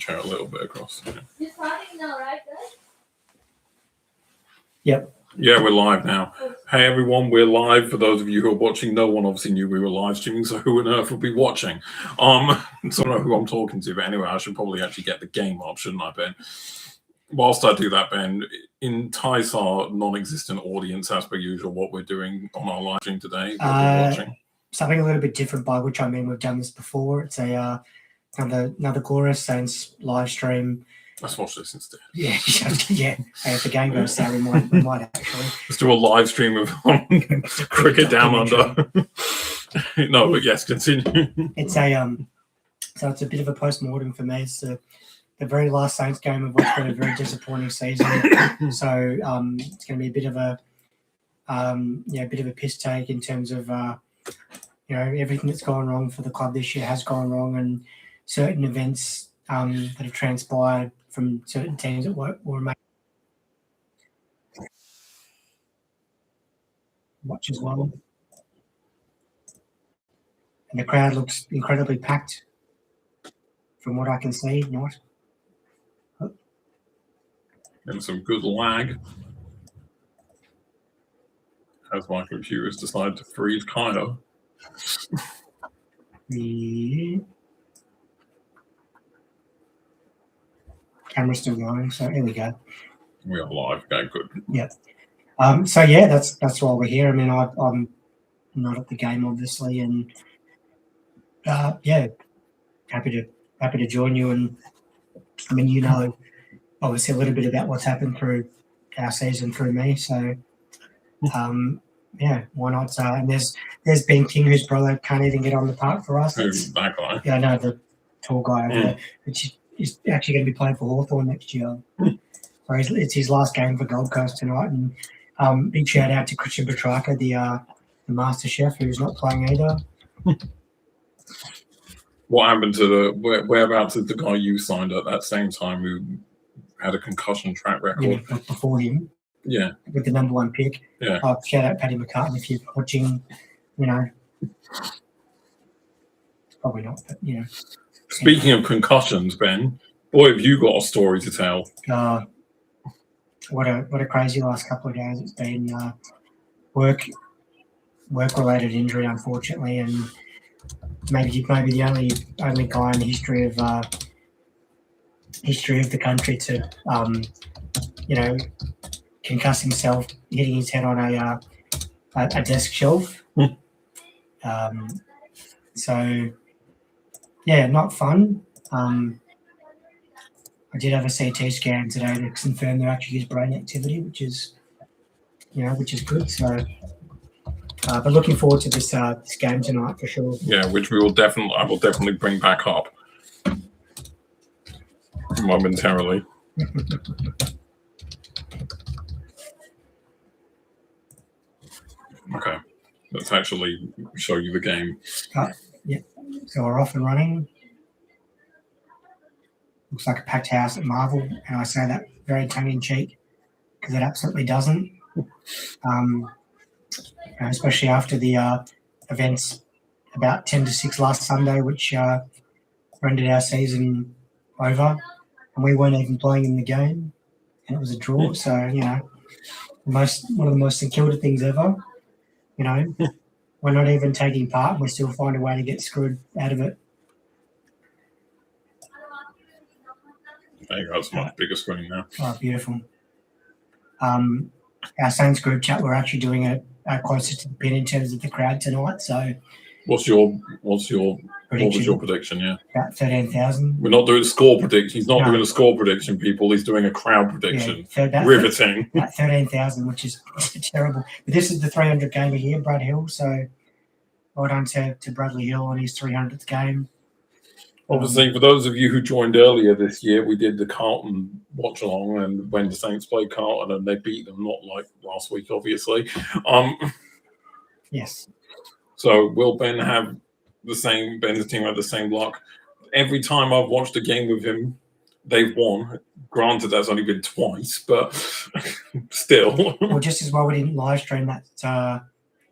chair a little bit across. Yeah. You're starting now, right, guys? Yep. Yeah, we're live now. Hey everyone, we're live. For those of you who are watching, no one obviously knew we were live streaming, so who on earth would be watching? So I don't know who I'm talking to, but anyway, I should probably actually get the game up, shouldn't I, Ben? Whilst I do that, Ben, entice our non-existent audience, as per usual, what we're doing on our live stream today, what we're watching. Something a little bit different, by which I mean we've done this before. It's a another Glorious Saints live stream. Let's watch this instead. Yeah, yeah. If the game goes south, we might actually. Let's do a live stream of cricket down under. No, but yes, continue. It's a so it's a bit of a post-mortem for me. It's the very last Saints game of what's been a very disappointing season. So it's going to be a bit of a a bit of a piss take in terms of everything that's gone wrong for the club this year has gone wrong, and certain events that have transpired from certain teams that were made. Watch as well. And the crowd looks incredibly packed from what I can see, not. And some good lag. As my computers decide to freeze kind of. Yeah. Camera's still going, so here we go. We are live. Okay, good. Yeah. So yeah, that's why we're here. I mean, I'm not at the game, obviously, and happy to join you. And I mean, obviously a little bit about what's happened through our season through me. So why not? And there's Ben King, who's probably can't even get on the park for us. Who's that guy? Yeah, I know, the tall guy over there, which is actually going to be playing for Hawthorn next year. So it's his last game for Gold Coast tonight. And big shout out to Christian Petrarca, the master chef, who's not playing either. What happened to whereabouts is the guy you signed at that same time who had a concussion track record? Yeah, before him. Yeah. With the number one pick. Yeah. Shout out Paddy McCartan if you're watching, probably not, but Speaking of concussions, Ben, boy, have you got a story to tell. What a crazy last couple of days it's been. Work related injury, unfortunately, and maybe the only guy in the history of the country to concuss himself, hitting his head on a desk shelf. So yeah, not fun. I did have a CT scan today to confirm there actually is brain activity, which is good. So, but looking forward to this game tonight for sure. Yeah, which I will definitely bring back up momentarily. Okay, let's actually show you the game. Yeah, so we're off and running. Looks like a packed house at Marvel, and I say that very tongue-in-cheek because it absolutely doesn't. Especially after the events about 10 to 6 last Sunday, which rendered our season over, and we weren't even playing in the game, and it was a draw. So one of the most Kilda things ever. We're not even taking part, and we still find a way to get screwed out of it. There you go, it's much bigger screen now. Oh, beautiful. Our Saints group chat, we're actually doing it closer to the pin in terms of the crowd tonight. So, what was your prediction? Yeah, about 13,000. We're not doing a score prediction. He's not doing a score prediction, people. He's doing a crowd prediction. Yeah, riveting. About 13,000, which is terrible. But this is the 300 game a year, Brad Hill. So, well done to Bradley Hill on his 300th game. Obviously, for those of you who joined earlier this year, we did the Carlton watch along, and when the Saints played Carlton, and they beat them, not like last week, obviously. Yes. So will Ben have Ben's team have the same luck? Every time I've watched a game with him, they've won. Granted, that's only been twice, but still. Well, just as well we didn't live stream that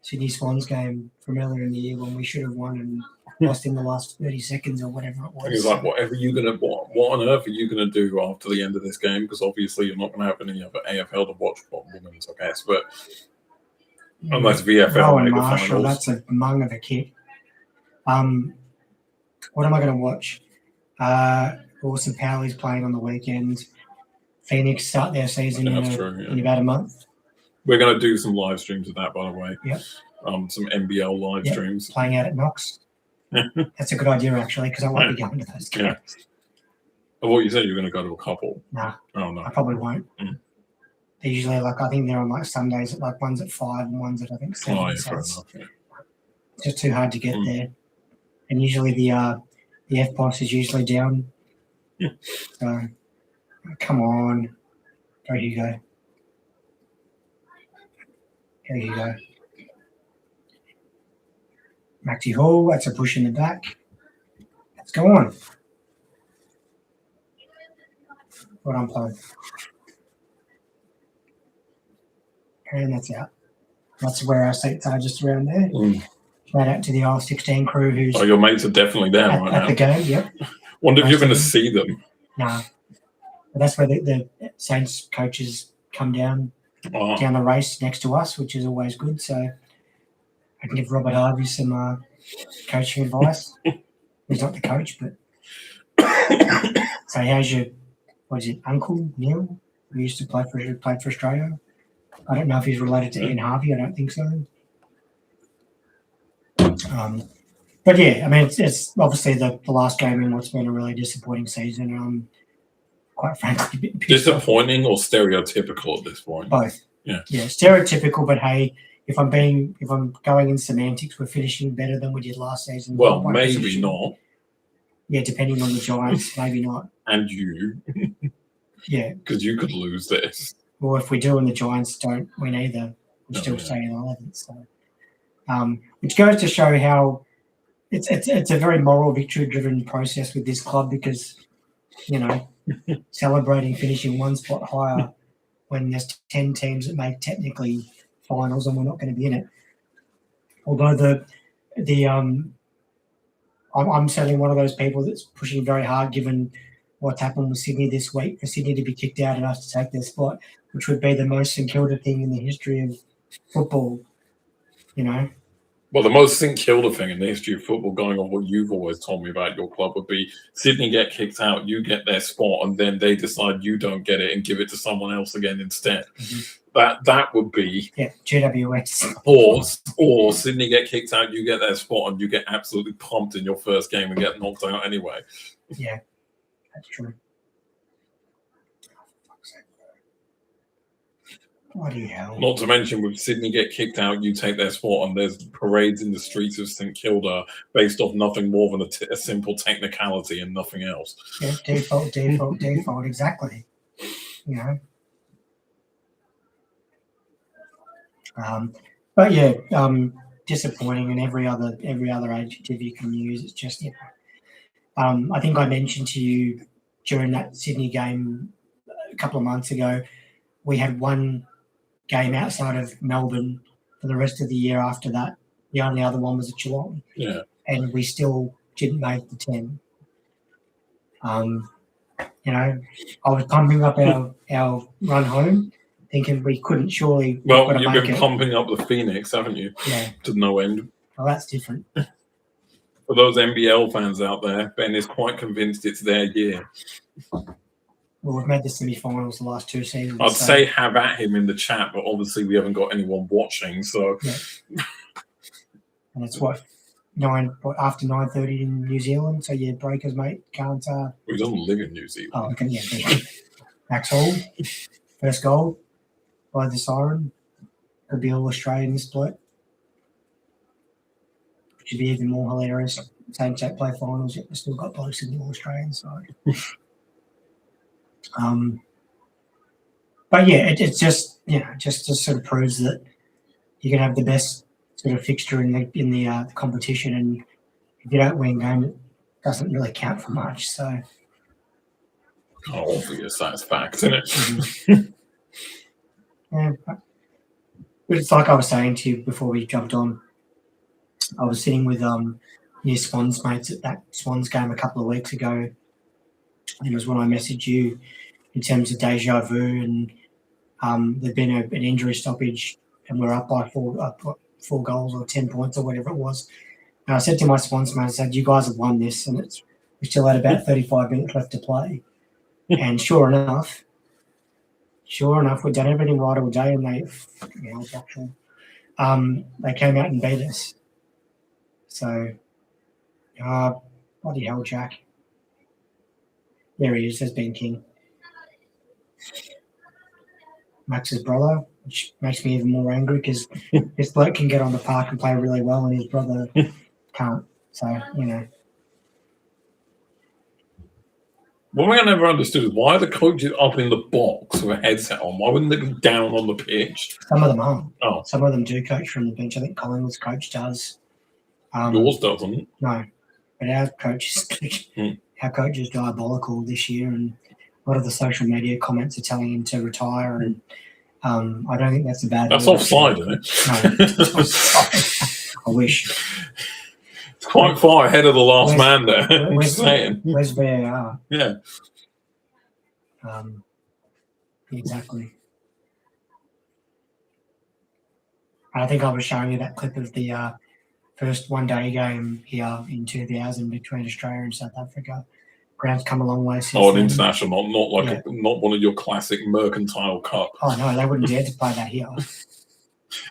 Sydney Swans game from earlier in the year when we should have won, and lost in the last 30 seconds or whatever it And he's was. like, what on earth are you gonna do after the end of this game? Because obviously you're not gonna have any other AFL to watch for women's, I guess. But unless VFL Rowan make the Marshall, finals. that's a mung of a kick. What am I going to watch? Awesome Powley's playing on the weekend. Phoenix start their season in about a month. We're going to do some live streams of that, by the way. Yep. Some NBL live streams. Playing out at Knox. That's a good idea, actually, because I won't be going to those games. Yeah. I thought you said you were going to go to a couple. Nah. Oh, no. I probably won't. Mm. They're usually I think they're on Sundays at one's at 5 and one's at I think 7. Oh, yeah, so fair it's enough. just too hard to get there. And usually the FPOS is usually down. Yeah. So, come on. Go Hugo. Go Hugo. Maxie Hall, that's a push in the back. Let's go on. What I'm playing. And that's out. That's where our seats are, just around there. Shout out to the R16 crew who's your mates are definitely there right now. At the game, yep. Wonder if you're going to see them. No. But that's where the Saints coaches come down the race next to us, which is always good. So I can give Robert Harvey some coaching advice. He's not the coach, but so how's your uncle Neil, who used to played for Australia? I don't know if he's related to Ian Harvey. I don't think so. But yeah, I mean, it's obviously the last game in what's been a really disappointing season. Quite frankly, a bit disappointing or stereotypical at this point? Both. Yeah, stereotypical. But hey, if I'm going in semantics, we're finishing better than we did last season. Well, maybe not. Yeah, depending on the Giants, maybe not. And you. Yeah, because you could lose this. Well, if we do and the Giants don't win either, we'll still stay in 11th. So, which goes to show how it's a very moral victory-driven process with this club because, celebrating finishing one spot higher when there's 10 teams that make technically finals and we're not going to be in it. Although I'm certainly one of those people that's pushing very hard given what's happened with Sydney this week for Sydney to be kicked out and us to take their spot, which would be the most St Kilda thing in the history of football, Well, the most St Kilda thing in the history of football, going on what you've always told me about your club, would be Sydney get kicked out, you get their spot, and then they decide you don't get it and give it to someone else again instead. Mm-hmm. That would be GWS. Or Sydney get kicked out, you get their spot, and you get absolutely pumped in your first game and get knocked out anyway. Yeah, that's true. Bloody hell. Not to mention, with Sydney get kicked out, you take their spot, and there's parades in the streets of St Kilda based off nothing more than a simple technicality and nothing else. Yeah, default, exactly. But yeah, disappointing, and every other adjective you can use. It's just, I think I mentioned to you during that Sydney game a couple of months ago, we had one game outside of Melbourne for the rest of the year after that. The only other one was at Geelong. Yeah. And we still didn't make the 10. I was pumping up our run home, thinking we couldn't surely. Well, you've been pumping up the Phoenix, haven't you? Yeah. To no end. Well, that's different. For those NBL fans out there, Ben is quite convinced it's their year. Well, we've made the semi-finals the last two seasons. I'd say have at him in the chat, but obviously we haven't got anyone watching, so. Yeah. And it's after 9:30 in New Zealand. So yeah, breakers, mate, can't. We don't live in New Zealand. Oh, okay, yeah. Max Hall, first goal by the siren. Could be all Australian split. Which would be even more hilarious. Same check play finals, yet we've still got blokes in the All Australian side. But yeah, it just sort of proves that you can have the best sort of fixture in the competition, and if you don't win game, it doesn't really count for much. So, obvious, that's fact, isn't it? Mm-hmm. Yeah, but it's like I was saying to you before we jumped on. I was sitting with new Swans mates at that Swans game a couple of weeks ago. It was when I messaged you in terms of deja vu, and there'd been an injury stoppage, and we're up by four goals or 10 points or whatever it was. And I said to my Swans mate, I said, "You guys have won this," and we still had about 35 minutes left to play. And sure enough, we'd done everything right all day, and they came out and beat us. So, bloody hell, Jack. There he is, there's Ben King. Max's brother, which makes me even more angry because this bloke can get on the park and play really well, and his brother can't. So, One thing I never understood is why are the coaches up in the box with a headset on? Why wouldn't they go down on the pitch? Some of them aren't. Oh. Some of them do coach from the bench. I think Collingwood's coach does. Yours doesn't. No. But our coach is diabolical this year, and a lot of the social media comments are telling him to retire, and I don't think that's a bad That's move, offside, actually. isn't it? No, it's offside. I wish. It's quite far ahead of the last man there. I'm Where's just saying. Where's VAR? Yeah. Exactly. I think I was showing you that clip of the first one-day game here in 2000 between Australia and South Africa. Ground's come a long way since An then. international, not like not one of your classic mercantile cup. Oh no, they wouldn't dare to play that here.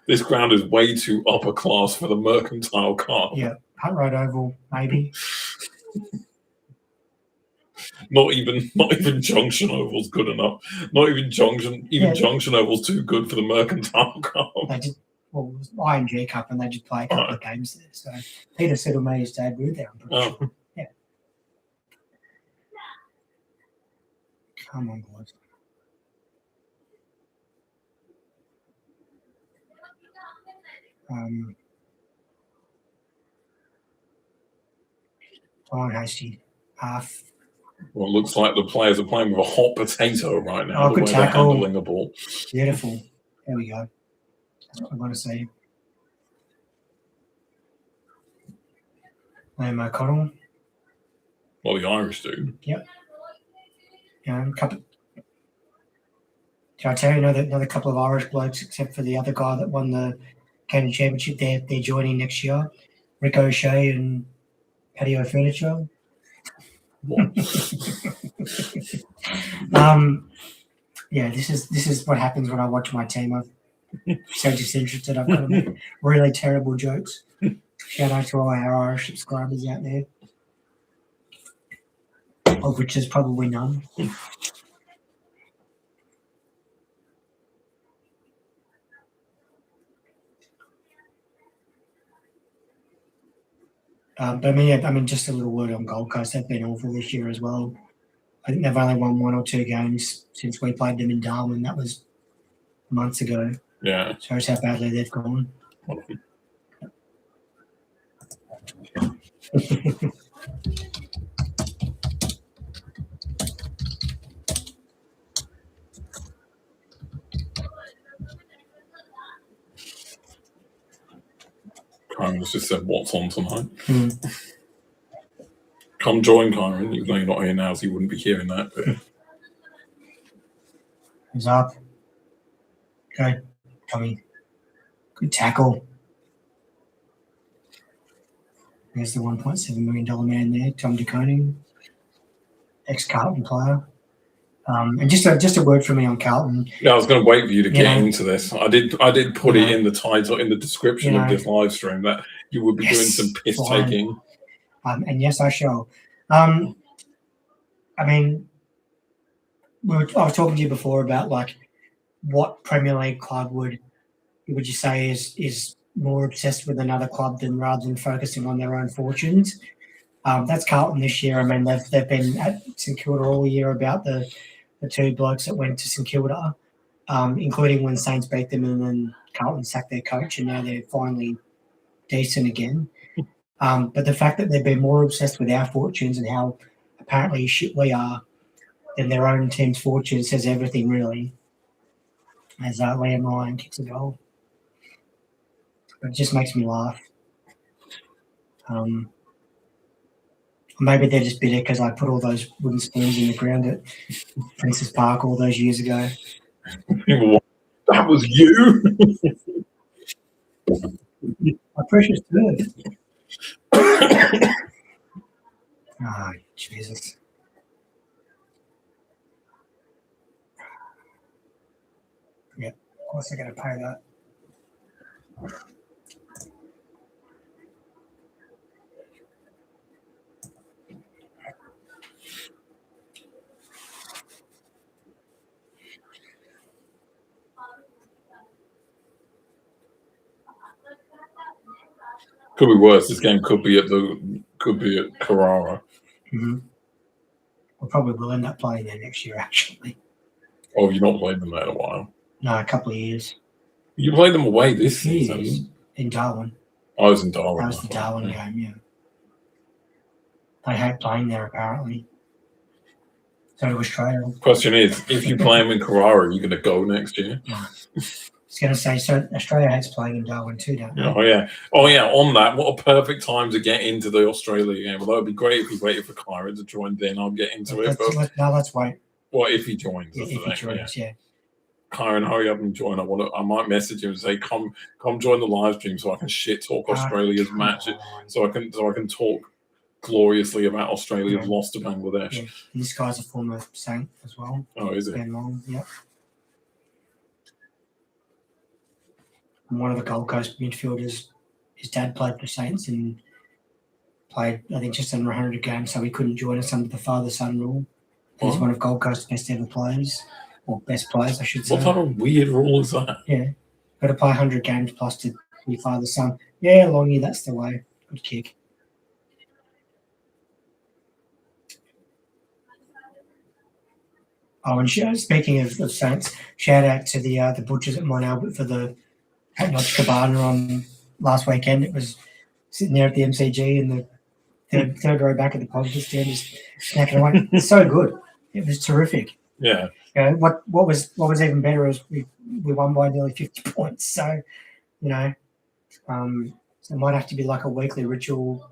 This ground is way too upper class for the mercantile cup. Yeah, Hunt Road Oval, maybe. Not even Junction Oval's good enough. Not even Junction Oval's too good for the mercantile cup. They did, well, it was IMG Cup, and they did play a couple of games there. So Peter Siddle made his debut there, I'm pretty sure. Yeah. Come on, boys. Fine, Hasty. Half. Well, it looks like the players are playing with a hot potato right now. Oh, The good way they're tackle. handling the ball. Beautiful. There we go. That's what I want to see. Liam O'Connell. Well, the Irish dude. Yep. Couple. Did I tell you another couple of Irish blokes, except for the other guy that won the Canadian Championship? They're joining next year. Rick O'Shea and Patio Furniture. Yeah, this is what happens when I watch my team. I'm so disinterested. I've got to make really terrible jokes. Shout out to all our Irish subscribers out there, of which there's probably none. But I mean, just a little word on Gold Coast. They've been awful this year as well. I think they've only won 1 or 2 games since we played them in Darwin. That was months ago. Yeah. Shows how badly they've gone. Kyron's just said, "What's on tonight?" Mm. Come join, Kyron. Even though you're not here now, so you wouldn't be hearing that. But He's up. Okay, Tommy. Good tackle. There's the $1.7 million man there, Tom DeConing, ex-Carlton player. And just a word from me on Carlton. yeah, I was going to wait for you to get into this. I did put it in the title, in the description of this live stream, that you would be doing some piss taking. And yes, I shall. I mean, I was talking to you before about like what Premier League club would you say is more obsessed with another club than rather than focusing on their own fortunes. That's Carlton this year. I mean, they've been at St Kilda all year about the 2 blokes that went to St Kilda, including when Saints beat them and then Carlton sacked their coach, and now they're finally decent again. But the fact that they've been more obsessed with our fortunes and how apparently shit we are than their own team's fortunes says everything, really. As Liam Ryan kicks a goal. But it just makes me laugh. Maybe they're just bitter because I put all those wooden spoons in the ground at Princess Park all those years ago. That was you. My precious turd. Oh, Jesus. Yeah, of course they're going to pay that. Could be worse. This game could be at Carrara. Mm-hmm. We probably will end up playing there next year, actually. Oh, you've not played them there in a while. No, a couple of years. You played them away this season. In Darwin. I was in Darwin. That was the Darwin game, yeah. They hate playing there, apparently. So do Australia. Question is, if you play them in Carrara, are you going to go next year? No. I was going to say, so Australia hates playing in Darwin too, don't they? Oh, yeah. Oh, yeah. On that, what a perfect time to get into the Australia game. Although it'd be great if you waited for Kyron to join, then I'll get into it. Let's wait. What if he joins? If he joins, yeah. Kyron, hurry up and join. I might message him and say, "Come join the live stream so I can shit talk Australia's match, so I can talk gloriously about Australia's loss to Bangladesh." Yeah. This guy's a former Saint as well. Oh, is it? Ben Long, yep. And one of the Gold Coast midfielders, his dad played for Saints and played, I think, just under 100 games, so he couldn't join us under the father-son rule. He's one of Gold Coast's best ever players, or best players, I should say. What type of weird rule is that? Yeah. Got to play 100 games plus to be father-son. Yeah, Longy, that's the way. Good kick. Oh, and speaking of Saints, shout out to the butchers at Mont Albert for the Notch Cabana on last weekend. It was sitting there at the MCG in the third row back at the positive stand, just snacking away. It's so good. It was terrific. Yeah. You know, what was even better is we won by nearly 50 points. So, you know, so it might have to be like a weekly ritual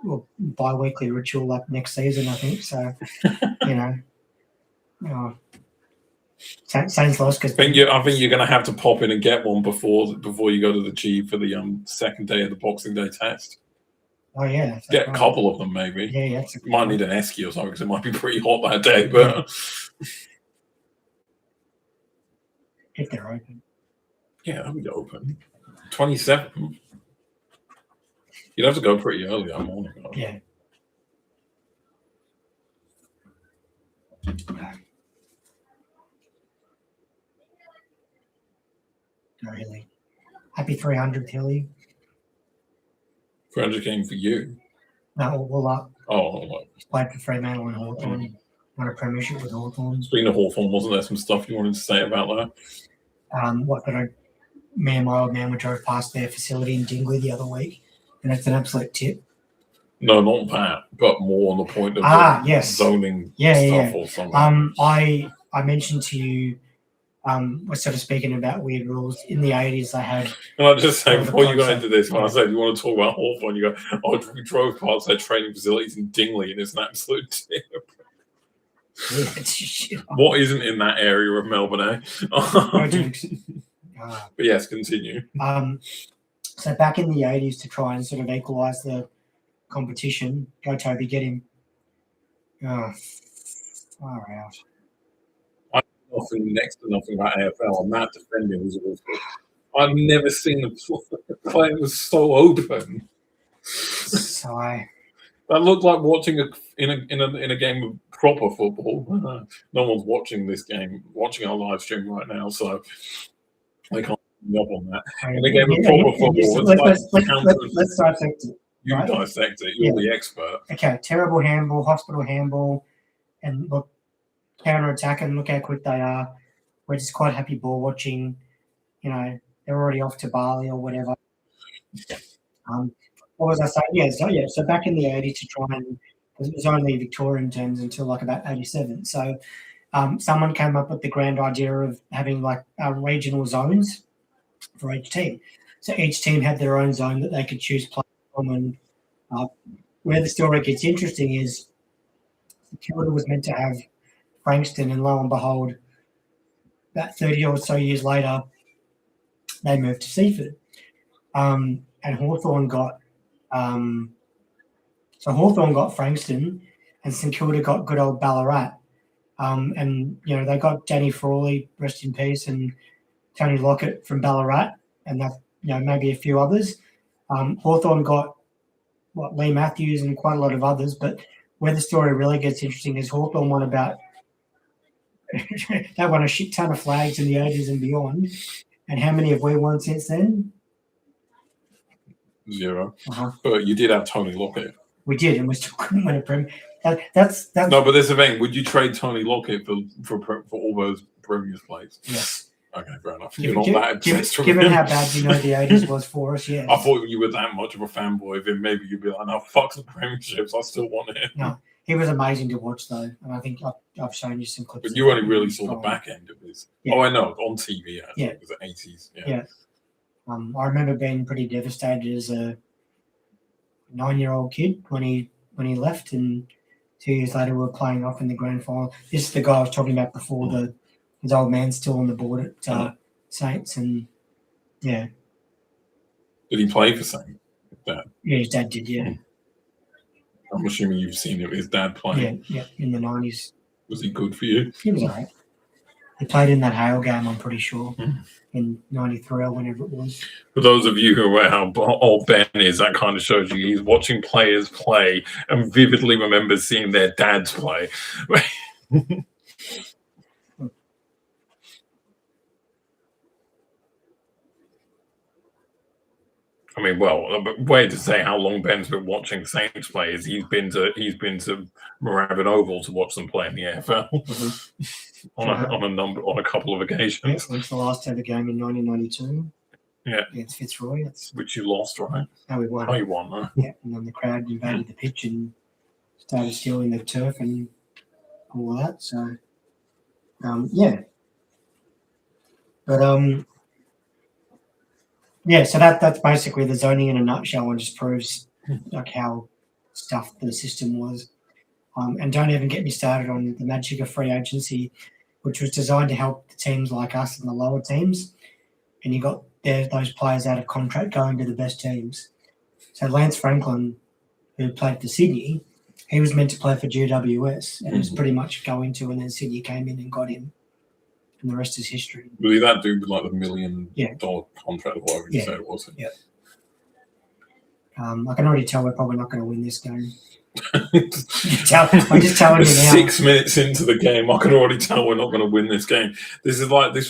or bi-weekly ritual like next season, I think. So, you know, Saints lost because I think you're going to have to pop in and get one before you go to the G for the second day of the Boxing Day test. Oh yeah, get a couple of them maybe. Yeah. You might need an esky or something because it might be pretty hot that day, but if they're open. Yeah, they'll be open. 27th. You'd have to go pretty early that morning. Though. Yeah. No, Hilly. Happy 300th, Hilly. 300 game for you. No, all up. Oh, He's played for Fremantle and Hawthorn. Won a premiership with Hawthorn. Speaking of Hawthorn, wasn't there some stuff you wanted to say about that? Me and my old man, we drove past their facility in Dingley the other week, and it's an absolute tip. No, not that, but more on the point of zoning stuff or something. I mentioned to you, we're sort of speaking about weird rules. In the 80s, they had... Can I just say, before you go into this, when I said you want to talk about Hawthorn, you go, we drove past their training facilities in Dingley, and it's an absolute tip. What isn't in that area of Melbourne, eh? But yes, continue. So back in the 80s, to try and sort of equalise the competition, go Toby, get him. Oh, far out. I know next to nothing about AFL, and that defending was awful. I've never seen a play that was so open. That looked like watching in a game of proper football. No one's watching this game, watching our live stream right now, so they can't pick up on that. In a game of proper football, let's dissect it. You dissect it. You're the expert. Okay, terrible handball, hospital handball, and look, counter attack, and look how quick they are. We're just quite happy ball watching. You know, they're already off to Bali or whatever. What was I saying? So back in the 80s, to try and, because it was only Victorian terms until like about 87. So someone came up with the grand idea of having like regional zones for each team. So each team had their own zone that they could choose players from, and where the story gets interesting is Kilda was meant to have Frankston, and lo and behold, about 30 or so years later, they moved to Seaford. And Hawthorn got Frankston, and St Kilda got good old Ballarat. And they got Danny Frawley, rest in peace, and Tony Lockett from Ballarat, and that maybe a few others. Hawthorn got Lee Matthews and quite a lot of others, but where the story really gets interesting is Hawthorn won about they won a shit ton of flags in the 80s and beyond. And how many have we won since then? 0. Uh-huh. But you did have Tony Lockett. We did, and we still couldn't win a Prem. That's no, but there's a thing. Would you trade Tony Lockett for all those previous plays? Yes. Okay, fair enough. Given how bad the 80s was for us, yes. I thought you were that much of a fanboy of him. Maybe you'd be like, no, fuck the premierships. I still want him. No, he was amazing to watch, though. And I think I've shown you some clips. But you only really saw the back end of his. Yeah. Oh, I know. On TV, actually. Yeah. It was the 80s. Yeah. I remember being pretty devastated as a 9-year-old kid when he left, and 2 years later we were playing off in the grand final. This is the guy I was talking about before. His old man's still on the board at Saints, and yeah. Did he play for Saints? Dad? Yeah, his dad did. Yeah. I'm assuming you've seen his dad play. Yeah, in the 90s. Was he good for you? He was alright. He played in that Hale game, I'm pretty sure, in 93 or whenever it was. For those of you who are aware how old Ben is, that kind of shows you he's watching players play and vividly remembers seeing their dads play. I mean, well, but way to say how long Ben's been watching Saints play is he's been to Moorabbin Oval to watch them play in the AFL on a couple of occasions. Yeah, went to the last ever game in 1992. Yeah, against Fitzroy. Which you lost, right? No, we won. Oh, you won, huh? Yeah, and then the crowd invaded the pitch and started stealing the turf and all that. So, yeah, but yeah, so that's basically the zoning in a nutshell, and just proves like how stuffed the system was. And don't even get me started on the magic of free agency, which was designed to help the teams like us and the lower teams. And you got those players out of contract going to the best teams. So Lance Franklin, who played for Sydney, he was meant to play for GWS and was pretty much going to, and then Sydney came in and got him. And the rest is history. Really, that dude with like the $1 million contract or whatever you said it was. Yeah. I can already tell we're probably not going to win this game. I'm just telling you now. 6 minutes into the game, I can already tell we're not going to win this game. This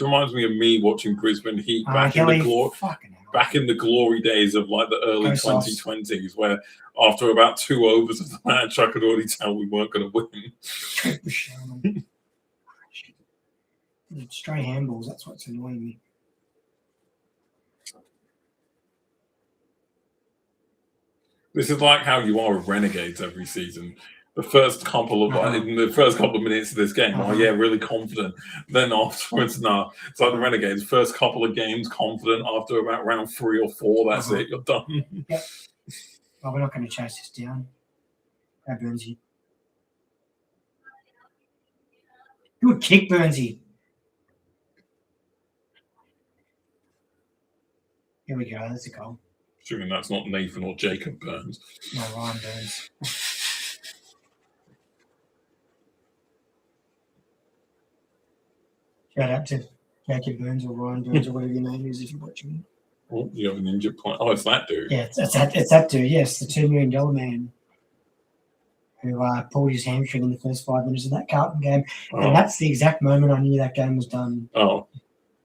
reminds me of me watching Brisbane Heat back in the glory days of like the early 2020s, where after about 2 overs of the match, I could already tell we weren't going to win. Stray handballs, that's what's annoying me. This is like how you are with Renegades every season. The first couple of minutes of this game, oh yeah, really confident. Then afterwards, no. It's like the Renegades. First couple of games, confident. After about round 3 or 4, that's it. You're done. Yep. Well, we're not going to chase this down. Grab Burnsy. Good kick, Burnsy. Here we go. There's a goal. Assuming that's not Nathan or Jacob Burns. No, Ryan Burns. Shout out to Jacob Burns or Ryan Burns or whatever your name is if you're watching. Oh, you have an injured player. Oh, it's that dude. Yeah, it's that dude. Yes, the $2 million man who pulled his hamstring in the first 5 minutes of that Carlton game. Oh. And that's the exact moment I knew that game was done. Oh.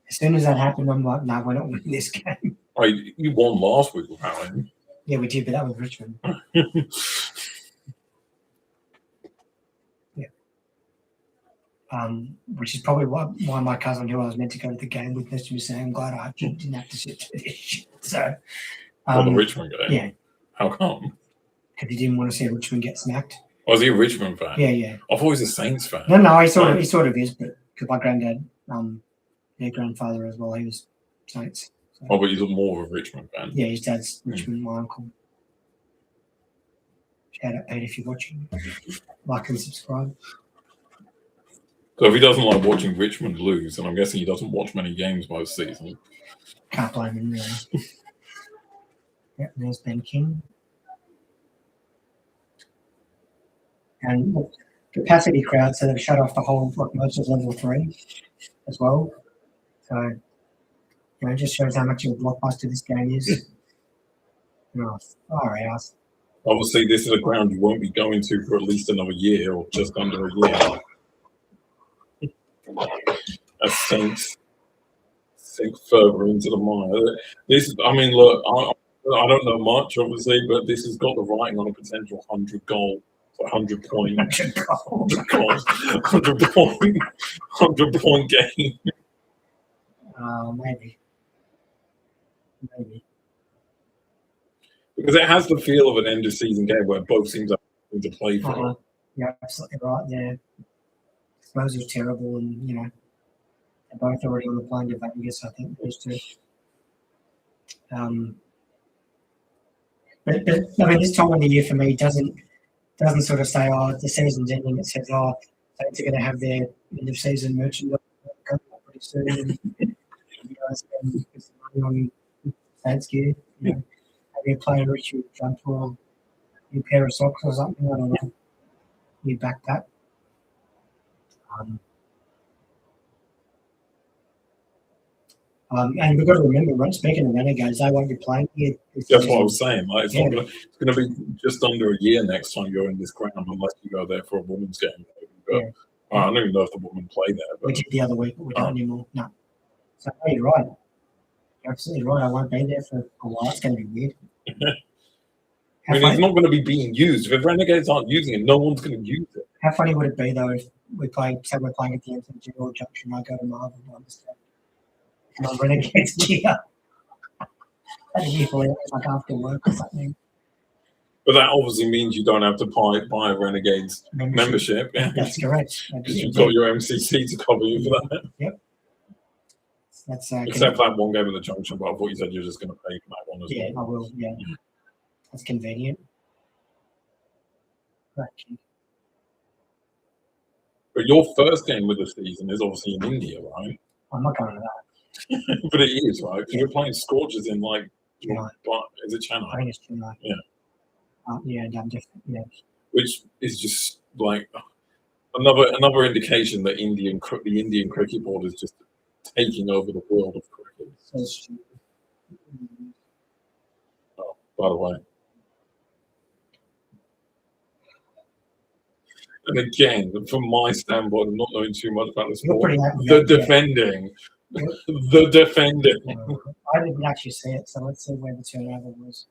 As soon as that happened, I'm like, no, we're not winning this game. Oh, you won last week, apparently. Yeah, we did, but that was Richmond. Yeah. Which is probably why my cousin, who I was meant to go to the game with, messaged me saying, I'm glad I didn't have to sit through this shit. So, the Richmond game? Yeah. How come? Because he didn't want to see Richmond get smacked. Was he a Richmond fan? Yeah. I thought he was a Saints fan. No, he sort of is, but because my granddad, their grandfather as well, he was Saints. So. Oh, but he's more of a Richmond fan. Yeah, his dad's Richmond, my uncle. Shout out, Pete, if you're watching. Like and subscribe. So if he doesn't like watching Richmond lose, and I'm guessing he doesn't watch many games most season. Can't blame him, really. Yep, there's Ben King. And look, capacity crowd, so they've shut off the whole, like most of level 3 as well. So, it just shows how much of a blockbuster this game is. Oh, far out. Obviously, this is a ground you won't be going to for at least another year or just under a year. As Saints sink further into the mire. This, I mean, look, I don't know much, obviously, but this has got the writing on a potential 100 point, 100 point game. Maybe. Because it has the feel of an end of season game where both teams have something to play for. Yeah, absolutely right. Yeah, explosive terrible, and they're both already on the plane to Vegas. I think those two. But I mean, this time of the year for me doesn't sort of say, oh, the season's ending. It says, oh, Saints are going to have their end of season merchandise coming up pretty soon. And you guys spend some money on Saints gear. Maybe a player which you jump for a new pair of socks or something. I don't know. You back that. And we've got to remember, right, speaking of Renegades, they won't be playing here. That's what I was saying. Like, it's going to be just under a year next time you're in this ground, unless you go there for a women's game. But, I don't even know if the women play there. But, we did the other week, but we don't anymore. No. So, you're right. You're absolutely right. I won't be there for a while. It's going to be weird. I mean, it's not going to be being used. If Renegades aren't using it, no one's going to use it. How funny would it be, though, if we're playing at the MCG or Junction, I go to Marvel to understand. And I'm Renegades gear. That'd be hilarious, like after work or something. But that obviously means you don't have to buy a Renegades membership. That's correct. Because you've got your MCC to cover you for that. Yep. That's except for that one game at the Junction, but I thought you said you're just going to pay for that one as well. Yeah, I will. Yeah, that's convenient. Right. But your first game of the season is obviously in India, right? I'm not going to that. But it is, right? Because you're playing Scorchers in like, Chennai. Is it Chennai? I think it's Chennai. Yeah. I'm different. Yeah. Which is just like another indication that the Indian cricket board is just taking over the world of cricket. Oh, by the way. And again, from my standpoint, not knowing too much about the sport, the defending. I didn't actually see it, so let's see where the turnover was.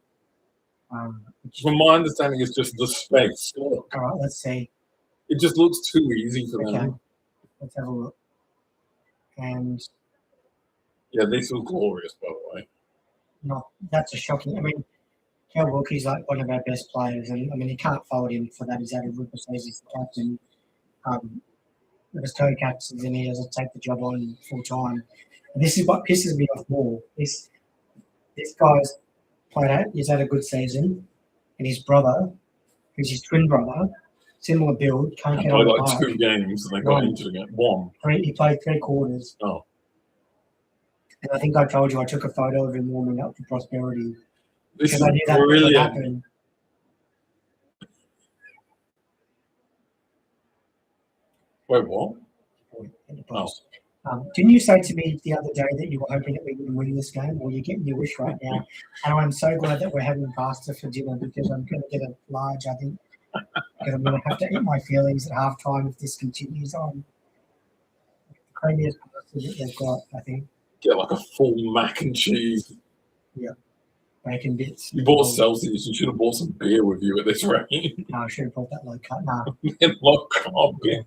From my understanding, it's just the space. All right, let's see. It just looks too easy for them. Let's have a look. And yeah, this was glorious, by the way. No, that's a shocking. I mean, Cal Wilkie's like one of our best players, and I mean, you can't fault him for that. He's added Rupert says he's the captain. There's co-captains, and he doesn't take the job on full time. And this is what pisses me off more. This guy's he's had a good season, and his brother, who's his twin brother, similar build, can't get on the park. 2 games, and they got into the game. 1. He played 3 quarters. Oh. And I think I told you I took a photo of him warming up for Prosperity. This is I knew that would happen. Wait, what? Didn't you say to me the other day that you were hoping that we would win this game? Well, you're getting your wish right now. And I'm so glad that we're having pasta for dinner because I'm going to get a large, I think, because I'm going to have to eat my feelings at halftime if this continues on. The creamiest pasta that they've got, I think. Get like a full mac and cheese. Yeah. Bacon bits. You bought Celsius. You should have bought some beer with you at this rate. No, I should have bought that low cut. No. Low carb beer.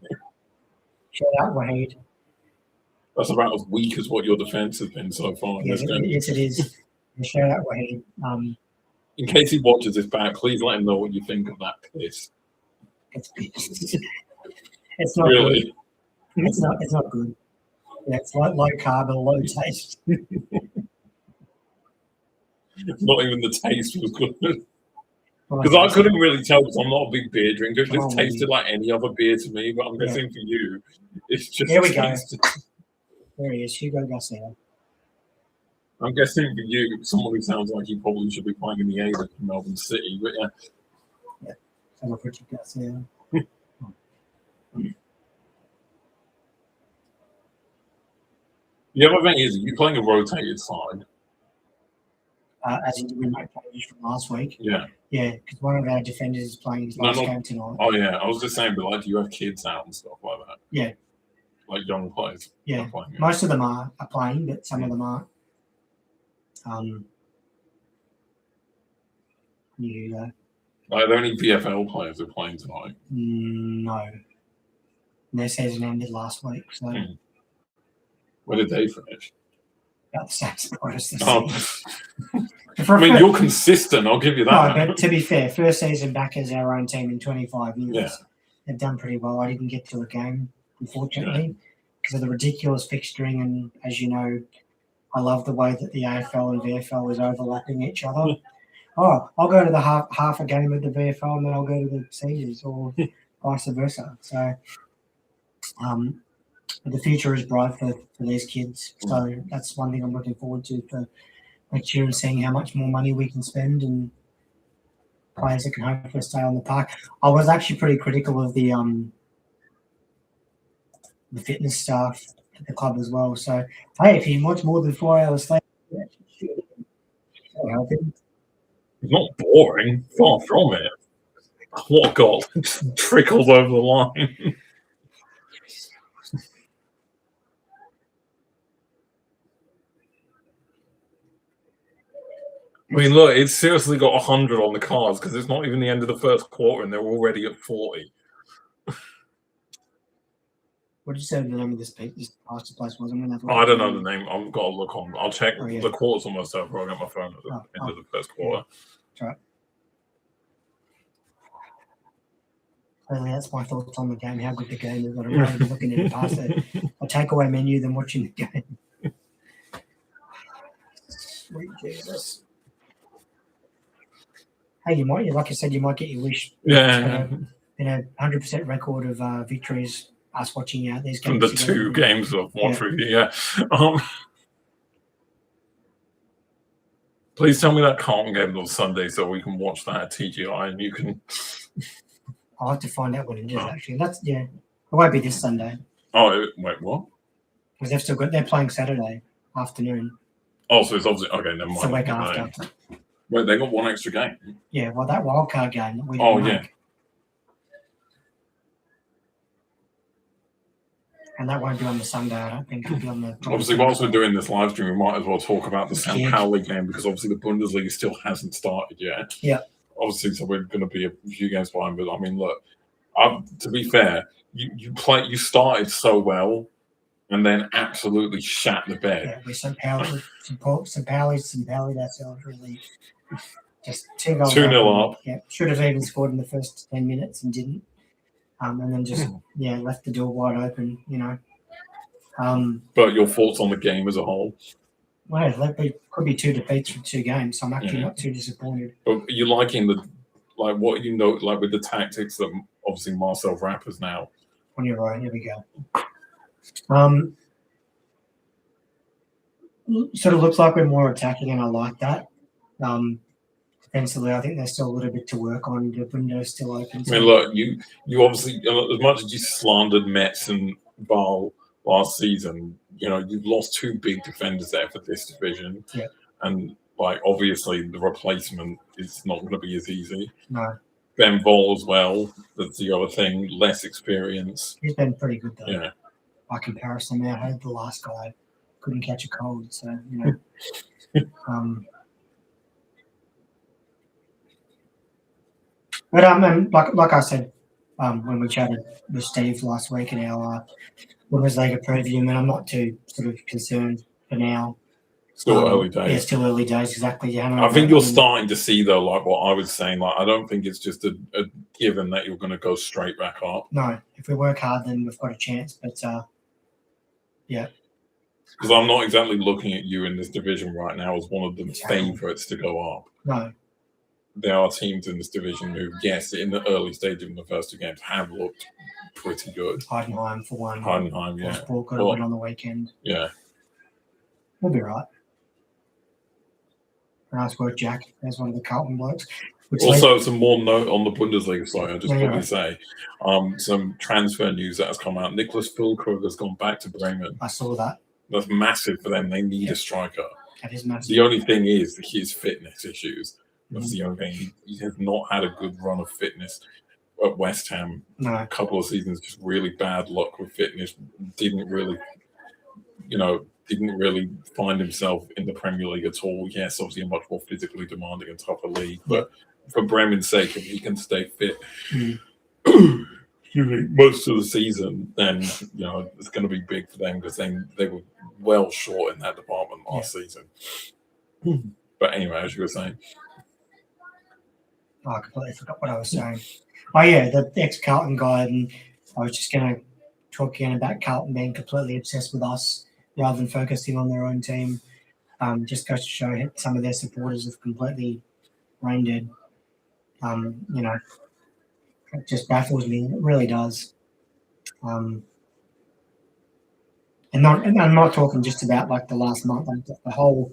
Shout out Wahid. That's about as weak as what your defense has been so far in this game. Yes, it is. Shout out Wahid. In case he watches this back, please let him know what you think of that piss. It's not really good. It's not good. Yeah, it's like low carb and low taste. Not even the taste was good. Because I couldn't really tell because I'm not a big beer drinker. It Come just on, tasted like any other beer to me. But I'm Yeah. guessing for you, it's just There we go. tasted. There he is, Hugo Garcia. I'm guessing for you, someone who sounds like you probably should be playing in the A League in Melbourne City. But yeah, Son of Richard Garcia. the other thing is, you're playing a rotated side. As in we make changes from last week. Yeah. Yeah, because one of our defenders is playing his No, last no. game tonight. Oh yeah, I was just saying, but like, do you have kids out and stuff like that? Yeah. Like young players. Yeah. Playing, yeah. Most of them are playing, but some of them aren't. You Like, are there any VFL players who are playing tonight? no. Their season ended last week, so Where did they finish? about the same spot as the Oh. season. I mean, you're consistent. I'll give you that. No, but to be fair, first season back as our own team in 25 years. Yeah. They've done pretty well. I didn't get to a game, unfortunately, because of the ridiculous fixturing. And as you know, I love the way that the AFL and VFL is overlapping each other. Oh, I'll go to the half a game of the VFL and then I'll go to the seniors, or vice versa. So, but the future is bright for these kids. So that's one thing I'm looking forward to for next year, and seeing how much more money we can spend and players that can hopefully stay on the park. I was actually pretty critical of the fitness staff at the club as well. So, hey, if he wants more than 4 hours sleep, that'll help him. It's not boring. Far from it. What a goal. Just trickles over the line. I mean, look, it's seriously got 100 on the cards because it's not even the end of the first quarter and they're already at 40. What did you say the name of this pasta place was? I don't know the name. I've got to look on. I'll check. Oh, yeah. The quarter's almost over. I'll get my phone at the end of the first quarter. That's right. Clearly, that's my thoughts on the game, how good the game is. I'd rather be looking at it past a takeaway menu than watching the game. Sweet Jesus. Hey, you might, like I said, you might get your wish. Yeah. 100% record of victories, us watching out these games. From the two games of watching, yeah. Please tell me that Carlton game on Sunday so we can watch that at TGI and you can. I'll have to find out when it is actually. It won't be this Sunday. Oh wait, what? Because they're playing Saturday afternoon. Oh, so it's obviously okay. Never mind. It's the week after. Wait, they got one extra game. Yeah, well, that wild card game that we didn't make. Yeah. And that won't be on the Sunday, I don't think. It'll be on the. Obviously, whilst we're doing this live stream, we might as well talk about the St. Pauli game because obviously the Bundesliga still hasn't started yet. Yeah. Obviously, so we're going to be a few games behind. But I mean, look, to be fair, you started so well, and then absolutely shat the bed. Yeah, with St. Pauli, ourselves really just 2 goals. 2-0 up. Yeah, should have even scored in the first 10 minutes and didn't. And then just left the door wide open, you know. But your thoughts on the game as a whole? Well, could be 2 defeats from 2 games. So I'm actually not too disappointed. But you're liking what you know, like with the tactics that obviously Marcel Rappers now. On your right, here we go. Sort of looks like we're more attacking, and I like that. Defensively, I think there's still a little bit to work on. The window's still open. I mean, look, you obviously, as much as you slandered Metz and Val last season, you know, you've lost 2 big defenders there for this division. Yeah. And, like, obviously the replacement is not going to be as easy. No. Ben Vol as well, that's the other thing, less experience. He's been pretty good, though. Yeah. By comparison, I heard the last guy couldn't catch a cold, so, you know. But and like I said, when we chatted with Steve last week in our Bundesliga preview, and I'm not too sort of concerned for now. Still early days. Yeah, still early days, exactly. Yeah, I think you're starting to see, though, like what I was saying. Like, I don't think it's just a given that you're going to go straight back up. No, if we work hard, then we've got a chance. But yeah, because I'm not exactly looking at you in this division right now as one of the favourites to go up. No, there are teams in this division who, yes, in the early stage of the first two games, have looked pretty good. Heidenheim for one. Heidenheim, yeah. Sport got a win on the weekend. Yeah. We'll be right. Nice work, Jack. There's one of the Carlton blokes. Also, some more note on the Bundesliga side, I'll just Yeah, say some transfer news that has come out. Nicholas Füllkrug has gone back to Bremen. I saw that. That's massive for them. They need a striker. That is massive. The only thing is his fitness issues. That's the only thing. He has not had a good run of fitness at West Ham. No. A couple of seasons, just really bad luck with fitness. Didn't really find himself in the Premier League at all. Yes, obviously a much more physically demanding and tougher league, but for Bremen's sake, if he can stay fit most of the season, then it's going to be big for them because then they were well short in that department last season. But anyway, as you were saying. Oh, I completely forgot what I was saying. Oh, yeah, the ex-Carlton guy, and I was just going to talk again about Carlton being completely obsessed with us rather than focusing on their own team. Just goes to show some of their supporters have completely brain dead. It just baffles me. It really does. And I'm not talking just about like the last month. I'm the whole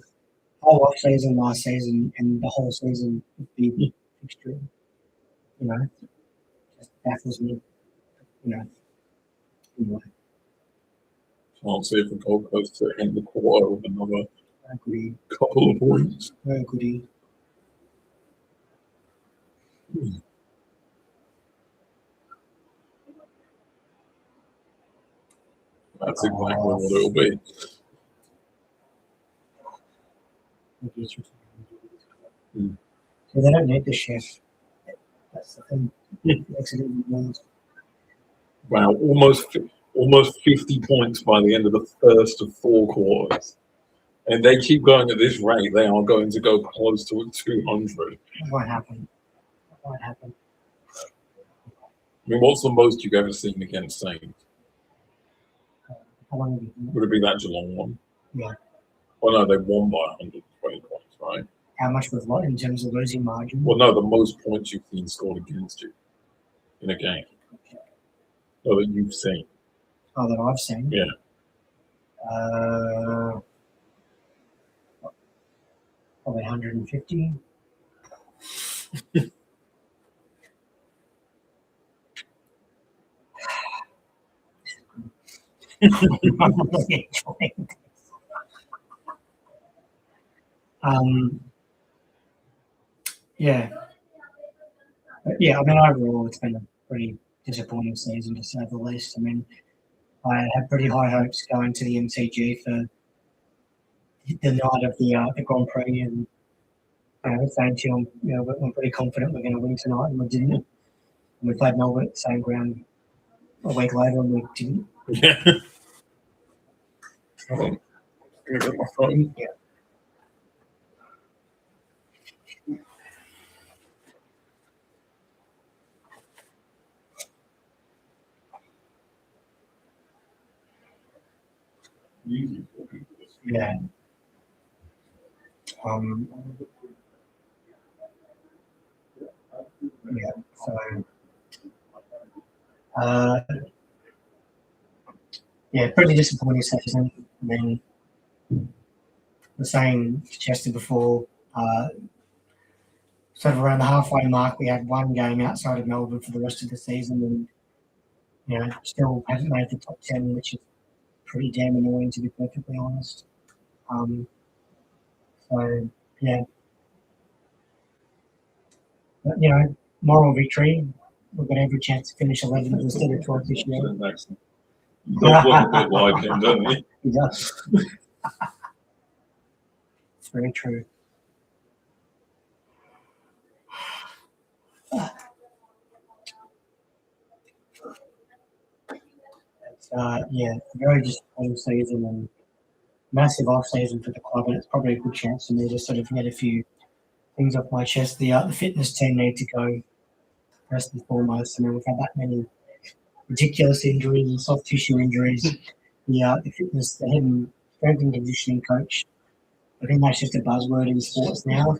off season, last season, and the whole season would be extreme. Just baffles me. Anyway. Can't see if the Gold Coast to end the quarter with another Agreed. couple of points. Agreed. That's exactly what it'll be. So they don't need the chef. That's the thing. Makes it even worse. Wow, almost 50 points by the end of the first of 4 quarters. And they keep going at this rate, they are going to go close to 200. That won't happen. I mean, what's the most you've ever seen against Saints? How long have you been? Would it be that Geelong one? Yeah. Well, no, they won by 120 points, right? How much was what in terms of losing margin? Well, no, the most points you've seen scored against you in a game. No, that you've seen. Oh, that I've seen? Yeah. Probably 150. I'm really enjoying this. Yeah. But yeah, I mean, overall, it's been a pretty disappointing season, to say the least. I mean, I had pretty high hopes going to the MCG for the night of the Grand Prix, and saying to him, we're pretty confident we're going to win tonight, and we didn't. And we played Melbourne at the same ground a week later, and we didn't. Yeah. I'm gonna get my phone. Yeah. Yeah. Yeah. So. Pretty disappointing season. I mean, the same Chester before. Sort of around the halfway mark, we had one game outside of Melbourne for the rest of the season, and still haven't made the top 10, which is pretty damn annoying, to be perfectly honest. So yeah, but moral victory. We've got every chance to finish 11th instead of 12th this year. He does look a bit like him, doesn't he? He does. It's very true. It's very disappointing season and massive off season for the club, and it's probably a good chance for me to sort of get a few things off my chest. The fitness team need to go first and foremost. I mean, we've had that many ridiculous injuries and soft tissue injuries. The fitness, the head and strength and conditioning coach I think that's just a buzzword in sports now.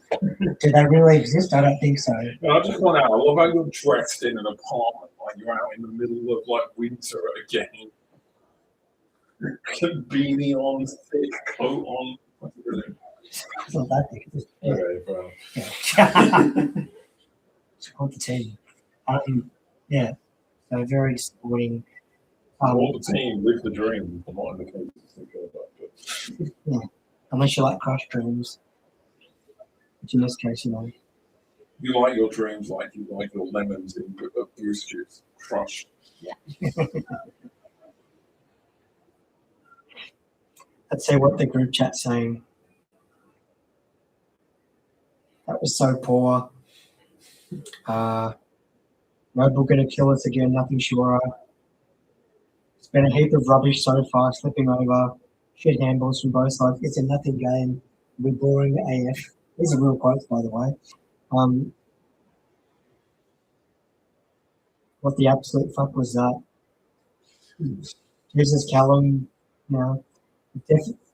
Do they really exist? I don't think so. I just want to. I love how you're dressed in an apartment, like you're out in the middle of like winter at a game. Beanie on, thick coat on. That's brilliant. It's not that big. It's just, Okay, bro. yeah. Support the team. Yeah. So very supporting. Support the team, live the dream. I'm not in the case to think about it. Yeah. Unless you like crush dreams. Which in this case, you know. You like your dreams like you like your lemons in Bruce juice, crushed. Let's see what the group chat's saying. That was so poor. Noble gonna kill us again, nothing sure. It's been a heap of rubbish so far, slipping over. Shit handballs from both sides. It's a nothing game. We're boring AF. These are real quotes, by the way. What the absolute fuck was that? Jesus, Callum. You know,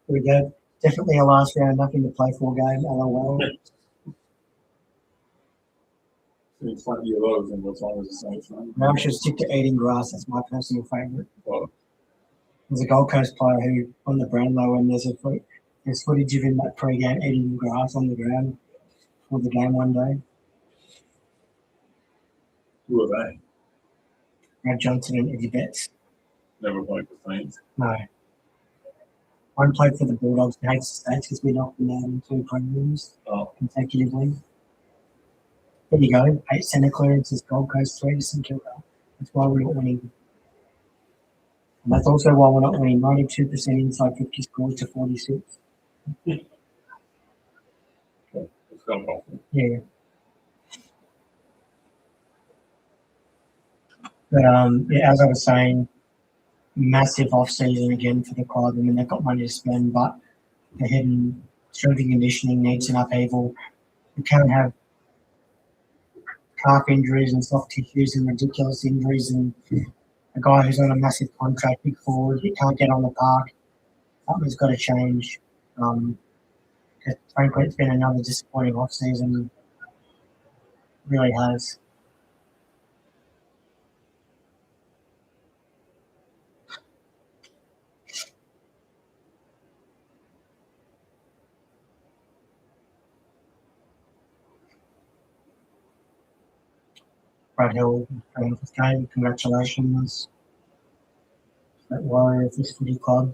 we go. Definitely a last round, nothing to play for game. LOL. It's plenty of those in what's always the same thing. Now I should stick to eating grass. That's my personal favourite. Well, There's a Gold Coast player who on the Brownlow, and there's footage of him like pre-game eating grass on the ground for the game one day. who are they? Brad Johnson and Eddie Betts. Never played for Saints. No. One played for the Bulldogs and hates the States because we knocked them out in 2 premiums consecutively. There you go. 8 centre clearances, Gold Coast 3 to St Kilda. That's why we're not winning. And that's also why we're not winning. 92% inside 50 scores to 46. Okay. It's gone off. Yeah. But yeah, as I was saying, massive off season again for the club. I mean, they've got money to spend, but the head and strength and conditioning needs an upheaval. You can't have calf injuries and soft tissues and ridiculous injuries, and a guy who's on a massive contract, big forward, he can't get on the park. Something's got to change. Frankly, it's been another disappointing off season. It really has. Brad Hill, this game, congratulations. That warrior of this footy club.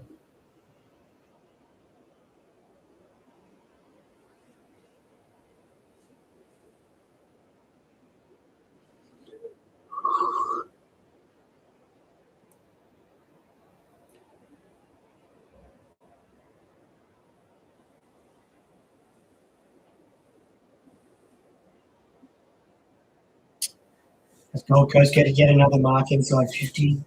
As Gold Coast get to get another mark inside 50.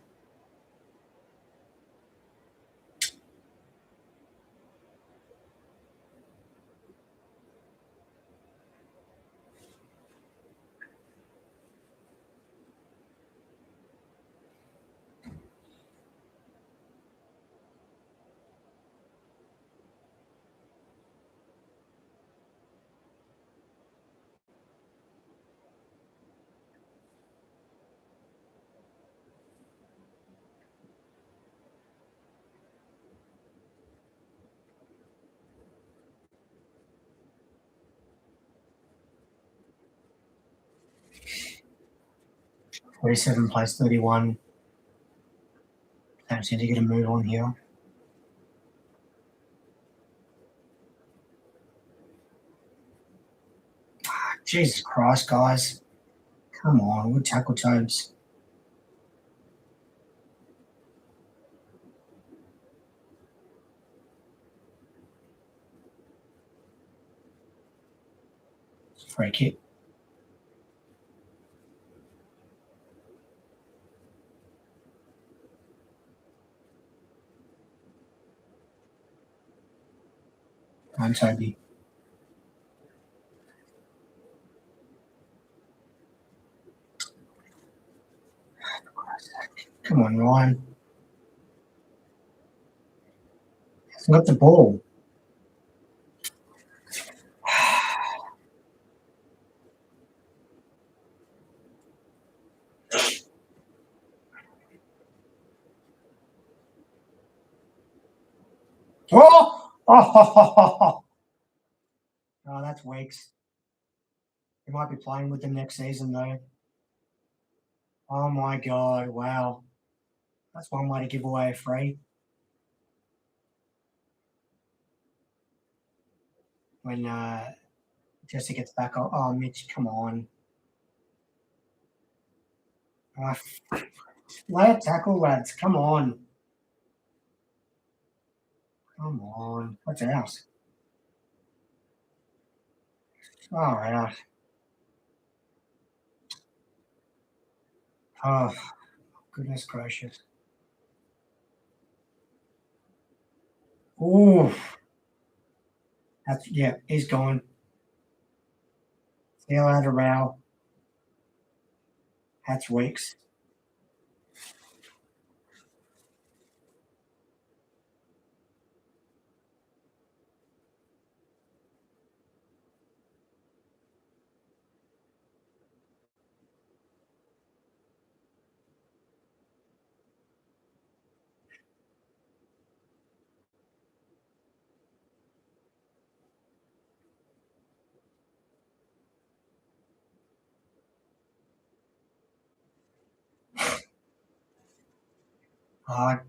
Forty-seven plays 31. Don't seem to get a move on here. Jesus Christ, guys. Come on, good tackle, Tobes. Free kick. I'm Toby. Come on, Ryan. Hasn't got the ball. Oh! Oh, that's Weeks. He might be playing with them next season, though. Oh, my God. Wow. That's one way to give away a free. When Jesse gets back, oh, Mitch, come on. Lay a tackle, lads. Come on. Come on. What's out? All right. Oh, goodness gracious. Ooh. Yeah, he's gone. See you later, Rao. That's Weeks.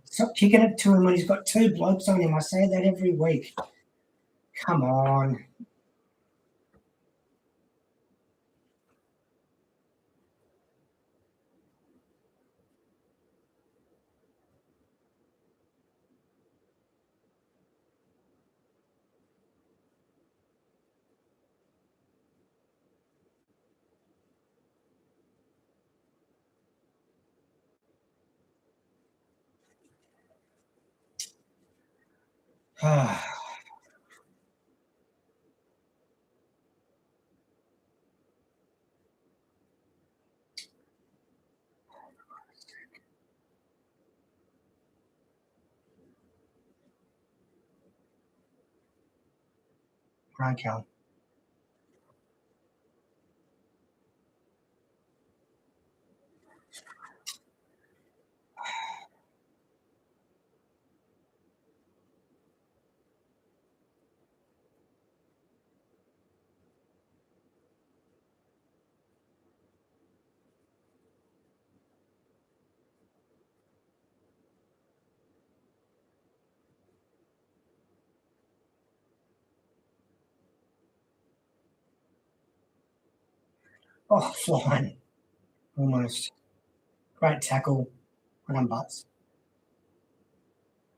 Stop kicking it to him when he's got two blokes on him. I say that every week. Come on. Right, Cal. Oh, flying. Almost. Great tackle. Well done, Butts.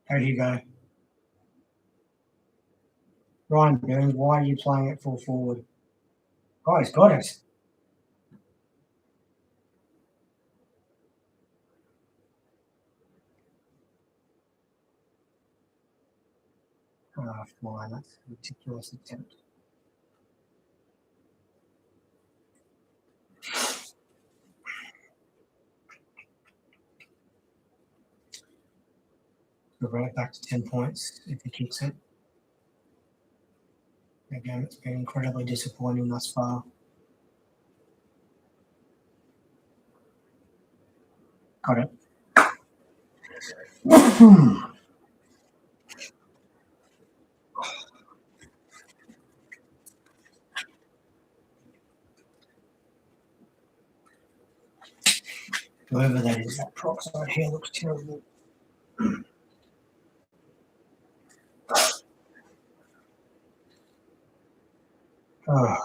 There you go. Ryan Burns, why are you playing it full forward? Oh, he's got it. Oh, flying. That's a ridiculous attempt. We'll run it back to 10 points if he kicks it. Again, it's been incredibly disappointing thus far. Got it. Whoever that is, that prop side here looks terrible. Oh.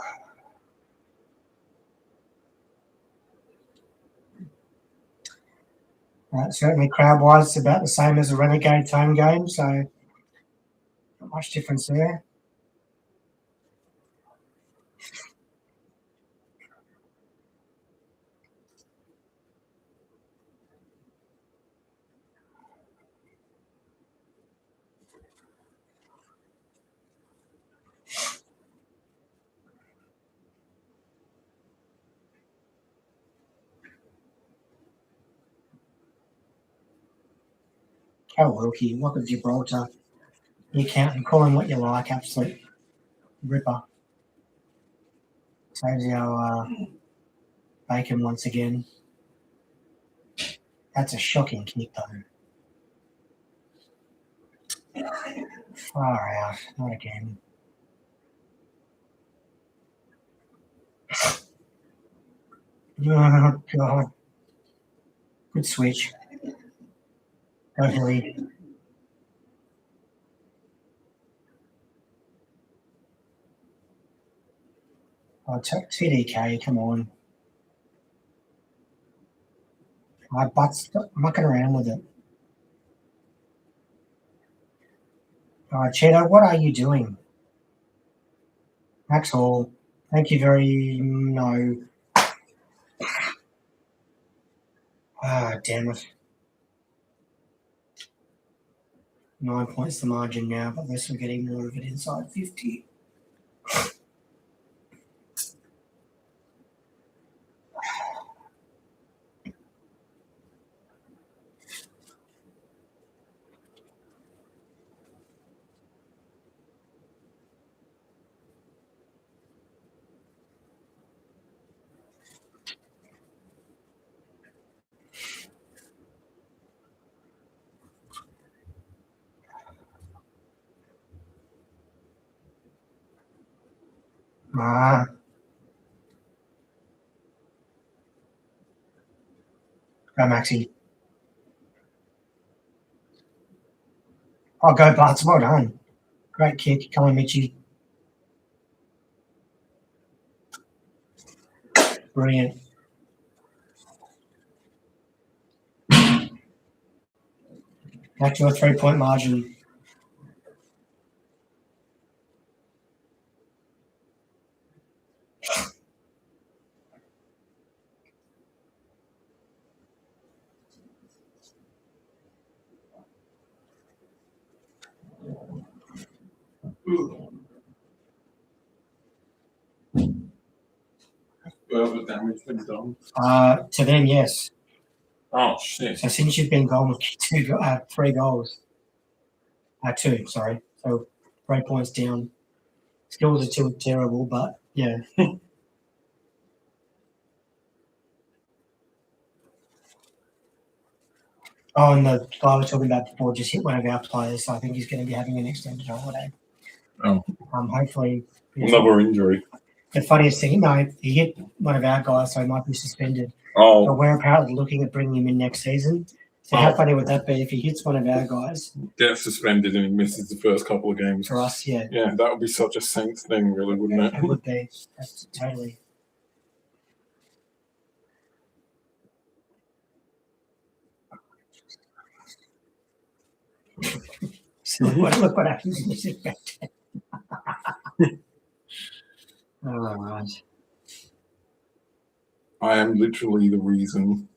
Certainly crowd-wise, it's about the same as a Renegades home game, so not much difference there. Cal Wilkie, look at Gibraltar. You count and call him what you like, absolute ripper. Saves our bacon once again. That's a shocking kick, though. Far out. Not again. Oh, God. Good switch. Go Hilly. Oh, TDK, come on. My butt's mucking around with it. Cheeto, what are you doing? Max Hall. Thank you very no. Ah, damn it. 9 points the margin now, but unless we're getting more of it inside 50. Ah. Go Maxi. Oh, go Barts. Well done. Great kick. Come on, Mitchie. Brilliant. Back to a 3-point margin. Further damage been done. To them, yes. Oh shit! So since you've been gone with 3 goals. 2, sorry. So 3 points down. Skills are still terrible, but yeah. Oh, and the guy we were talking about before just hit one of our players, so I think he's going to be having an extended holiday. Oh. Hopefully. Another injury. The funniest thing, he hit one of our guys, so he might be suspended. Oh. But we're apparently looking at bringing him in next season. So how funny would that be if he hits one of our guys? Gets suspended and he misses the first couple of games. For us, yeah. Yeah, that would be such a Saints thing, really, wouldn't it? It would be. That's totally. So look what happens in this effect. All right. I am literally the reason.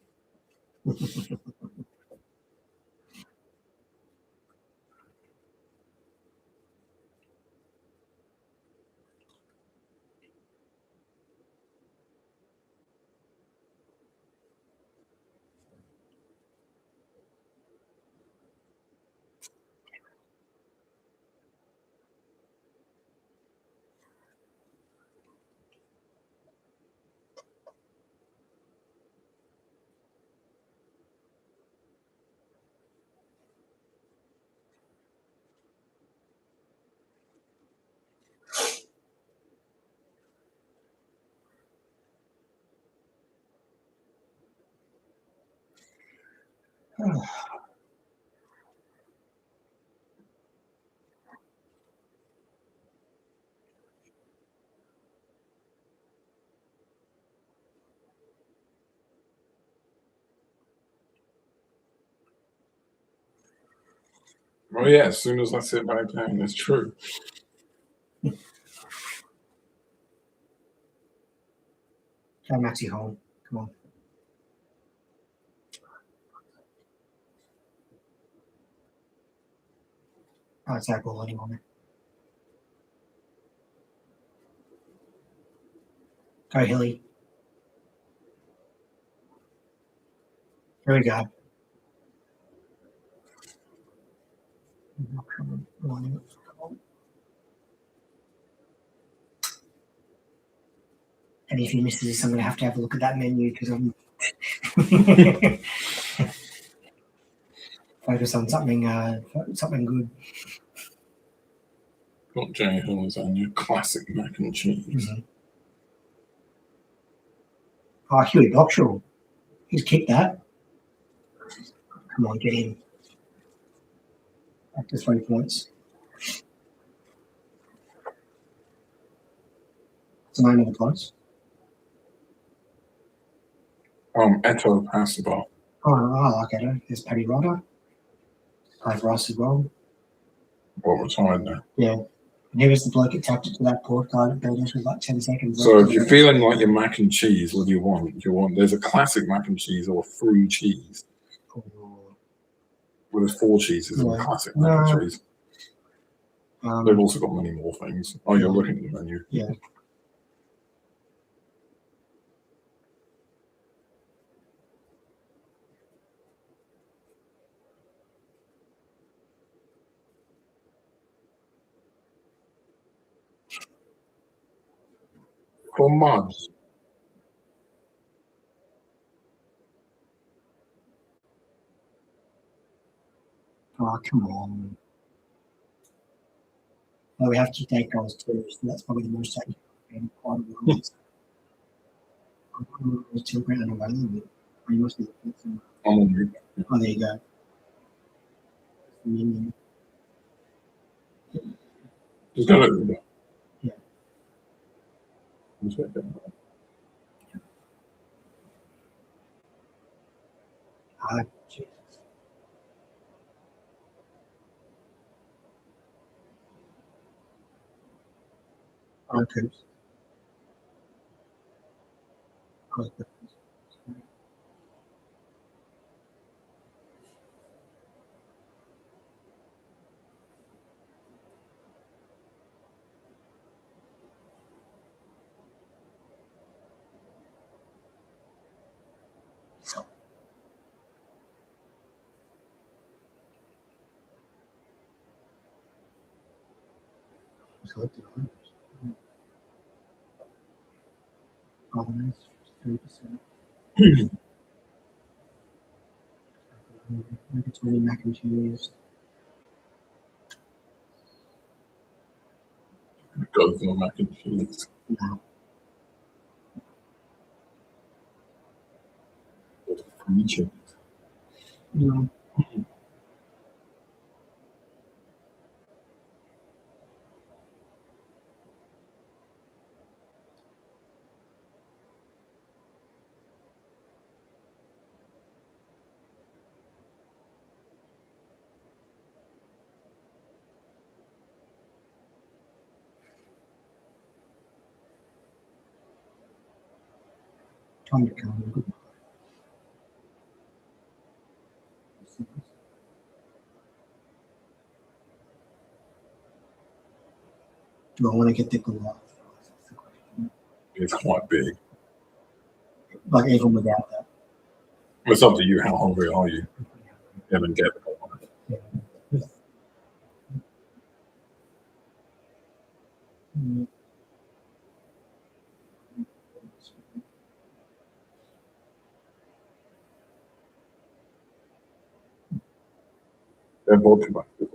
Oh yeah, as soon as I sit back down, that's true. Go Maxi home. Come on. Oh, it's our ball anymore. Go Hilly. Here we go. And if he misses this, I'm going to have a look at that menu because I'm focus on something good. Got Jay Hill on your classic mac and cheese. Mm-hmm. Oh, Huey Dockshaw. He's kicked that. Come on, get in. Back to 3 points. What's the name of the place? Eto Passable. Oh, I like Edo. There's Paddy Ryder. Played for us as well. What retired now. Yeah. And he was the bloke that tapped it to that port card at Belgium with like 10 seconds. So if you're feeling like your mac and cheese, what do you want? Do you want there's a classic mac and cheese or a free cheese? Well, there's 4 cheeses and a classic mac and cheese. They've also got many more things. Oh, you're looking at the menu. Yeah. Fromage. Oh, come on. Well, we have to take goals too, so that's probably the most taken in quite a while. There's 2 grand away, isn't it? Oh, you must be looking. I'm on you. Oh, there you go. Menu. Just go look at that. Yeah. Ah, Jesus. Oh, Coops. Oh, Coops. Selected owners. Owners, 3%. Between mac and cheese. Go for the mac and cheese. No. Free cheese. No. Time to come. Goodbye. Do I want to get the glove? It's quite big. Like even without that. It's up to you. How hungry are you? You haven't get the one. They're both too much. It's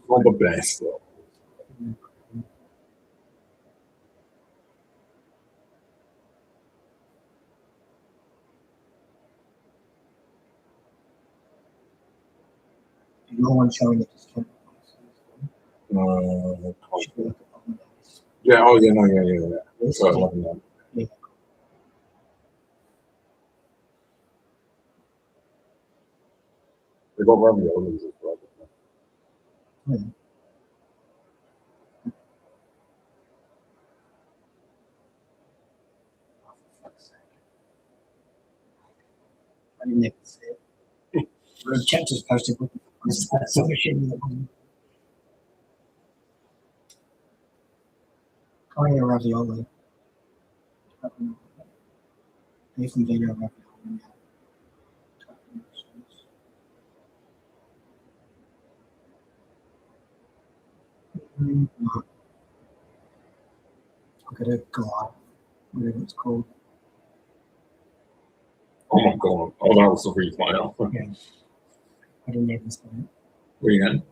not the best though. No one showing it. Yeah, oh yeah, no, yeah. So I love that. Yeah. They got raviolis as well. Yeah. I didn't even see it. The chat just posted with some machine. Oh yeah, ravioli. Beef and vegan ravioli. I'll get a glove, whatever it's called. Oh my god. Oh, that was the replay. Yeah. I didn't even see it. Where you going?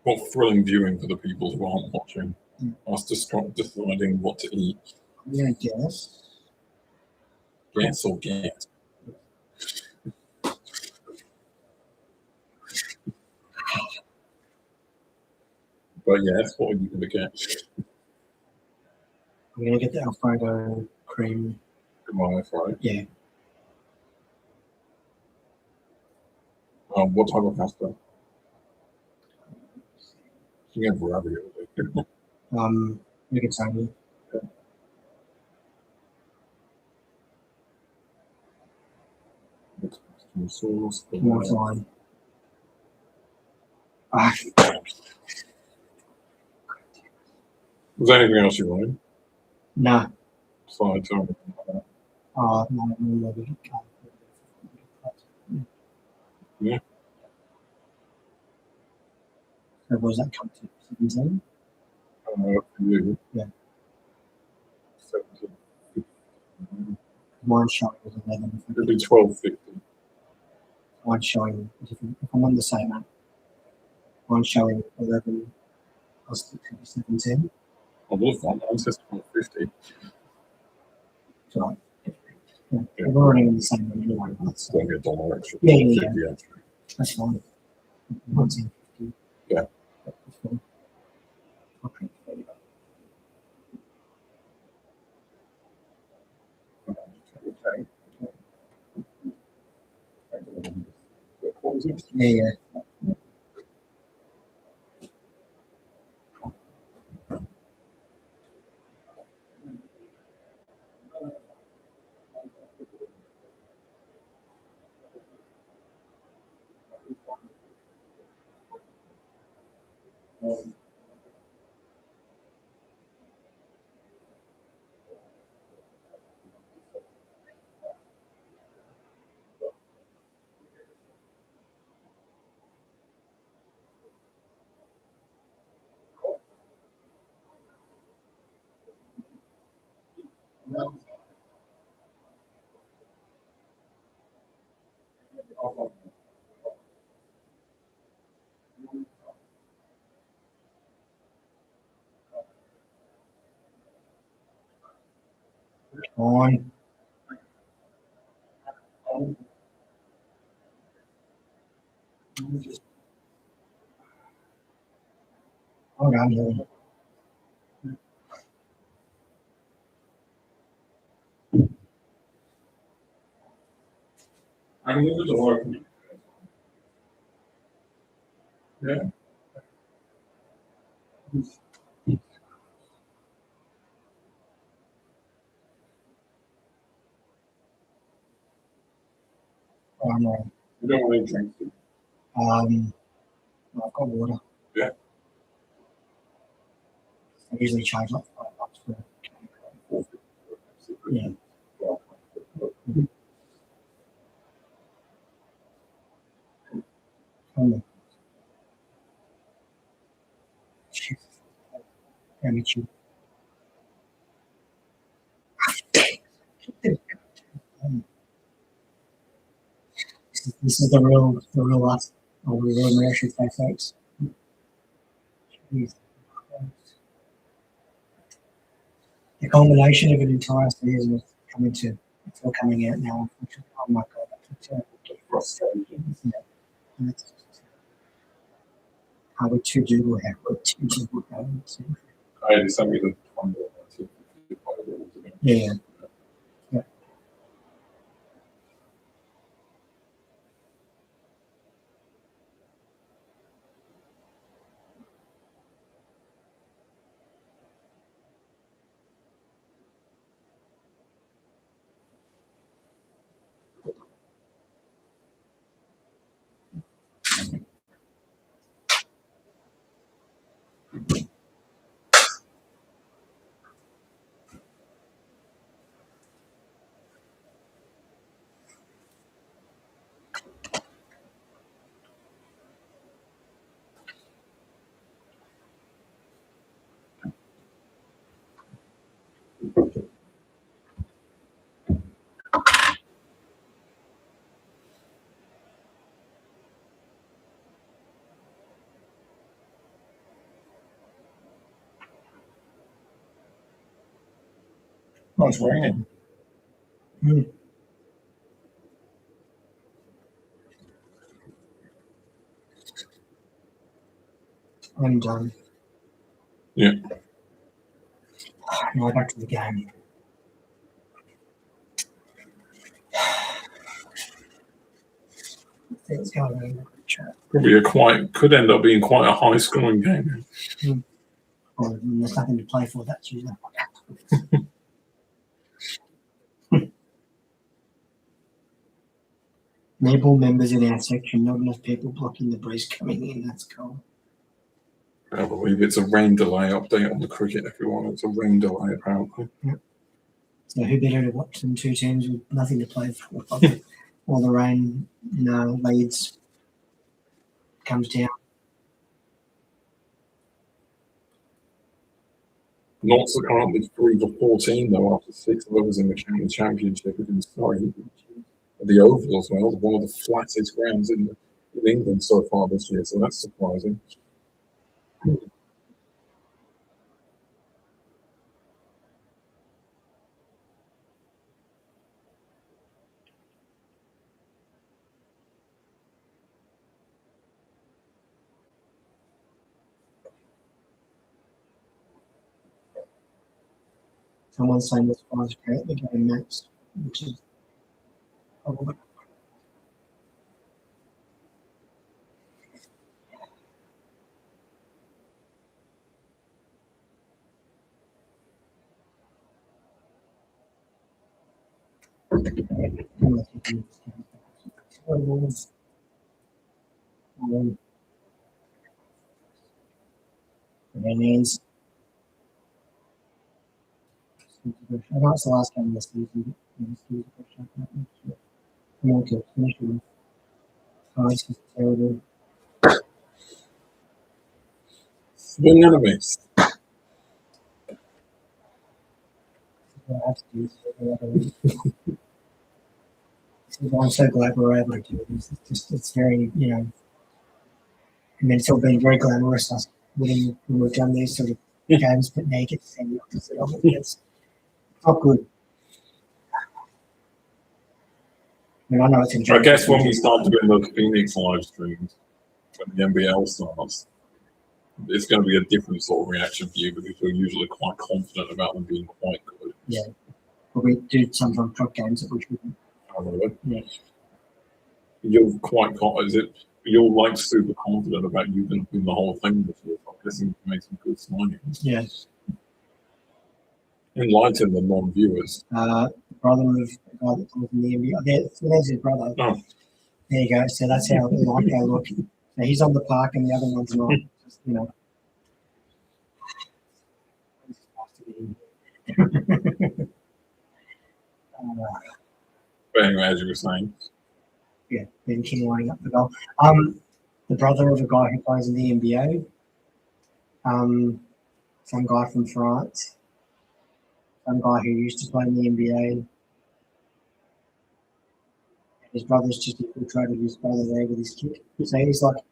What thrilling viewing for the people who aren't watching. Mm. Us deciding what to eat. Yeah, I guess. Guess or get. But yes, what are you going to get? I'm gonna get the Alfredo cream. Goodbye, right? Yeah. What type of pasta? You have ravioli. Rigatoni. Sauce. More fine. Ah, Was there anything else you wanted? nah. Sides or anything like that? No. Yeah. So what does that come to? 17? For you. Yeah. 17. Mine's showing was 11. It'd be 12.50. Mine's showing different. If I'm on the same app, mine's showing 11 plus 17. I would have thought mine says 12.50. So, yeah. We're already on the same one anyway. It's going to be $1 extra. Yeah. 12.50 extra. That's fine. 1950. Yeah. That's fine. Okay. Okay. Yeah. On. Hold on here. I can leave the door open. Yeah. No. You don't want any drinks. I've got water. Yeah. I usually charge like $5 for. Yeah. Let me chew. This is the real last, or the real Malaysia folks. The culmination of an entire season is coming to, it's all coming out now. Oh my god, that's terrible. Yeah. That's how would two do it? How would two do it? I had to send me the $1. Yeah. Yeah. That's raining. I'm done. Yeah. Now back to the game. Let's go over in the group chat. Probably could end up being quite a high scoring game. Well, there's nothing to play for that Tuesday. Enable members in our section, not enough people blocking the breeze coming in. That's cool. I believe it's a rain delay update on the cricket, everyone. It's a rain delay, apparently. Yep. So who better to watch than two teams with nothing to play for? All the rain, leads comes down. Knots are currently 3-14, though, after 6 overs in the county championship against Surrey. The Oval as well, one of the flattest grounds in England so far this year, so that's surprising. Someone's saying this was great, the game next, which is probably. Remains. I know it's the last game of the season. Okay, finish with. Oh, it's just terrible. Swing and a miss. I'm so glad we're able to do this. It's very, it's all been very glamorous us when we've done these sort of games, but now you get to see the opposite of it. It's not good. I know it's I guess when we start doing those Phoenix live streams, when the NBL starts, it's going to be a different sort of reaction for you because you're usually quite confident about them being quite good. Yeah. But we do sometimes drop games at which we can. Oh, really? Yeah. You're quite you're like super confident about you going to win the whole thing this year. I'm guessing you can make some good signings. Yeah. Enlighten the non-viewers. The brother of the guy that comes in the NBA. There's his brother. Oh. There you go. So that's how they look. So he's on the park and the other one's not. Just, But anyway, as you were saying. Yeah, Ben King lining up the goal. The brother of a guy who plays in the NBA. Some guy from France. Some guy who used to play in the NBA. His brother's just infiltrated his brother there with his kick. So he's like,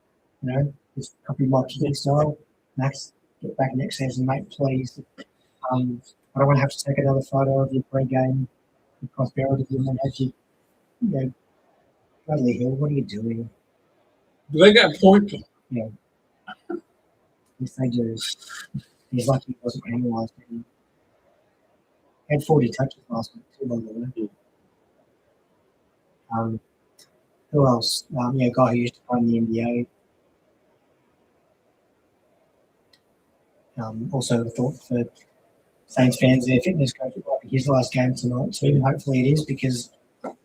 just copy my kicking style. Max, get back next season, mate, please. I don't want to have to take another photo of your pre-game prosperity and then have you, Bradley Hill, what are you doing? Do they get a point? Yeah. Yes, they do. He's lucky he wasn't penalised. He had 40 touches last week, too, by the way. Who else? A guy who used to play in the NBA. Also, thought for Saints fans, their fitness coach, it might be his last game tonight too. Hopefully it is because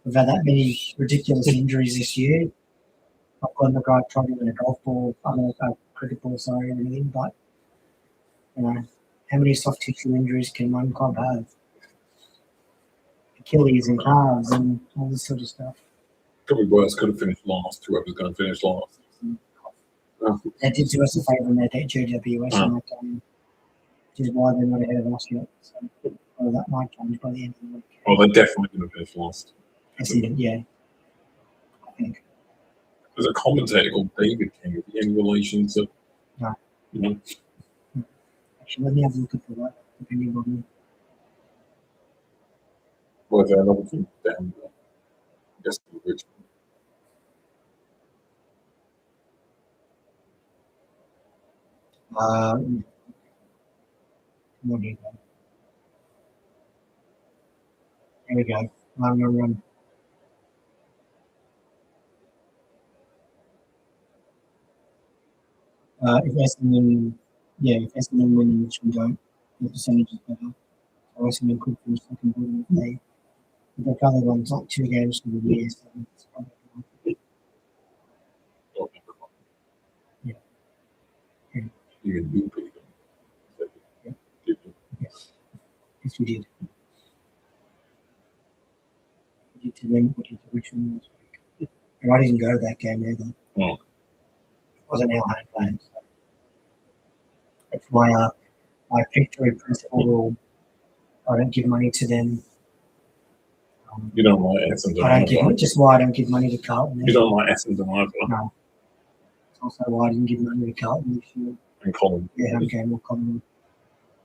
we've had that many ridiculous injuries this year. Not got the guy trying to win a golf ball, a cricket ball, sorry, or anything, but, how many soft tissue injuries can one club have? Achilles and calves and all this sort of stuff. Could be worse. Could have finished last. Whoever's going to finish last. They did do us a favour in their GWS in that game, which is why they're not ahead of us yet. So, that might change by the end of the week. Well, they're definitely going to finish last. Yeah. I think. There's a commentator called David King. Is he in relation to? No. Actually, let me have a look at the right, depending on Was there another team down there? Yes, Richmond. What do you go? There we go. Run. If Essendon, if Essendon win and Richmond don't, the percentage is better. So Essendon could finish second bottom if they've probably won like 2 games for the year. So it's probably Yeah. You can beat them. Yeah. Did you? Yes, we did. We did to them, we did to Richmond last week. And I didn't go to that game either. Oh. It wasn't our home game. So it's my victory principle rule. I don't give money to them. You don't like Essendon I don't give either. just why I don't give money to Carlton. You don't like Essendon either. No. It's also why I didn't give money to Carlton this year. And Collingwood. Yeah, home game or Collingwood.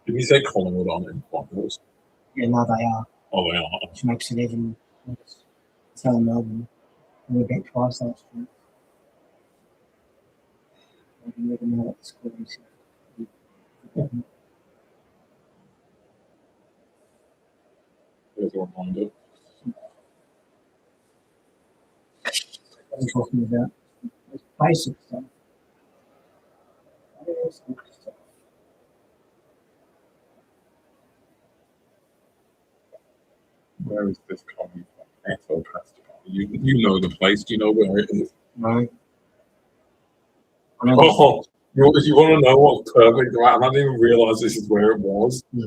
Did you say Collingwood on in finals? Yeah, no, they are. Oh, they are. Which makes it even worse. So in Melbourne, we beat twice last year. I don't even know what the score is. There's a reminder. What I'm talking about. It's basic stuff. Basic stuff. Where is this coming from? Eto Pasta. You know the place. Do you know where it is? No. I know Oh, you want to know what's perfect, right? And I didn't even realise this is where it was. Yeah.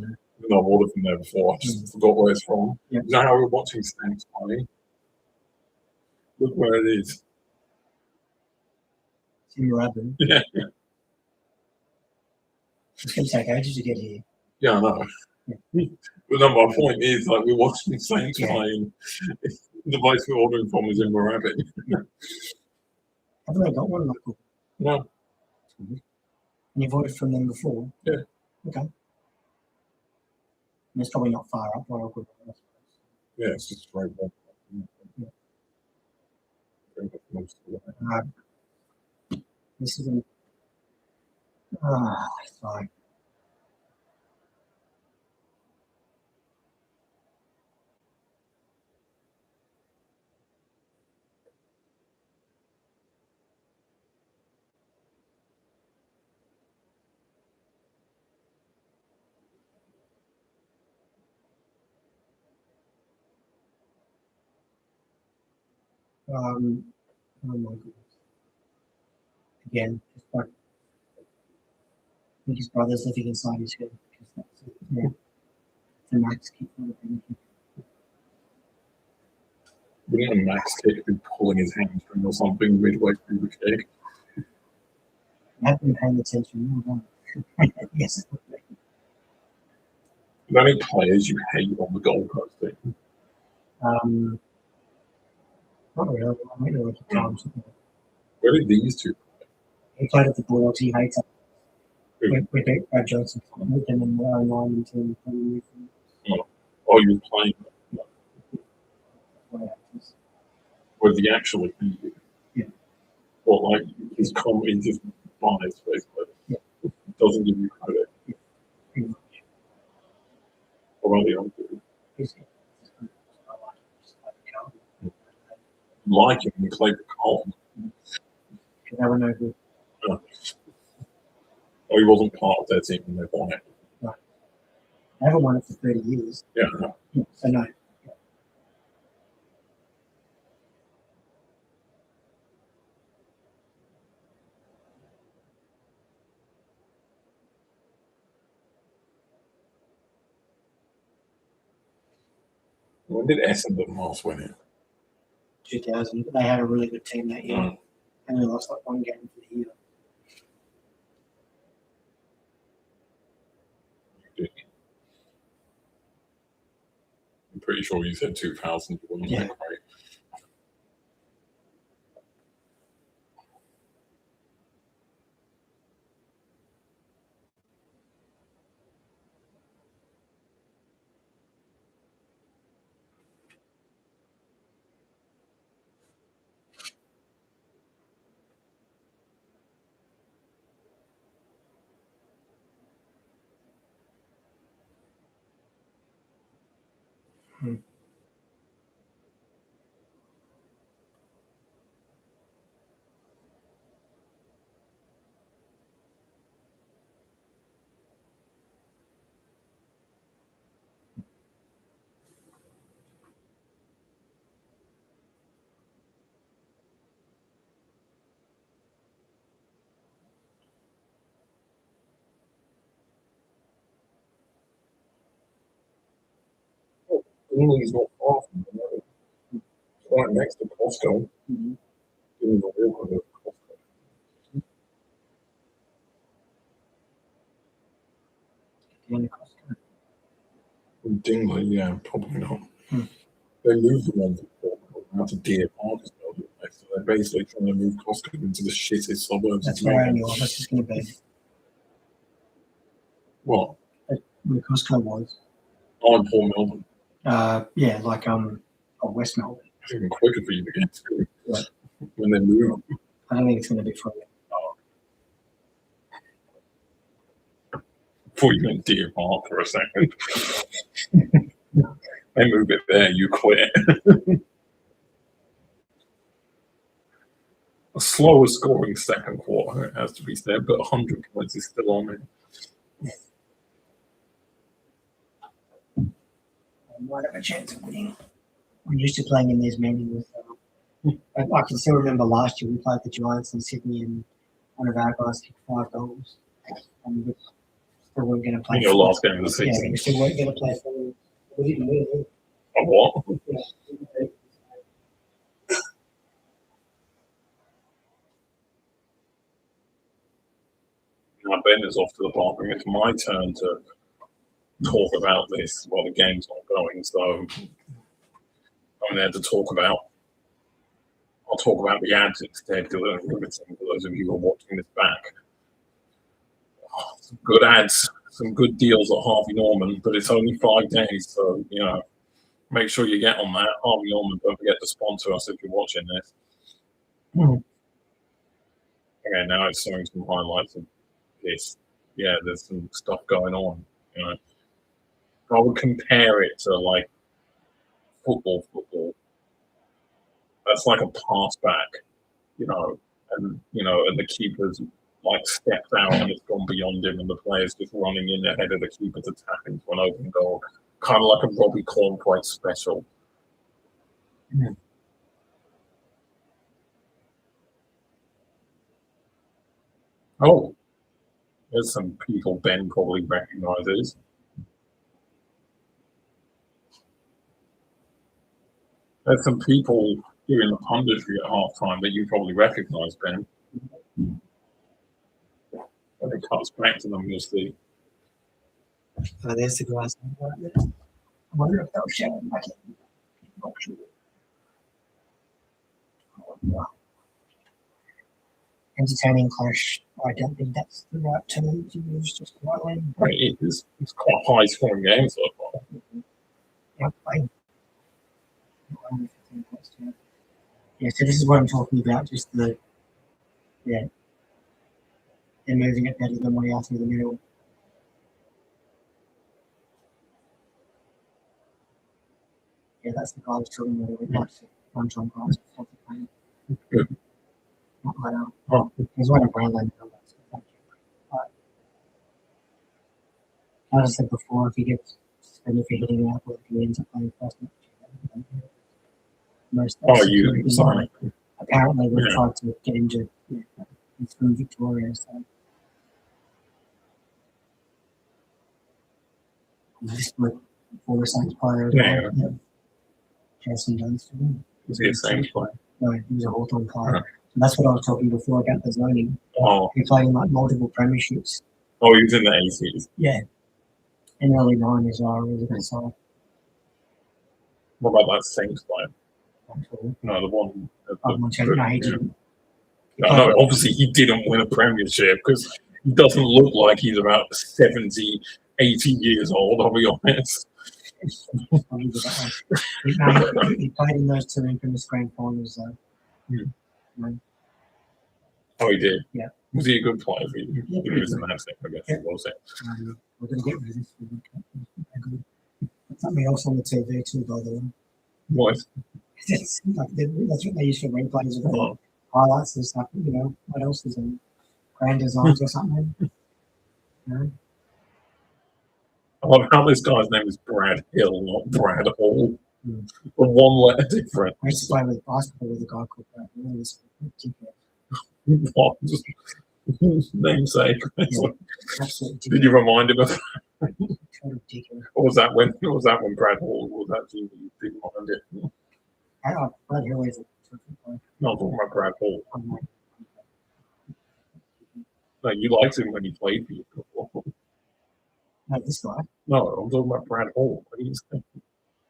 No, I've ordered from there before. I just forgot where it's from. Yeah. You know how we're watching Snake's Money? Look where it is. It's in Moorabbin. Yeah. It's going to take ages to get here. Yeah, I know. Yeah. But no, my point is, like, we're watching Saints Yeah. playing. The place we're ordering from is in Moorabbin. Haven't they got one local? No. And you've ordered from them before? Yeah. Okay. And it's probably not far up where I could. Yeah, it's just right there. Yeah. Most of the way. This isn't. Sorry. Oh my goodness. Again, just like I think his brother's living inside his head because that's it. Yeah. The max kick. Wouldn't a Max kick be pulling his hamstring or something midway through the kick? I haven't been paying attention. No. Yes. The only players you hate on the Gold Coast team. Not really. I don't know what the times. Where did these two play? He played at the Bulldogs. He hates it. Who? We beat Brad Johnson with them in the 09 team. Oh, you were playing them. Where did he actually beat you? Yeah. Well, like, his comedy just buys, basically. Yeah. Doesn't give you credit. Yeah. Pretty much. Or only on two. Like him, he played for Carlton. Because they were no good. Oh, he wasn't part of their team when they won it. Right. They haven't won it for 30 years. Yeah, no. Yeah, so no. When did Essendon last win it? 2000. They had a really good team that year. Mm. And they lost like one game for the year. I'm pretty sure you said 2000. You wouldn't Yeah. think, right? He's not far from the right next to Costco. Mm-hmm. Doing the walk of Costco. Dingley, yeah, probably not. They moved the one out to Deer Park as well, didn't they? So they're basically trying to move Costco into the shittest suburbs. That's where our new office is going to be. What? Where Costco was. Oh, in Port Melbourne. Yeah, like West Melbourne. It's even quicker for you to get to Right. when they move. I don't think it's going to be free. Before you went Deer Park for a second. They move it there, you quit. A slower scoring second quarter, it has to be said, but 100 points is still on it. I might have a chance of winning. I'm used to playing in these menus. I can still remember last year we played the Giants in Sydney and one of our guys kicked 5 goals. And we still weren't going to play. In your last game of the Yeah, season. we still weren't going to play for. We didn't win. A what? Yeah. Now Ben is off to the bathroom. It's my turn to talk about this while the game's not going. So I'm there to talk about. I'll talk about the ads instead because I'm riveting for those of you who are watching this back. Some good ads, some good deals at Harvey Norman, but it's only 5 days, so make sure you get on that. Harvey Norman, don't forget to sponsor us if you're watching this. Okay, now it's showing some highlights of this. Yeah, there's some stuff going on. I would compare it to like football. That's like a pass back, and the keeper's like stepped out and it's gone beyond him, and the player's just running in ahead of the keeper to tap into an open goal, kind of like a Robbie Cornquite special. Oh, there's some people Ben probably recognizes. There's some people doing the punditry at halftime that you probably recognize, Ben. When it cuts back to them, you'll see. Oh, there's the guys right there. I wonder if they'll show them back in. Not sure. Entertaining clash. I don't think that's the right term to use just quietly. It is. It's quite a high scoring game so far. Yep. Yeah, so this is what I'm talking about, just they're moving it better than we are through the middle. Yeah, that's the guy who's talking about it. That's one John Grant's not my he's one of Brandland. As I said before, if he gets suspended for hitting out, if he ends up playing first match. Most Sorry. Apparently, we've tried to get him to through Victoria. So this with former Saints player as well. Yeah. Jason Dunstan. Was he a Saints player? No, he was a Hawthorn player. So that's what I was talking before about the zoning. Oh. He played in like multiple premierships. Oh, he was in the 80s. Yeah. In early 90s, I was a good side. What about that Saints player? Actually. No, the one. No, he didn't. No, obviously he didn't win a premiership because he doesn't look like he's about 70, 80 years old, I'll be honest. He played in those 2 infamous grand finals, though. Oh, he did? Yeah. Was he a good player for you? Yeah, he was in that thing, I guess. Yeah. Was it? We're going to get rid of this. Something else on the TV too, by the way. What? That's what they use for replays of the Oh, highlights and stuff. You know, what else is in Grand Designs or something? You know? I love how this guy's name is Brad Hill, not Brad Hall. Mm. With one letter different. I used to play with basketball with a guy called Brad. You know, this ridiculous. What? Just namesake. Yeah, absolutely Did you ridiculous. remind him of, Totally ridiculous. or was that when Brad Hall was actually you didn't mind it? Brad Hill is a terrific player. No, I'm talking about Brad Hall. I'm like, No, you liked him when he played for you before. no, this guy. No, I'm talking about Brad Hall. He's great.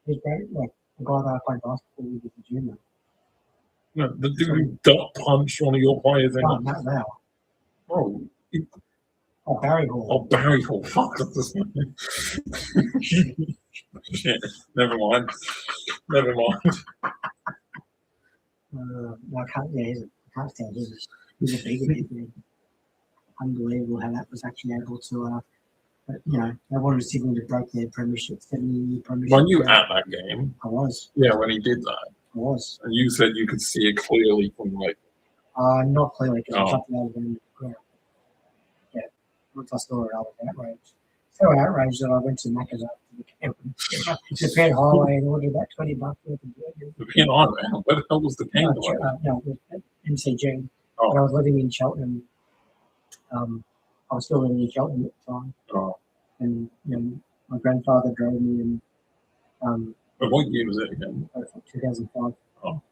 Like the guy that I played basketball with at the gym. No, the dude who duck punched one of your players in. Oh, not now. Oh, Oh, Barry Hall. oh, Barry Hall. Fuck. Shit. Never mind. Never mind. No, I can't. Yeah, I can't stand him. He's a big unbelievable how that was actually able to. But, you know, they wanted Sydney to break their premiership, 70-year premiership. When you at that game? I was. Yeah, when he did that. I was. And you said you could see it clearly from like. Not clearly because I Oh. jumped out of the ground. Yeah, once I saw it, I was outraged. So outraged that I went to Macca's after the game. The Penn Highway and ordered about $20 worth of burgers. The piano, where the hell was the piano? No, it was at MCG. Oh. When I was living in Cheltenham. I was still living in Cheltenham at the time. Oh. And you know, my grandfather drove me, and But what year was it again? 2005. Oh.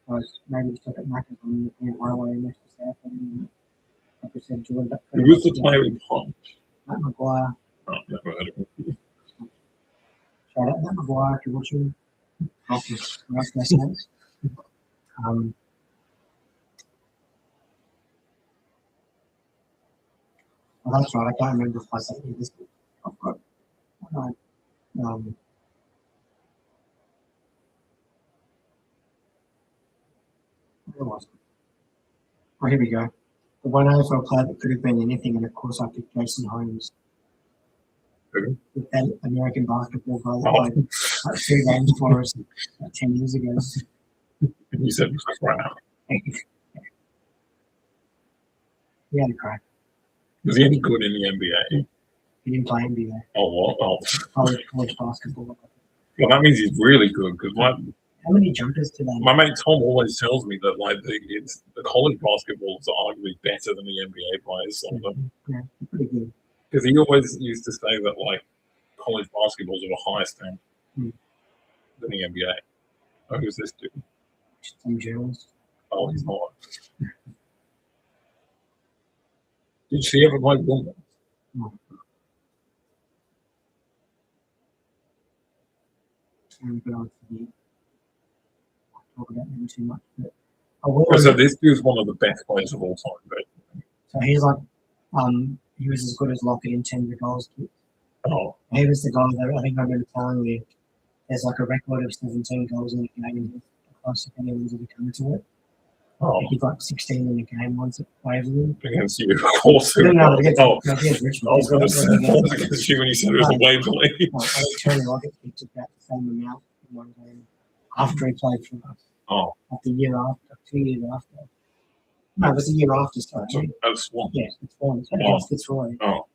I was maybe stuck at Macca's on the Penn Highway in West South, and like I said, joined up. Who was the player who punched? Matt Maguire. Oh, never heard of him. Shout out Matt Maguire if you're watching. Nice mates. Well, that's right. I can't remember if I said this. I've got. Where was it? Oh, here we go. The one AFL player that could have been anything, and of course I picked Jason Holmes. Who? With that American basketball guy that Oh. played like 2 games for us like 10 years ago. And you said crap. He had a crack. Was he any good in the NBA? He didn't play NBA. Oh, what? Oh. College basketball. Well, that means he's really good because How many jumpers did they my mate Tom always tells me that like the college basketballs are arguably better than the NBA players. Some of them. Yeah, pretty good. Because he always used to say that like college basketballs are the highest standard Hmm. than the NBA. Oh, who's this dude? Just some journalists. Oh, he's not. Did she ever play Wimbledon? But I talk about them too much. But I will. So this dude's one of the best players of all time. But, So he's like, he was as good as Lockett in 10 goals. oh, He was the guy that I think I remember telling you there's like a record of 17 goals in a game, and he's the closest anyone's ever come to it. oh, He got 16 in a game once at Waverley. against you, of course. No, against, Oh, against Richmond. I was going to say it was against you when you said it was a Waverley. I think Tony Lockett picked up about the same amount in one game after he played for us. Oh, Like the year after, 2 years after. No, it was the year after, sorry. so that's one. Yes, it's one. So Oh. against Fitzroy. Oh,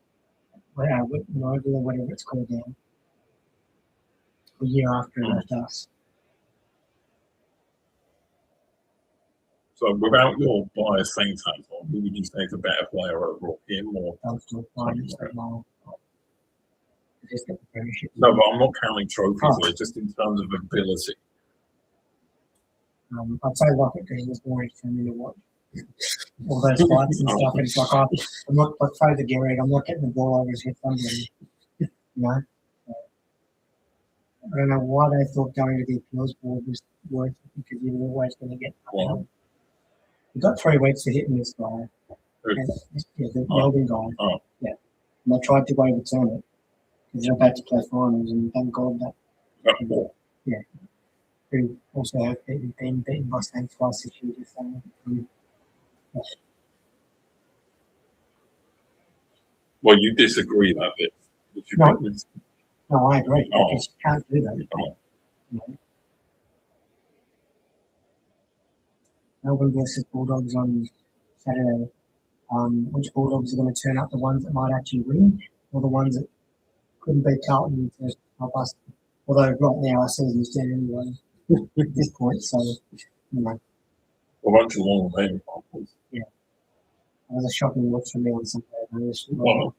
Waverley, whatever it's called now. The year after he left us. so without your bias saying that, who would you say is a better player overall, him or? I'm still playing it now. Just got the premiership. No, but I'm not counting trophies here, just in terms of ability. I'd say Lockett because he was more interesting to watch. All those fights and stuff. And it's like, I'm not like Fraser Garrett, I'm not getting the ball over his head under him. You know? I don't know why they thought going to the appeals board was worth it because you were always going to get Wow. You got 3 weeks for hitting this guy. Who? And, yeah, the Oh. Melbourne guy. Oh. Yeah. And they tried to overturn it because they're about to play finals, and thank God that who also have been beaten by Saints twice this year. Just saying. Well, you disagree that bit. No. No, I agree. Oh. Because you can't do that. Oh. You know. Melbourne versus Bulldogs on Saturday. Which Bulldogs are going to turn up, the ones that might actually win, or the ones that couldn't beat Carlton to help us? Although right now our season's dead anyway at this point, so you know. Well, that's a long way. It was a shocking watch for me on Sunday. I was Well,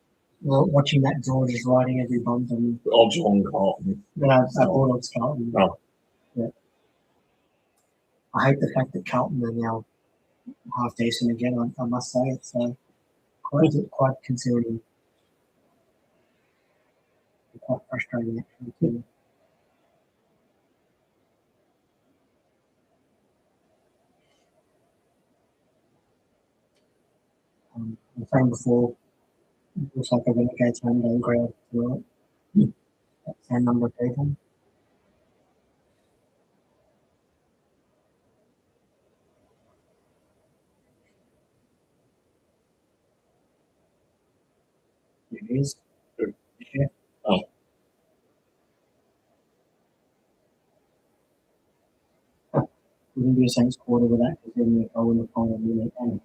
watching that draw, just riding every bump, and odds on Carlton. Bulldogs Carlton. No. Yeah. I hate the fact that Carlton are now half decent again. I must say it's quite concerning, quite frustrating actually too. I was saying before, it looks like a Renegades home game crowd tonight. That same number of people. It is. Yeah. Oh. Wouldn't be a Saints quarter with that, because then they go in the final minute. And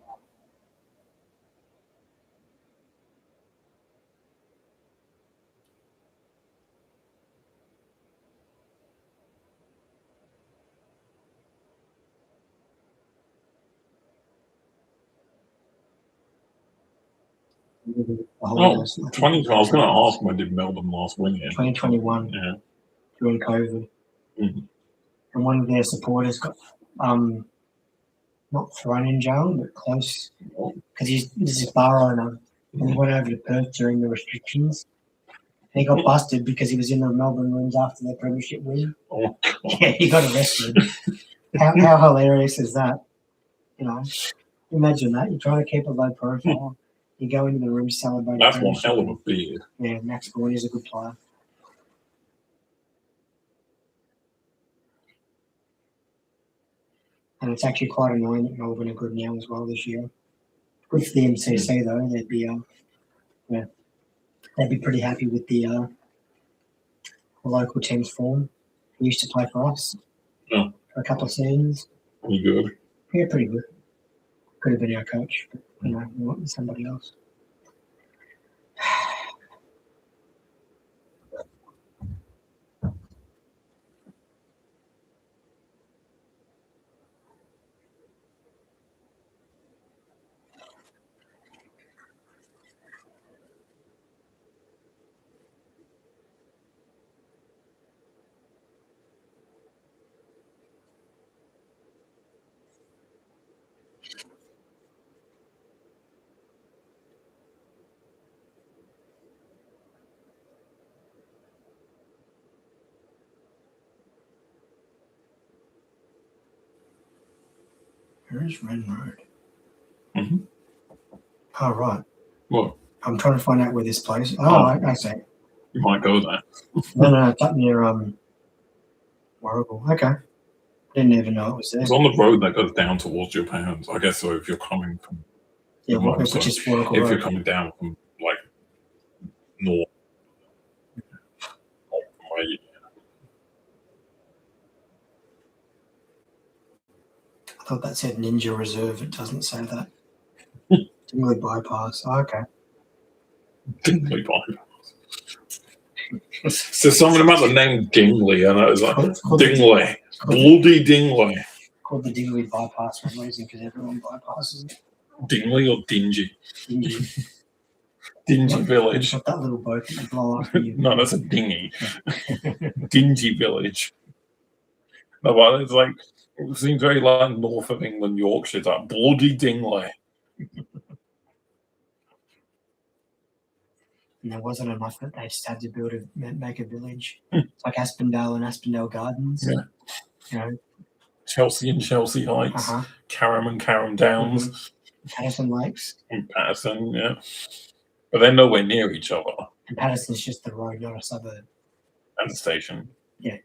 the whole 20. I was going to ask when did Melbourne last win it? 2021 Yeah. during COVID. Mhm. And one of their supporters got not thrown in jail, but close, because this is bar owner, and he went over to Perth during the restrictions. And he got busted because he was in the Melbourne rooms after their premiership win. Oh, Yeah, he got arrested. How hilarious is that? You know, imagine that. You're trying to keep a low profile. You go into the room celebrating. that's one hell of a beard. Yeah, Max Gordy is a good player. And it's actually quite annoying that Melbourne are good now as well this year. Good for the MCC though. They'd be pretty happy with the local team's form. He used to play for us Oh. for a couple of seasons. Pretty good. Yeah, pretty good. Could have been our coach, but we went with somebody else. Where is Wren Road? Mm-hmm. Oh, right. What? I'm trying to find out where this place. Oh, I see. You might go there. No, it's up near Warragul. Okay. Didn't even know it was there. It's on the road that goes down towards your parents. I guess so if you're coming from which is Warragul if Road. you're coming down from like north. I thought that said Ninja Reserve. It doesn't say that. Dingley Bypass. Oh, okay. Dingley Bypass. So something about the name Dingley, and I was like, Dingley. Bloody Dingley. Called the Dingley Bypass for a reason, because everyone bypasses it. Dingley or Dingy? Dingy. Dingy Village. Got that little boat that you blow up. No, that's a dinghy. Dingy Village. No, but it's like, it seems very like north of England, Yorkshire. It's like bloody Dingley. And there wasn't enough that they just had to make a village. It's like Aspendale and Aspendale Gardens. Yeah. You know. Chelsea and Chelsea Heights. Carham and Carham Downs. Patterson Lakes. And Patterson, yeah. But they're nowhere near each other. And Patterson's just the road, not a suburb. And the station. Yeah.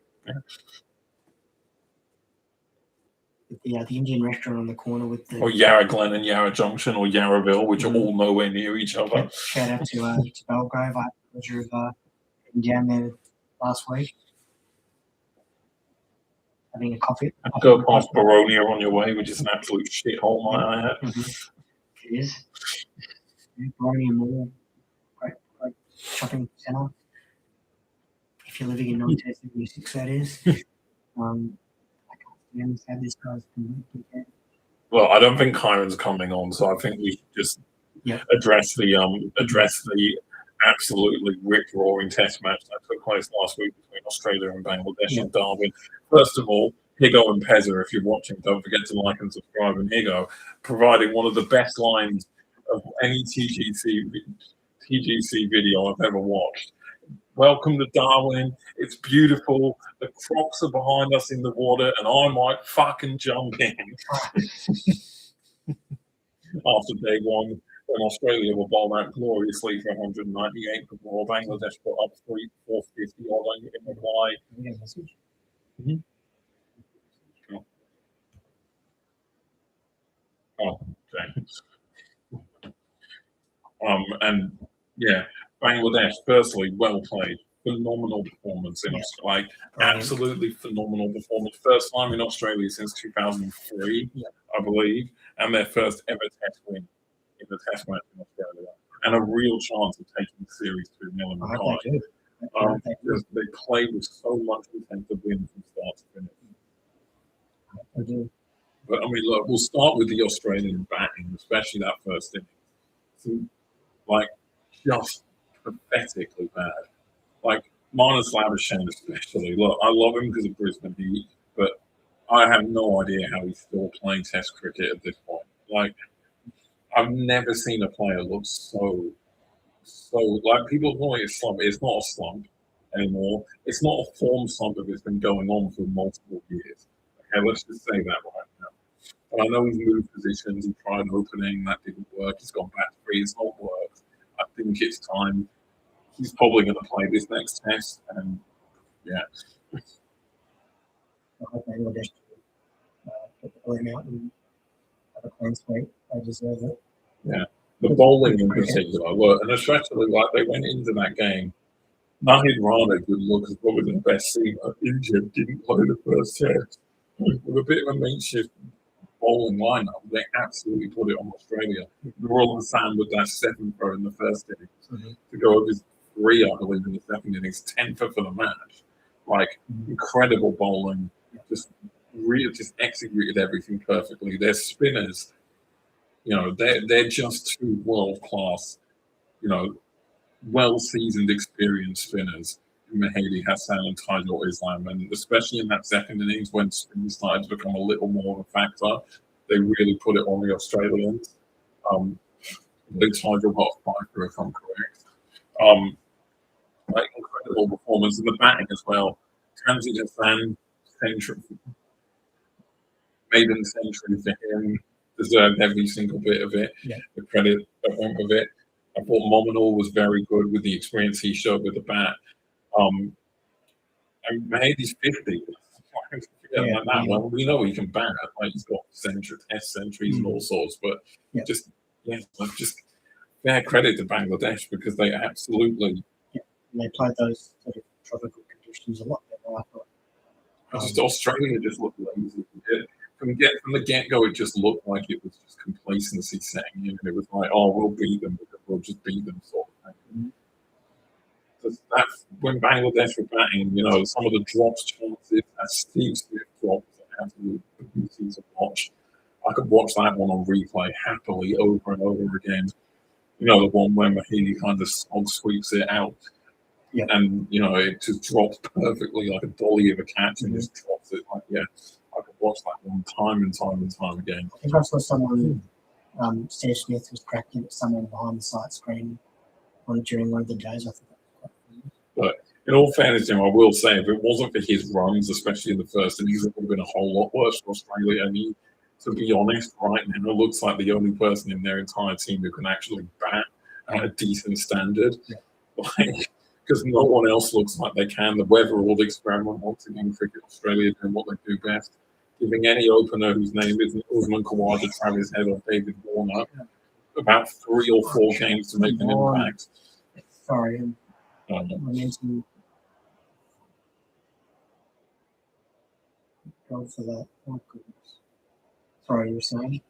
The Indian restaurant on the corner with the... Or Yarra Glen and Yarra Junction or Yarraville, which are all nowhere near each other. Shout out to Belgrave. I had the pleasure of being down there last week. Having a coffee. Go past Baronia on your way, which is an absolute shithole, might I add. It is. Baronia Mall, great shopping centre. If you're living in non-1076, that is. I can't stand how this guy's been. Well, I don't think Kyron's coming on, so I think we should just address the absolutely rip-roaring test match that took place last week between Australia and Bangladesh in Darwin. First of all, Higo and Pezza, if you're watching, don't forget to like and subscribe. And Higo, providing one of the best lines of any TGC video I've ever watched. Welcome to Darwin. It's beautiful. The crocs are behind us in the water, and I might fucking jump in. After day one, when Australia were bowled out gloriously for 198 before Bangladesh put up 450 odd in reply. Oh, okay. And yeah, Bangladesh, firstly, well played. Phenomenal performance in Australia. Absolutely phenomenal performance. First time in Australia since 2003, I believe, and their first ever test win in the test match in Australia. And a real chance of taking the series 2-0 in the they played with so much intent to win from start to finish. But I mean, look, we'll start with the Australian batting, especially that first inning. Like, just pathetically bad. Like, Marnus Labuschagne especially. Look, I love him because of Brisbane Heat, but I have no idea how he's still playing Test cricket at this point. Like, I've never seen a player look so like, people call it a slump. It's not a slump anymore. It's not a form slump if it's been going on for multiple years. Okay, let's just say that right now. And I know he's moved positions, he tried opening, that didn't work, he's gone back three, it's not worked. I think it's time. He's probably going to play this next test, and yeah. I hope Bangladesh put the blame out and have a clean sweep. They deserve it. Yeah. The bowling in particular, look, and especially like they went into that game. Nahid Rana, good look, is probably the best seamer. Injured, didn't play the first test. With a bit of a makeshift bowling lineup, they absolutely put it on Australia. Roland Sam with that 7th throw in the first innings to go over his 3, I believe, in the second innings, 10th for the match. Like, incredible bowling, just executed everything perfectly. Their spinners, you know, they're just too world class, you know, well seasoned, experienced spinners. Mahedi Hassan and Taijul Islam, and especially in that second innings when spin started to become a little more of a factor, they really put it on the Australians. I think Taijul got a 5 if I'm correct. Like, incredible performance in the batting as well. Tanzil Hassan, century, maiden century for him, deserved every single bit of it. The credit of it. I thought Mominal was very good with the experience he showed with the bat. And Mahedi's 50. Well, we know he can bat. Like, he's got test centuries and all sorts, but just fair credit to Bangladesh because they absolutely. And they played those sort of tropical conditions a lot better, I thought. Australia just looked lazy. From the get-go, it just looked like it was just complacency setting in, and it was like, oh, we'll beat them because we'll just beat them, sort of thing. That's when Bangladesh were batting, you know, some of the drops chances, that Steve Smith drops are absolute beauty to watch. I could watch that one on replay happily over and over again. You know, the one where Mahidi kind of sweeps it out. And, you know, it just drops perfectly like a dolly of a catch and just drops it. Like, I could watch that one time and time and time again. I think I saw someone, Steve Smith was cracking at someone behind the sight screen during one of the days. I think. But in all fairness to him, I will say, if it wasn't for his runs, especially in the first innings, it would have been a whole lot worse for Australia. I mean, to be honest, right now, it looks like the only person in their entire team who can actually bat at a decent standard. Because no one else looks like they can. The Weatherald experiment, once again, Cricket Australia doing what they do best. Giving any opener whose name isn't Usman Khawaja, Travis Head, or David Warner about 3 or 4 games to make an impact. Sorry, momentum God for that. Oh, goodness. Sorry, you were saying?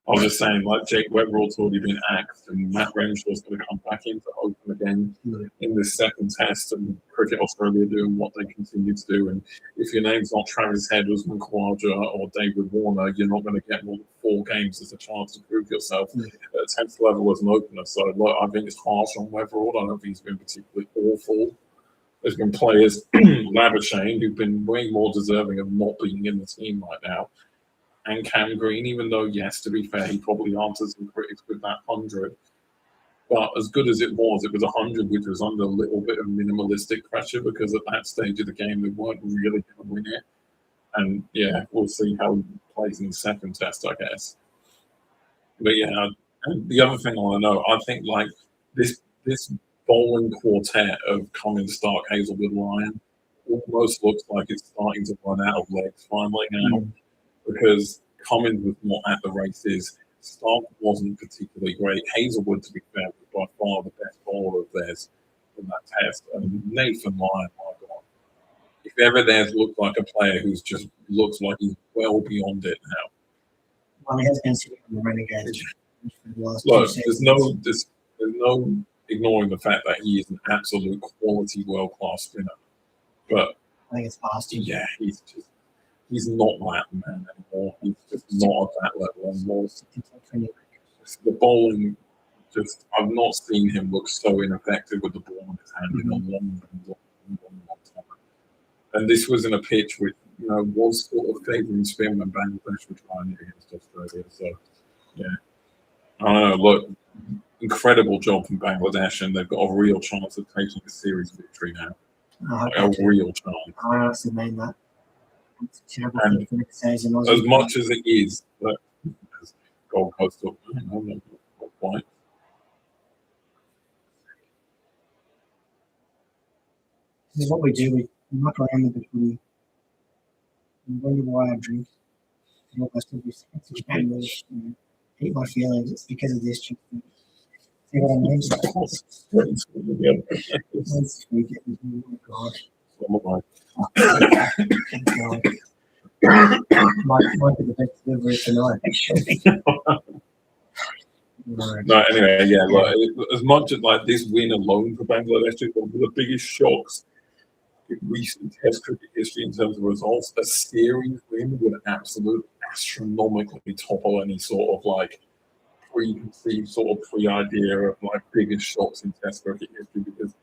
I was just saying, like, Jake Weatherall's already been axed, and Matt Renshaw's going to come back in to open again in this second test, and Cricket Australia doing what they continue to do. And if your name's not Travis Head, Usman Khawaja, or David Warner, you're not going to get more than 4 games as a chance to prove yourself at 10th level as an opener. So, look, I think it's harsh on Weatherall. I don't think he's been particularly awful. There's been players, Labuschagne, who've been way more deserving of not being in the team right now. And Cam Green, even though, yes, to be fair, he probably answered some critics with that 100. But as good as it was 100 which was under a little bit of minimalistic pressure because at that stage of the game, they weren't really going to win it. And yeah, we'll see how he plays in the second test, I guess. But yeah, and the other thing I want to know, I think like this bowling quartet of Cummins, Stark, Hazelwood, Ryan almost looks like it's starting to run out of legs finally now. Because Cummins was not at the races. Stark wasn't particularly great. Hazelwood, to be fair, was by far the best bowler of theirs in that test. And Nathan Lyon, my God. If ever theirs looked like a player who's just looks like he's well beyond it now. Well, he has been sitting on the Renegades for the last Look, 2 there's no ignoring the fact that he is an absolute quality world-class spinner. But I think it's past him. yeah, he's not that man anymore. He's just not at that level anymore. The bowling, I've not seen him look so ineffective with the ball in his hand in a long time. And this was in a pitch which, was sort of favouring spin when Bangladesh were trying it against Australia. So, yeah. I don't know, look, incredible job from Bangladesh, and they've got a real chance of taking a series victory now. A real chance. I honestly mean that. And as much as it is, but as Gold Coast up, not quite. This is what we do. We muck around with the footy. We wonder why I drink. And all those things. Hate my feelings. It's because of this. See what I mean? Let's tweak it. Oh, God. Thank God. Might be the best delivery tonight, actually. No, anyway, yeah. Like, as much as like this win alone for Bangladesh is one of the biggest shocks in recent Test cricket history in terms of results, a series win would absolutely astronomically topple any sort of like preconceived sort of pre-idea of like biggest shocks in Test cricket history because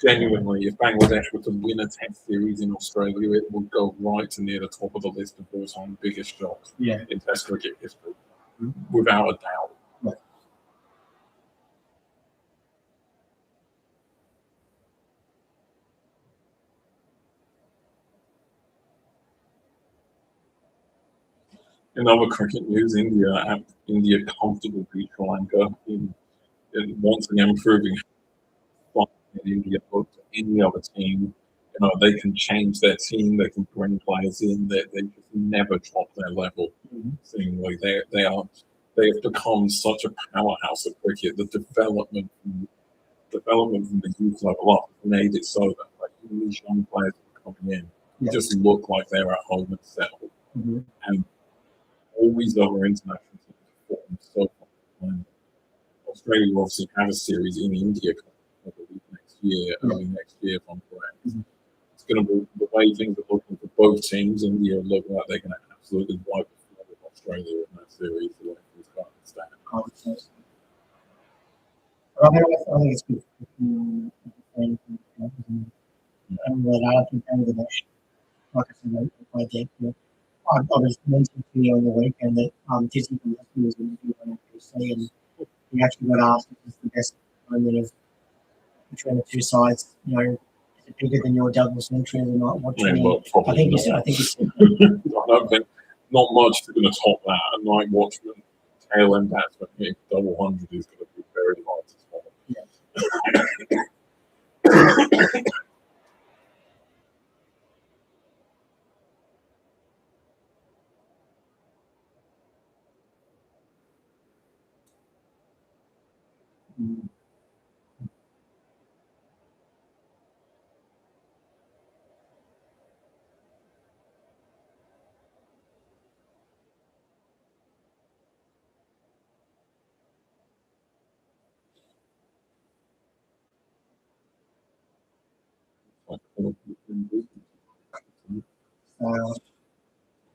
genuinely, if Bangladesh were to win a Test series in Australia, it would go right to near the top of the list of all-time biggest shocks in Test cricket history, without a doubt. Right. In other cricket news, India comfortably beat Sri Lanka in once again proving India look to any other team. They can change their team, they can bring players in, they just never drop their level. Seemingly, they have become such a powerhouse of cricket. The development from the youth level up has made it so that like these young players coming in just look like they're at home and settled. And all these other international teams perform so far. Australia will obviously have a series in India, I believe, early next year, if I'm correct. It's going to be the way things are looking for both teams. India look like they're going to absolutely wipe the floor with Australia in that series. The way things are going to stand. I think it's good. And I think Bangladesh, like I said, I did. I was mentioning to you on the weekend that Disney was interviewed on NBC, and he actually got asked if it's the best moment of between the two sides. Is it bigger than your double century or not? I think you said. I don't think not much is going to top that. A night watchman, tail end batsman hitting double 100 is going to be very hard to spot.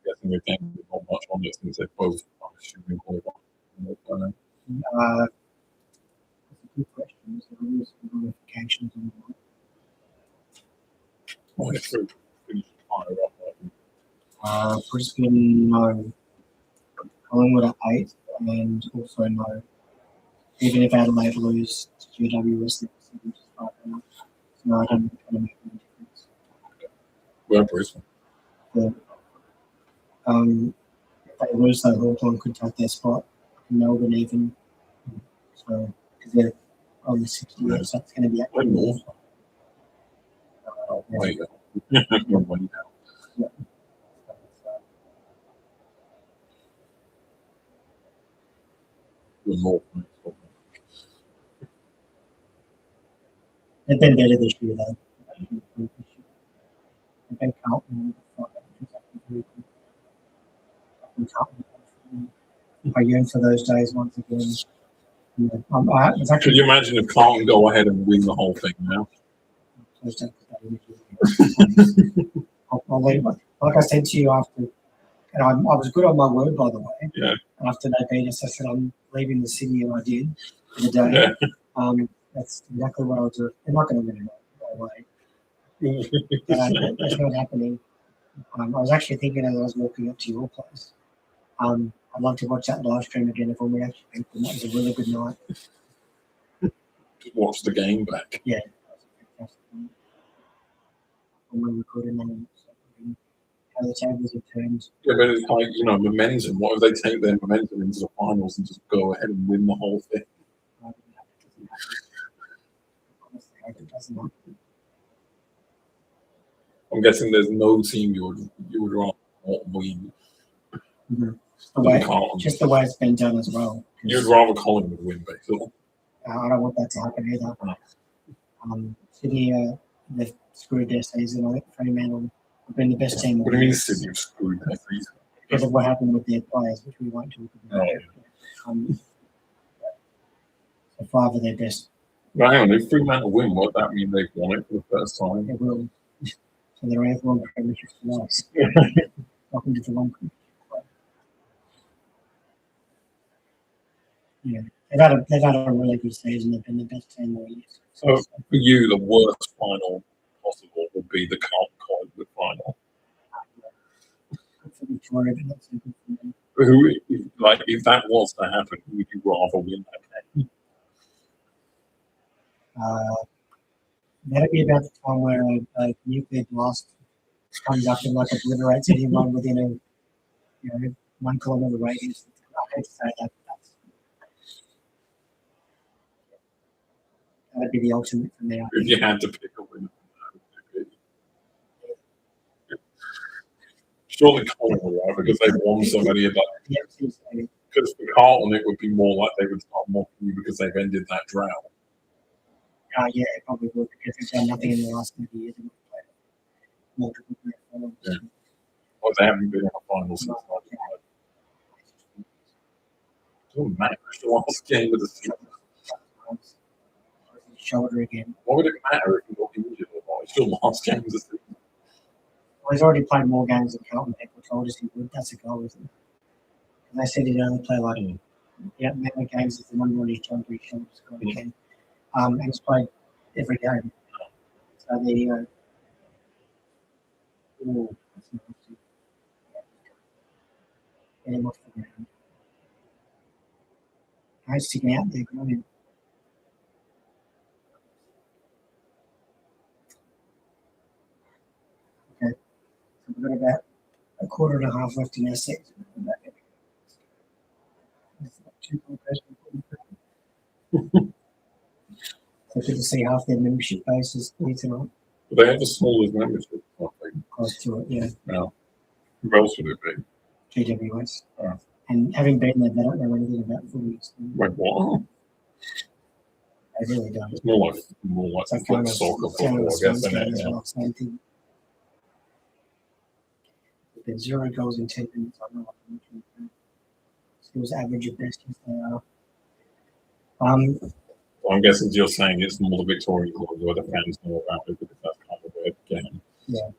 guessing we've gained not much on this since they both, I'm assuming, qualify. That's a good question. Is there rules and ramifications on that? Well, it's true. Finished higher up, Brisbane, no. Collingwood at 8, and also no. Even if Adelaide lose to GWS, which is 5 now. So no, I don't think it's going to make any difference. We're Brisbane. But, if they lose, though, Hawthorn could take their spot in Melbourne even. So, because they're on the 60, Yeah. so that's going to be We're North. yeah. Way down. Way down. Yeah. We're North. They've been better this year, though. They've been Carlton. I yearn for those days once again. Yeah, it's Could actually you imagine if Carlton go ahead and win the whole thing now? I'll leave. Like I said to you after, and I was good on my word, by the way. Yeah. After they beat us, I said I'm leaving the city, and I did for the day. Yeah. That's exactly what I'll do. They're not going to win it all the way. That's not happening. I was actually thinking as I was walking up to your place. I'd love to watch that live stream again if we actually beat them. That was a really good night. Just watch the game back. Yeah. When we could, and then how the tables have turned. Yeah, but it's like, you know, momentum. What if they take their momentum into the finals and just go ahead and win the whole thing? Honestly, it doesn't happen. I'm guessing there's no team you would rather not win. Mm-hmm. Just the way it's been done as well. You'd rather Collingwood win, basically. I don't want that to happen either. Sydney, they've screwed their season. I think Fremantle have been the best team. What do you mean Sydney have screwed their season? Because of what happened with their players, which we won't talk about. So 5 of their best. But hang on, if Fremantle win, what that mean they've won it for the first time? They will. So they're only one premiership for us. Welcome to the one. Yeah, they've had a really good season. They've been the best team all year. So for you, the worst final possible would be the Carlton final. For Victoria, but not so good for them. Who, if that was to happen, who would you rather win that game? That'd be about the time where a nuclear blast comes up and obliterates anyone within a 1 kilometre radius. I hate to say that. That'd be the ultimate for me. If you had to pick a winner, surely Collingwood, right? Because they've won so many of that. Because for Carlton, it would be more like they would start mocking you because they've ended that drought. Yeah, it probably would, because they've done nothing in the last 30 years. And played multiple great finals. Yeah. Well, they haven't been in a final since 1995. It doesn't matter. It's the last game of the season. Shoulder again. What would it matter if he got injured or not? It's still the last game of the season. Well, he's already played more games than Carlton. People told us he would. That's a goal, isn't it? And they said he'd only play many games as the number on his shoulder. His shoulder's gone again. And he's played every game. So there you go. Ooh, that's nasty. Get him off the ground. He's sticking out there. Good on him. Okay. So we've got about a quarter and a half left in our set. So good to see half their membership base is here tonight. But they have the smallest membership, I think. Close to it, yeah. Now, who else would it be? GWS. Oh. And having been there, they don't know anything about footy. So Wait, what? they really don't. It's more like It's kind of soccer football, I guess, isn't it? Yeah. Same thing. There's been 0 goals in 10 minutes. I know. Skills average at best, yes, they are. I'm guessing you're saying it's more the Victorian clubs where the fans know about it because that's kind of their game. Yeah.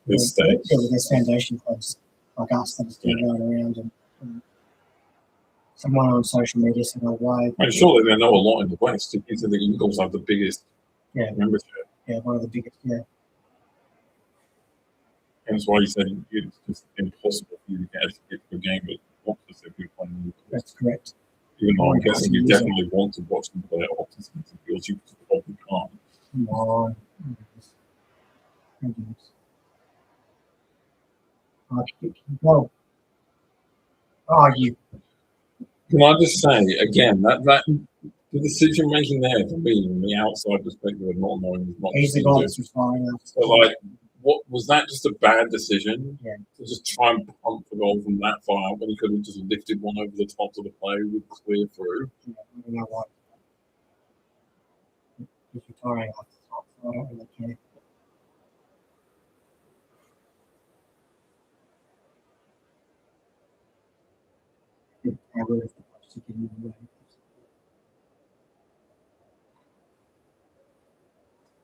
This stage. Yeah, with there's foundation clubs like us that are still going around, and someone on social media said, "Oh, why?" I'm sure they know a lot in the West. These are the Eagles have the biggest membership. Yeah, one of the biggest. Yeah. And that's why you said it's just impossible for you to get a ticket to a game with Optus if you're playing the Eagles. That's correct. Even though I'm guessing you definitely want to watch them play at Optus and Eagles, you probably can't. Come on. Well, you. Can I just say again that the decision making there for me, from the outside perspective of not knowing, is not. He's the guy that's retiring. So, like, what was that? Just a bad decision? Yeah. To just try and pump the goal from that far out when he could have just lifted one over the top of the play with clear through. Yeah, I don't know why. He's retiring off the top, so I don't really care. I would have watched it anyway.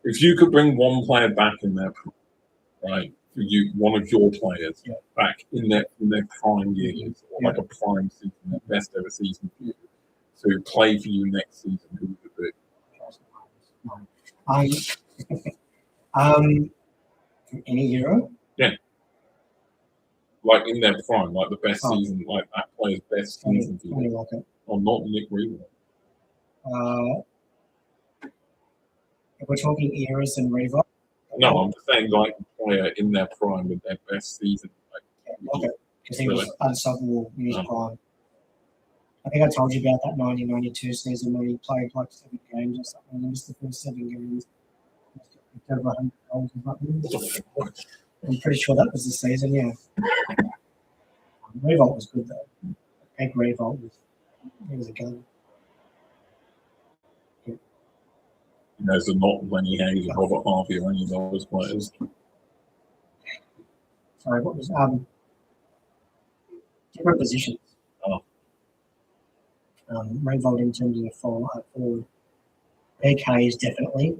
If you could bring one player back in there, right? One of your players back in their prime years, or like a prime season, their best ever season for you, to play for you next season, who would it be? Any hero? Yeah. Like in their prime, like the best season, like that player's best season for you. Like or not Nick Reaver. If we're talking eras and Reaver. No, I'm just saying like a player in their prime with their best season. Because he was unstoppable in his prime. I think I told you about that 1992 season when he played like 7 games or something. It was the first 7 games. Over 100 goals or something. I'm pretty sure that was the season, yeah. Revolt was good though. Hank Revolt was a gun. You know, so not Lenny Hayes or Robert Harvey or any of those players. Sorry, what was different positions? Revolt in terms of the forward. Hank Hayes definitely.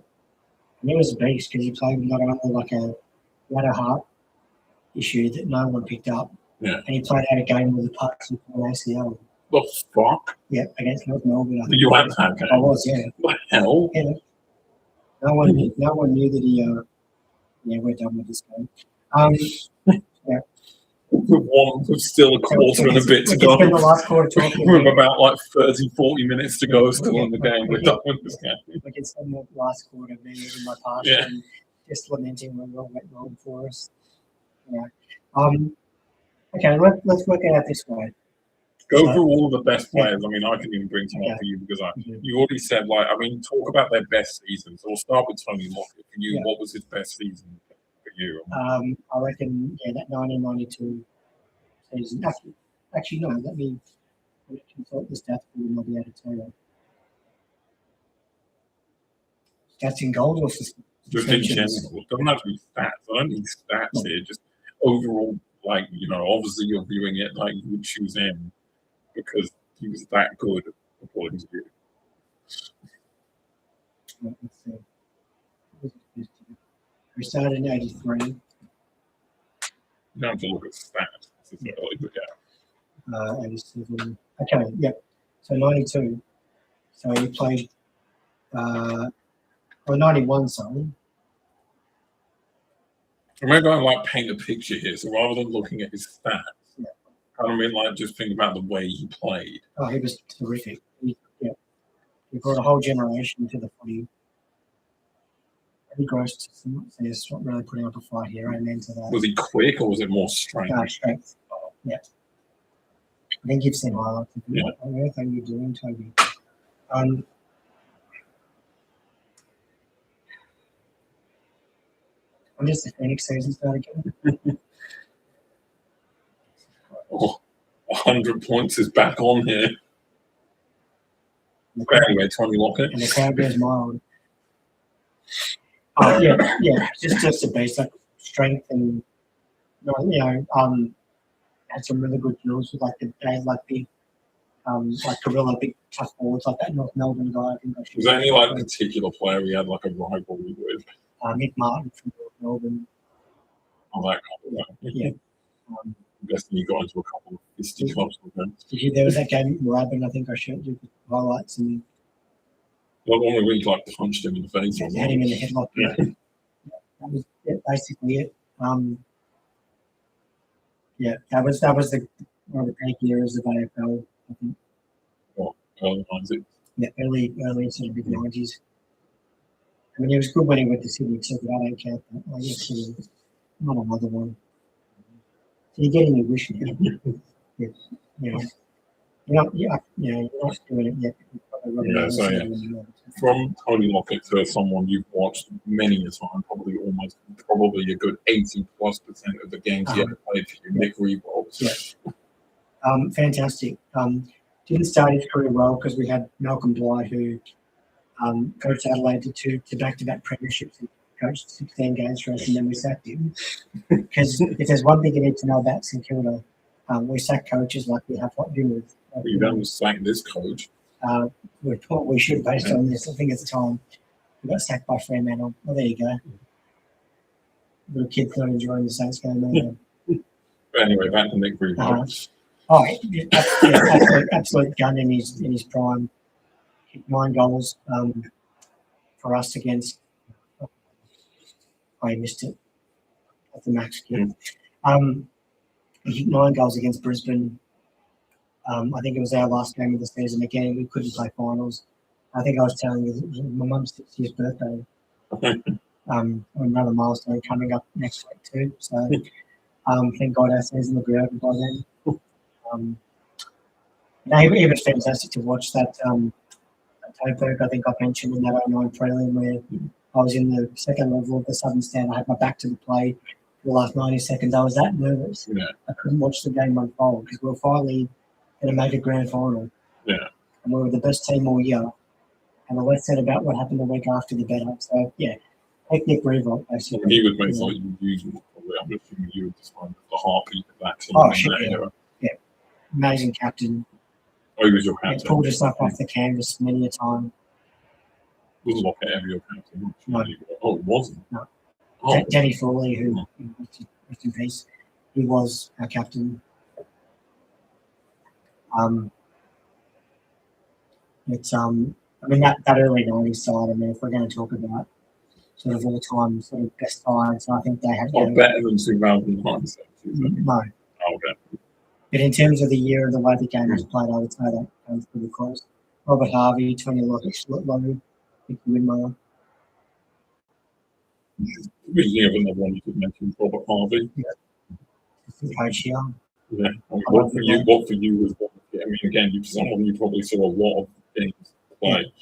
And he was a beast because he played not only like he had a heart issue that no one picked up. Yeah. And he played out a game with the Parks and ACL. The fuck? Yeah, against North Melbourne. You had that game? I was, yeah. What the hell? Yeah. No one knew that he we're done with this game. Yeah. With still a quarter and a bit to go. The last quarter talking. With about like 30, 40 minutes to go still in the game. We're done with this game. We can spend the last quarter me in my past and just lamenting when what went wrong for us. Yeah. Okay, let's work it out this way. Go through all of the best players. I mean, I can even bring some up for you because you already said, like, I mean, talk about their best seasons. So we'll start with Tony Lockett. For you, what was his best season for you? I reckon, that 1992 season. Actually, no, let me consult the stats for them. I'll be able to tell you. Stats in goals or just in general. It doesn't have to be stats. I don't need stats here. Just overall, like, obviously you're viewing it like you would choose him because he was that good according to you. Let's see. We started in 83. You don't have to look at stats. Yeah. 87. Okay, yep. So 92. So he played 91, sorry. Maybe I like paint a picture here. So rather than looking at his stats, I mean, like just think about the way he played. Oh, he was terrific. He brought a whole generation to the footy. Pretty gross to see not really putting up a fight here. Amen to that. Was he quick or was it more strength? Strength. Yeah. I think you've seen highlights of him. What on earth are you doing, Toby? When does the Phoenix season start again? 100 points is back on here. Anyway, Tony Lockett. And the crowd goes mild. Just a basic strength and had some really good drills with big gorilla, big tough forwards like that North Melbourne guy. I think was there any particular player we had like a rivalry with? Nick Martin from North Melbourne. Oh, that kind of thing. Yeah. I'm guessing you got into a couple of history clubs with them. There was that game at Moorabbin, I think I showed you the highlights, and Not one where we like punched him in the face. had him in the headlock. Yeah. That was basically it. Yeah, that was one of the peak eras of AFL, I think. What, early 90s? Yeah, early sort of mid 90s. I mean, it was good when he went to Sydney, so I don't count that. I guess not another one. So you're getting your wish now. Yeah, you're not doing it yet. Yeah, so yeah. From Tony Lockett to someone you've watched many a time, probably a good 80+% of the games he ever played for you, Nick Reebold. Yeah. Fantastic. Didn't start his career well because we had Malcolm Bly, who coached Adelaide to back-to-back premierships and coached 16 games for us, and then we sacked him. Because if there's one thing you need to know about St Kilda, we sack coaches like we have what do with. You don't sack this coach. We thought we should, based on this. I think at the time we got sacked by Fremantle. Well, there you go. Little kid's not enjoying the Saints game either. But anyway, back to Nick Reebold. Absolute gun in his prime. Hit 9 goals for us against. I missed it at the max. He hit 9 goals against Brisbane. I think it was our last game of the season. Again, we couldn't play finals. I think I was telling you it was my mum's 60th birthday. Another milestone coming up next week too. So thank God our season will be over by then. It was fantastic to watch that Toberg, I think I mentioned in that 09 prelim where I was in the second level of the Southern Stand. I had my back to the play for the last 90 seconds. I was that nervous. Yeah. I couldn't watch the game unfold because we were finally going to make a grand final. Yeah. And we were the best team all year. And the less said about what happened the week after, the better. So, yeah, take Nick Revolt, basically. He was basically using, probably, I'm assuming you would describe the heartbeat of that team. Oh, shit, yeah. Amazing captain. Oh, he was your captain. He pulled us up off the canvas many a time. Was Lockett ever your captain? No. Oh, it wasn't? No. Oh. Danny Frawley, who, rest in peace, he was our captain. It's I mean that early 90s side. I mean, if we're going to talk about sort of all time sort of best sides, I think they had better than 2009. No. Oh, okay. But in terms of the year and the way the game was played, I would say that comes pretty close. Robert Harvey, Tony Lockett, Lowe, Vicky Winmeyer. Speaking of another one you could mention, Robert Harvey. Yeah. Coach here. Yeah. What for you was one? I mean, again, you're someone you probably saw a lot of games play.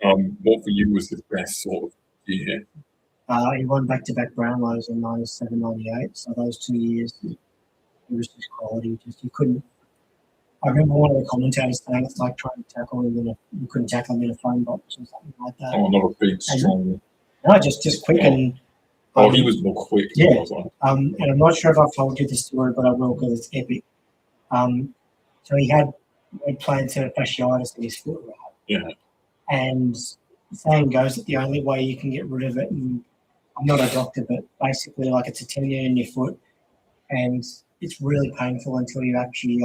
Yeah. What for you was his best sort of year? He won back-to-back Brownlows in 97, 98. So those 2 years, it was just quality. You couldn't. I remember one of the commentators saying it's like trying to tackle him you couldn't tackle him in a phone box or something like that. Oh, not a big, strong. No, just quick and. He was more quick. Yeah. And I'm not sure if I've told you this story, but I will because it's epic. So he played to fasciitis in his foot, right? Yeah. And the saying goes that the only way you can get rid of it, and I'm not a doctor, but basically like it's a tendon in your foot, and it's really painful until you actually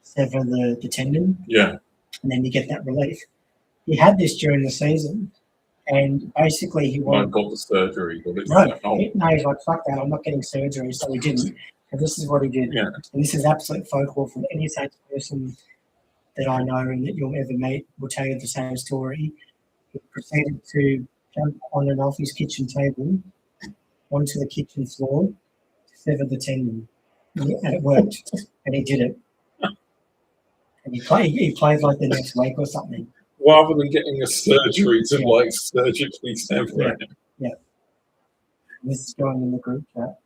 sever the tendon. Yeah. And then you get that relief. He had this during the season, and basically he got the surgery. Got it. No, he's like, fuck that, I'm not getting surgery, so he didn't. And this is what he did. Yeah. And this is absolute folklore from any Saints person that I know and that you'll ever meet will tell you the same story. He proceeded to jump on and off his kitchen table onto the kitchen floor to sever the tendon. And it worked. And he did it. And he played like the next week or something. Rather than getting a surgery to surgically sever it. Yeah. And this is going in the group chat.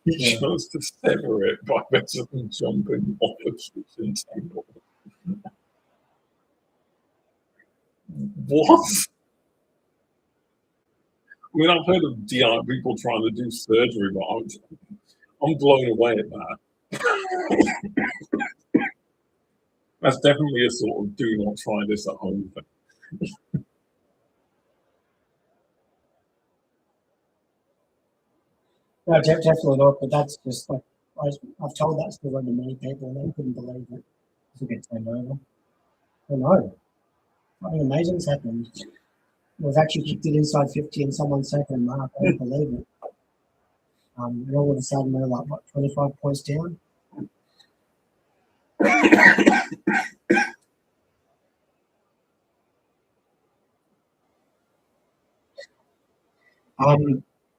He chose to sever it by basically jumping off the kitchen table. What? I mean, I've heard of DI people trying to do surgery, but I'm blown away at that. That's definitely a sort of do not try this at home thing. No, definitely not. But that's just like I've told that story to many people, and they couldn't believe it. This will get turned over. I know. Something amazing's happened. We've actually kicked it inside 50 and someone's second mark. I don't believe it. And all of a sudden we're like, what, 25 points down?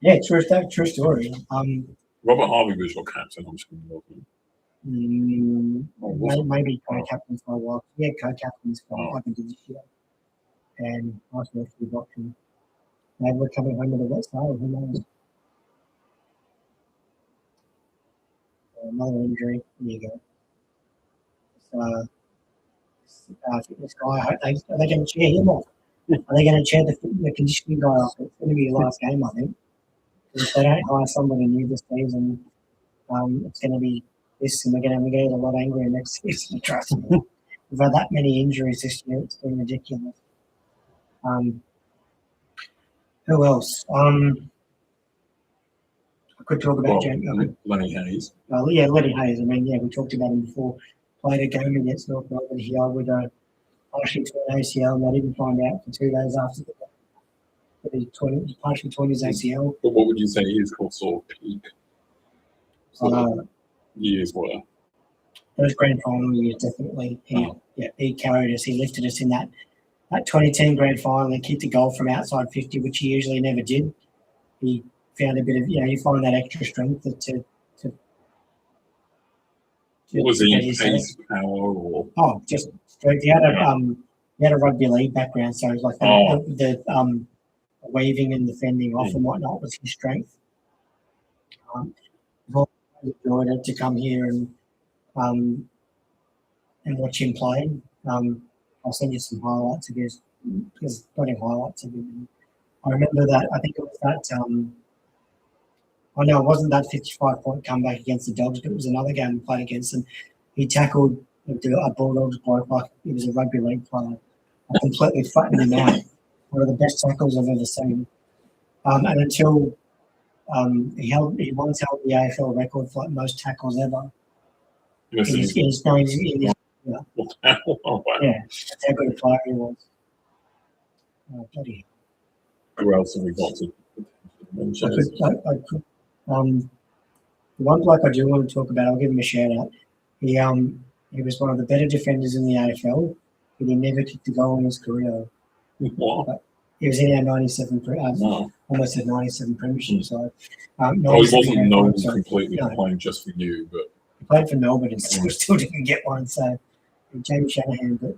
Yeah, true story. Robert Harvey was your captain, I'm sure. Maybe co-captain for a while. Yeah, co-captain's for like I did this year. And I was actually watching. Maybe we're coming home with a wet sail, who knows? Another injury. There you go. Fitness guy. Are they going to cheer him off? Are they going to cheer the conditioning guy off? It's going to be your last game, I think. If they don't hire somebody new this season, it's going to be this, and we're going to get a lot angrier next season. Trust me. We've had that many injuries this year; it's been ridiculous. Who else? I could talk about Lenny Hayes. Yeah, Lenny Hayes. I mean, yeah, we talked about him before. Played a game against North Melbourne here with a partially torn ACL, and I didn't find out for 2 days after the game. He partially torn his ACL. But what would you say his sort of peak years were? Those grand final years, definitely. He carried us. He lifted us in that 2010 grand final. He kicked a goal from outside 50, which he usually never did. He found a bit of, you find that extra strength to what was he, pace, power, or? Oh, just strength. He had a rugby league background, so it was like the weaving and defending off and whatnot was his strength. I've always enjoyed it to come here and watch him play. I'll send you some highlights of his. There's plenty of highlights of him. I remember that. I think it was that. I know it wasn't that 55-point comeback against the Dogs, but it was another game we played against, and he tackled a Bulldogs bloke like he was a rugby league player. I completely flattened him out. One of the best tackles I've ever seen. And until he once held the AFL record for like most tackles ever. Yes, yeah, that's how good a player he was. Oh, bloody. Who else have we got to mention? The one bloke I do want to talk about, I'll give him a shout out. He was one of the better defenders in the AFL, but he never kicked a goal in his career. What? He was in our 97, almost at 97 premiership side. He wasn't known completely playing just for you, but he played for Melbourne and still didn't get one. So Jamie Shanahan, but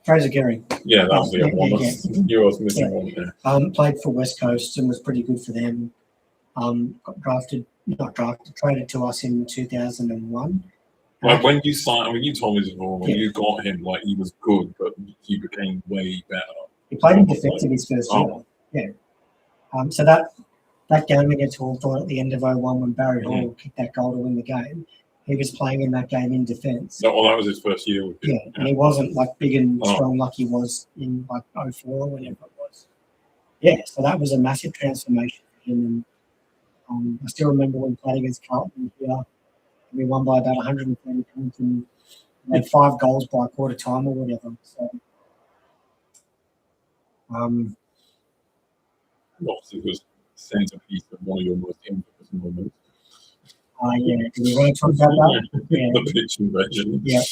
Fraser Gehrig. Yeah, that was the other one. You was missing one there. Played for West Coast and was pretty good for them. Traded to us in 2001. Like when you signed, you told me this before, when you got him, like he was good, but he became way better. He played in defence in his first year. Yeah. So that game against Hawthorn at the end of 01 when Barry Hall kicked that goal to win the game, he was playing in that game in defence. That was his first year with you. Yeah, and he wasn't like big and strong like he was in like 04 or whenever it was. Yeah, so that was a massive transformation for him. And I still remember when we played against Carlton here, we won by about 130 points and made 5 goals by quarter time or whatever. So, obviously, it was centerpiece of one of your most infamous moments. Yeah, do we want to talk about that? Yeah. The pitch invasion. Yeah.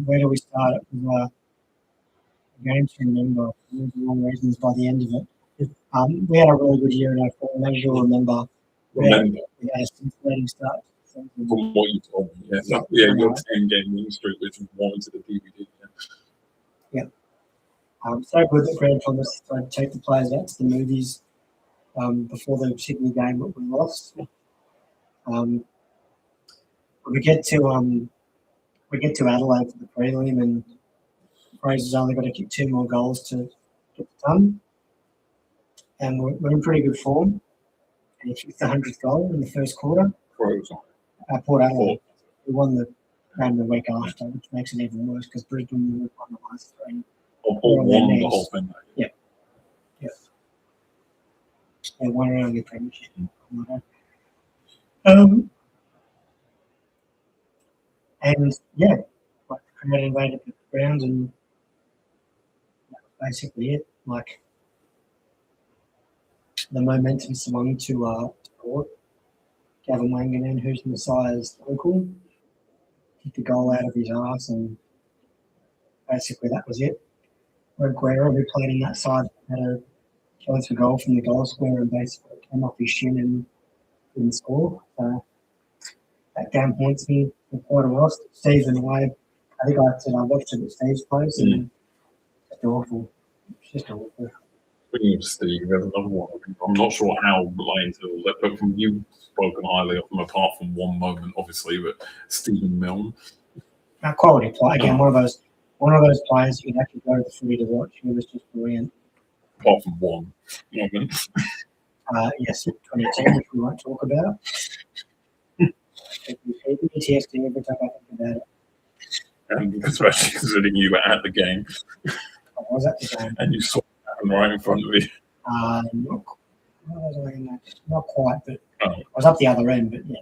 Where do we start? It was a game to remember for the wrong reasons by the end of it. We had a really good year in 04, and as you'll remember, we had a scintillating start. From what you told me, your 10-game win streak, which was one to the DVD. Yeah. So good that Grant Thomas tried to take the players out to the movies before the Sydney game that we lost. We get to Adelaide for the prelim, and Fraser's only got to kick 2 more goals to get it done. And we're in pretty good form. And he kicked the 100th goal in the first quarter. Port Adelaide. We won the game the week after, which makes it even worse because Brisbane won the last 3. Won the whole thing. Yeah. won around the premiership. And yeah, like the crowd invaded the ground, and that was basically it. Like the momentum swung to Port. Gavin Wanganen, who's Messiah's uncle, kicked the goal out of his arse, and basically that was it. Red Guerra, who played in that side, had a chance for goal from the goal square and basically came off his shin and didn't score. So that game haunts me for quite a while. Steve and I think I said I watched it at Steve's place, and it's just awful. It's just awful. Speaking of Steve, there's another one. I'm not sure how related to it, but from you spoken highly of him, apart from one moment, obviously, but Stephen Milne. Now, quality play again. One of those players you'd have to go to the footy to watch. He was just brilliant. Apart from one moment. Yes, 2010, which we won't talk about. PTSD every time I think about it. And especially considering you were at the game. I was at the game. And you saw it happen right in front of you. Not quite, but Oh. I was up the other end. But yeah.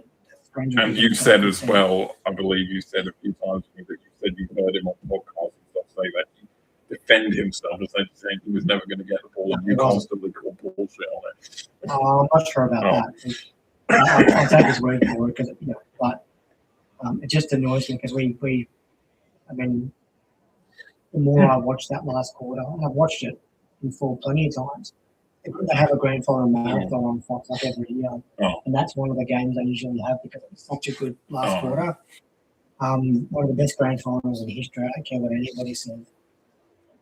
And you said as well, I believe you said a few times to me that you said you heard him on the podcast and stuff say that he defend himself, essentially saying he was never going to get the ball, and you constantly call bullshit on it. I'm not sure about that. I'll take his word for it because but it just annoys me because I mean, the more I watch that last quarter, and I've watched it in full plenty of times. They have a grand final marathon on Fox like every year, and that's one of the games I usually have because it's such a good last quarter. One of the best grand finals in history. I don't care what anybody says.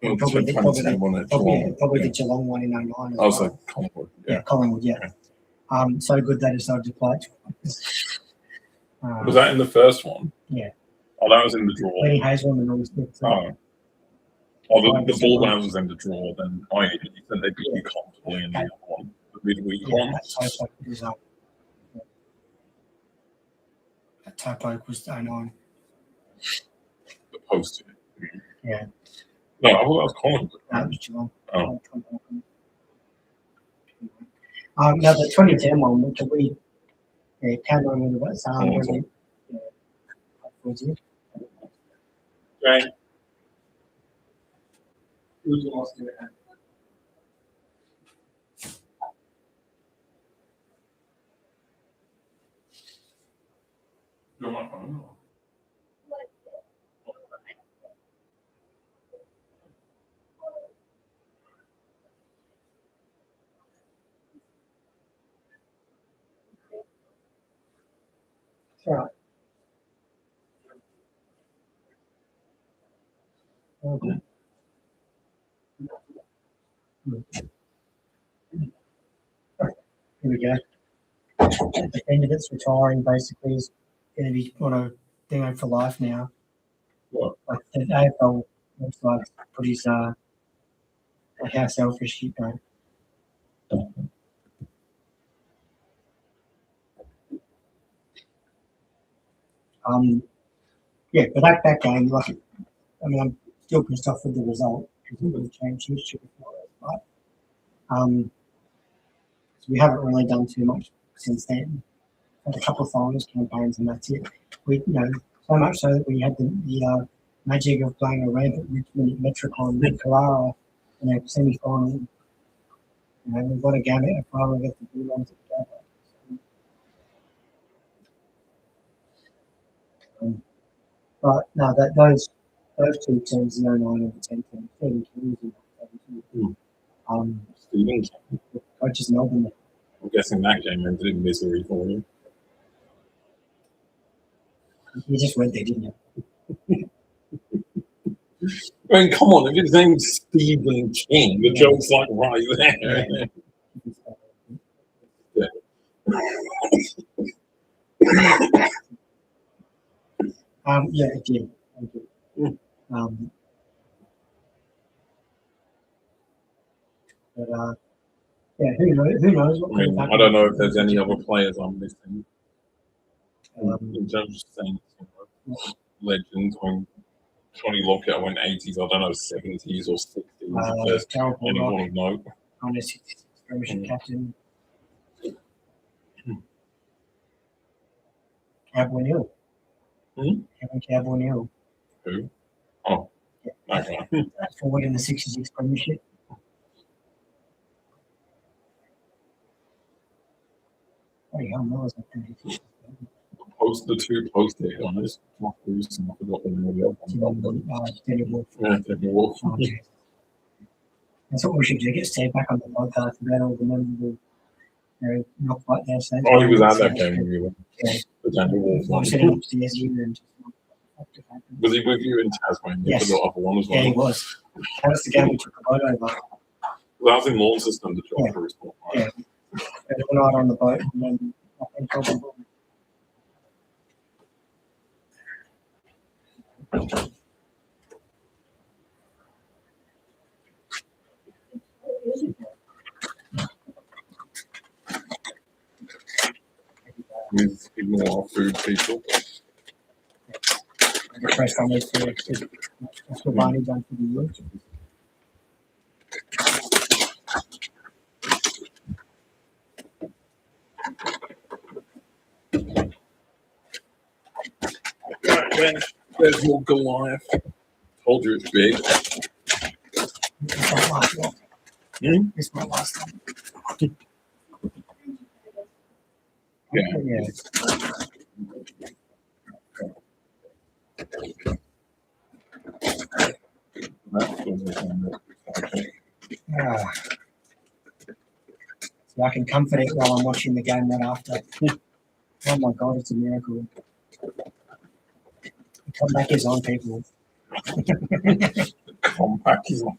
Probably the Geelong one in 09. Also, Collingwood. Yeah, Collingwood, yeah. So good they decided to play it. Was that in the first one? Yeah. Oh, that was in the draw. Lenny Hazelman and all this stuff. The ball round was in the draw, then you said they beat you comfortably in the other one, the midweek one. That typo was 09. The post. Yeah. No, I thought that was Collingwood. That was Geelong. Oh. Now the 2010 one, which we can't remember what sound really. Right. Who's lost it? You're my phone. That's right. Okay. Here we go. At the end of it's retiring basically is going to be on a thing for life now. What? Like the AFL looks like put his like how selfish you go. Yeah, but that game, like, I mean, I'm still pissed off with the result because it would have changed history before it, but so we haven't really done too much since then. Had a couple of finals campaigns and that's it. We, so much so that we had the magic of playing a ramp at Richmond at Metricon with Carrara in a semi-final. We've got a game at a final against the Bulldogs together. But no, those two teams, 09 and the 10 teams, 30 teams. Stevens. Coaches Melbourne. I'm guessing that game ended in misery for you. You just went there, didn't you? I mean, come on, if his name's Stephen King, the joke's like right there. Yeah, it did. But yeah, who knows what could happen. I don't know if there's any other players I'm missing in terms of Saints, legends. I mean, Tony Lockett went 80s, I don't know, 70s or 60s. If there's anyone of note. On a 66 Premiership captain. Cowboy Hill. Hmm? Cowboy Hill. Who? Oh, okay. Forward in the 66 Premiership. Bloody hell, Miller's at 36. The two posted on this. I forgot the name of the other one. Daniel Wolf. Yeah, David Wolf. Oh, geez. That's what we should do. Get Steve back on the podcast about all the memorable, not quite there. So Oh, he was at that game with you. Yeah. The Daniel Wolf I one. was sitting upstairs here and just Was he with you in Tasmania Yes. for the other one as well? yeah, he was. That was the game we took the boat over. That was in Launceston, the job Yeah. for his sport. Yeah. And all night on the boat, and then I think With ignore our food people. the first time that's what Barney done for the year. There's more Goliath. Told you it's big. It's not last one. Hmm? It's not last one. Yeah. Yeah. Ah. So I can comfort it while I'm watching the game right after. Oh my God, it's a miracle. The comeback is on, people. Compact is on.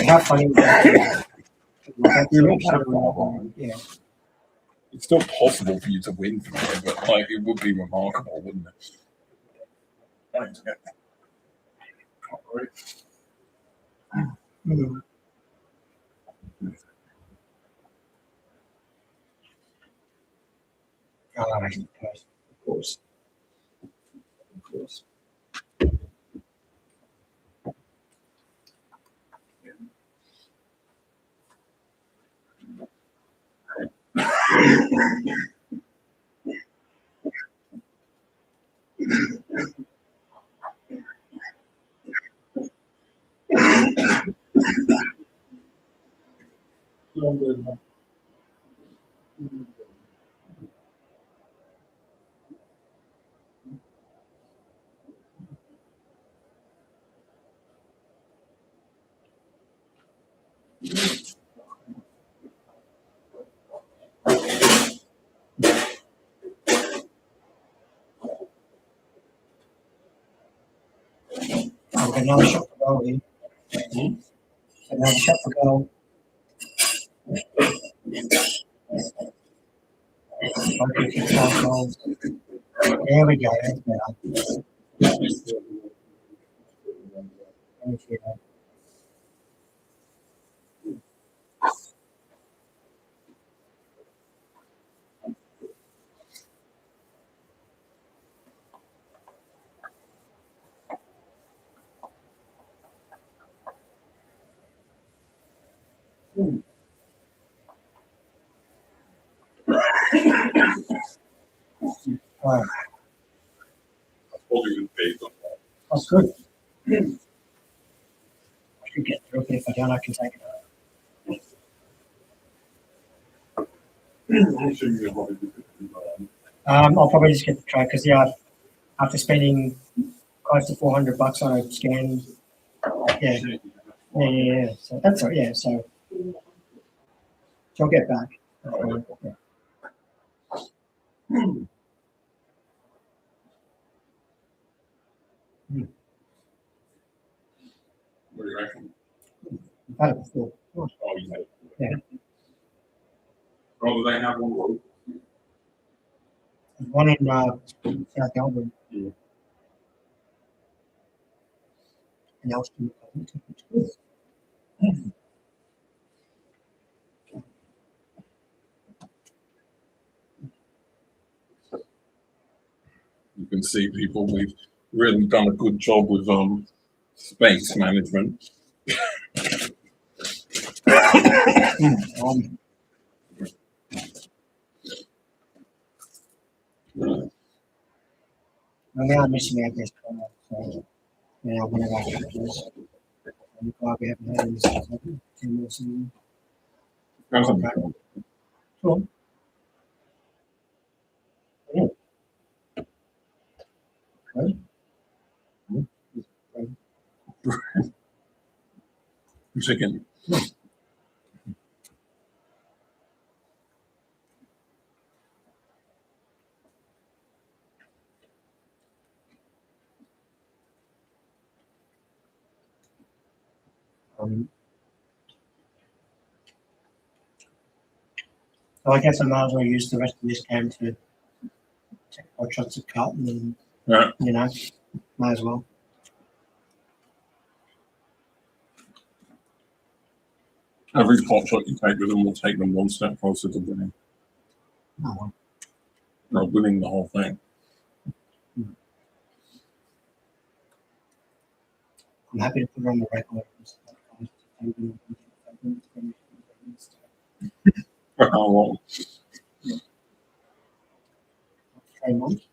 How funny is that? You're not that far behind. Yeah. It's still possible for you to win from here, but like it would be remarkable, wouldn't it? Thanks, yeah. Mm. Oh, of course. Of course. Oh, another shot for goal here. Another shot for goal. Okay, 5 goals. There we go. That's better. Let me see that. All right. Told you it was big on that. That's good. I should get through it. If I don't, I can take it out. I'm sure you can probably do it. I'll probably just get the tray because, yeah, after spending close to $400 on a scan, yeah. So that's all, yeah. So I'll get back. Yeah. What do you reckon? I've had it before. Oh, you had it. Yeah. Oh, do they have one road? There's one in South Melbourne. Yeah. And Elston. You can see people, we've really done a good job with space management. Well, now I'm missing out this corner, so one of our captors. I'm glad we haven't had him since 10 or something. That's Okay. Cool. Yeah. Okay. chicken. So I guess I might as well use the rest of this game to take more shots at Carlton and, Yeah. might as well. Every pot shot you take with them will take them one step closer to winning. Oh, Or winning the whole thing. I'm happy to put it on the record. For how long? 3 months.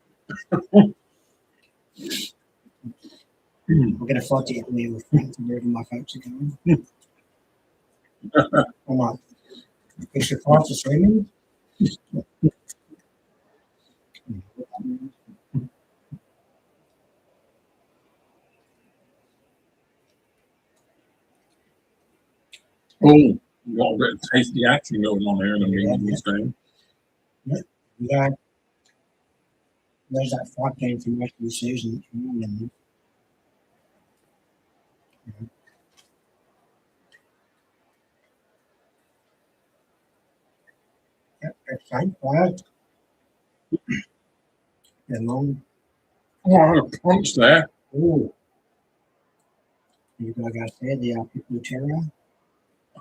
We're going to fly to Italy with friends and wherever my folks are going. I'm like, extra flights to swimming. Oh, you got a bit of tasty action going on here in the meantime game. Yeah. There's that 5 game for the rest of the season. Yep, that's fine. Quiet. And long. Oh, a punch there. Oh. You guys there, the people terror.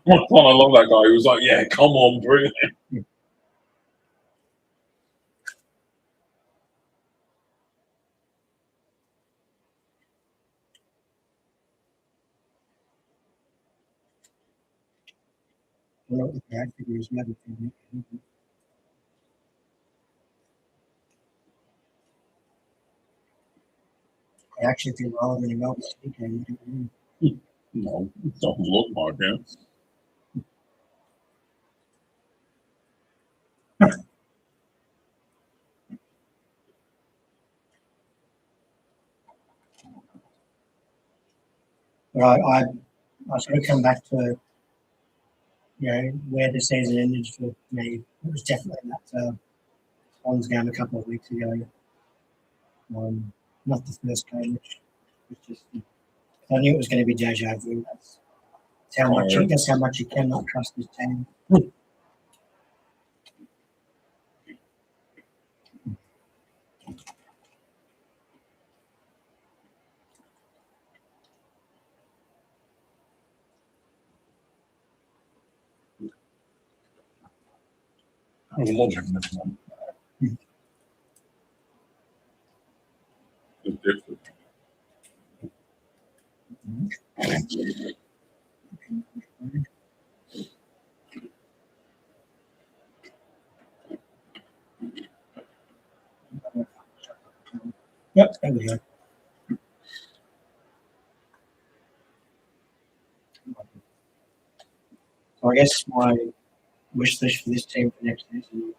I love that guy. He was like, yeah, come on, bring it. I don't know what the bad figure is. I actually feel well than a Melbourne City game. No, it doesn't look like it. But I sort of come back to, where the season ended for me. It was definitely that Swans game a couple of weeks ago. Not the first game, which was just, I knew it was going to be deja vu. That's how much you cannot trust this team. I was loving this one. It's different. Yep, there we go. So I guess my wish list for this team for next season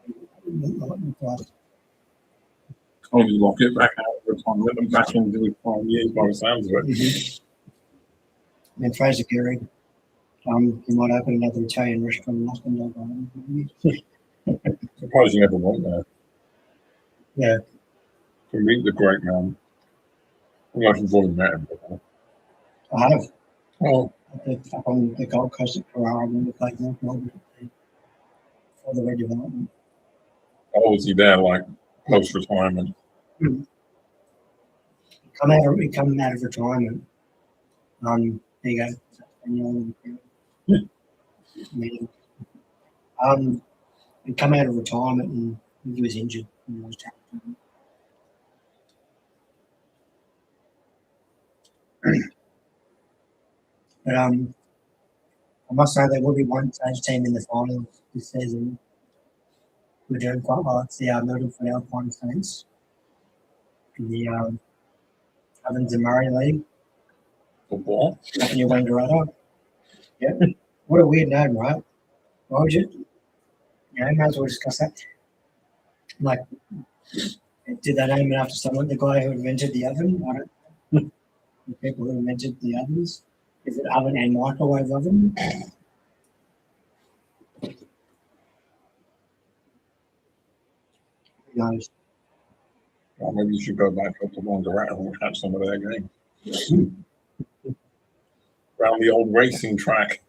Only lock it back out of retirement and back into the 5 years by the sounds of it. And then Fraser Geary, he might open another Italian restaurant in Austin. Suppose you never went there. Yeah. To meet the great man. I don't know if you've already met him before. I have. Oh, Up on the Gold Coast at Carrara when we played North Melbourne for the redevelopment. how was he there, like, post-retirement? Come out of retirement. There you go. Meeting. He come out of retirement and he was injured. But I must say there will be one stage team in the finals this season. We're doing quite well. It's the Melbourne for Alpine Saints. in the Ovens and Murray League. Football. Up in your Wangaratta. Yeah. What a weird name, right? Why would you? Yeah, might as well discuss that. Like, did they name it after someone? The guy who invented the oven? I don't know. The people who invented the ovens? Is it oven and microwave oven? Who knows? Well, maybe you should go back up to Wonderrat and catch some of their games. Around the old racing track.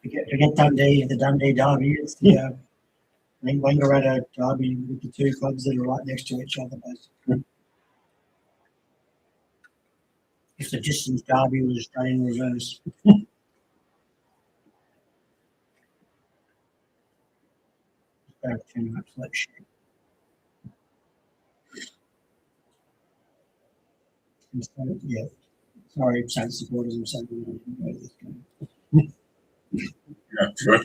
Forget Dundee, the Dundee Derby. It's the I think Wangaratta Derby with the two clubs that are right next to each other, basically. If the distance derby was done in reverse. Don't too much like shit. And so, yeah. Sorry, Saints supporters, I'm so glad I didn't go to this game. Yeah, sure.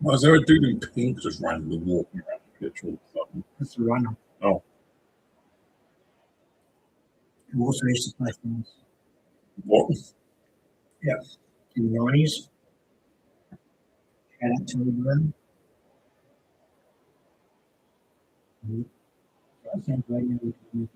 Was there a dude in pink just randomly walking around the pitch all of a sudden? That's the runner. Oh. Who also used to play for us What? in the 90s. Shout out to him. I think right now we can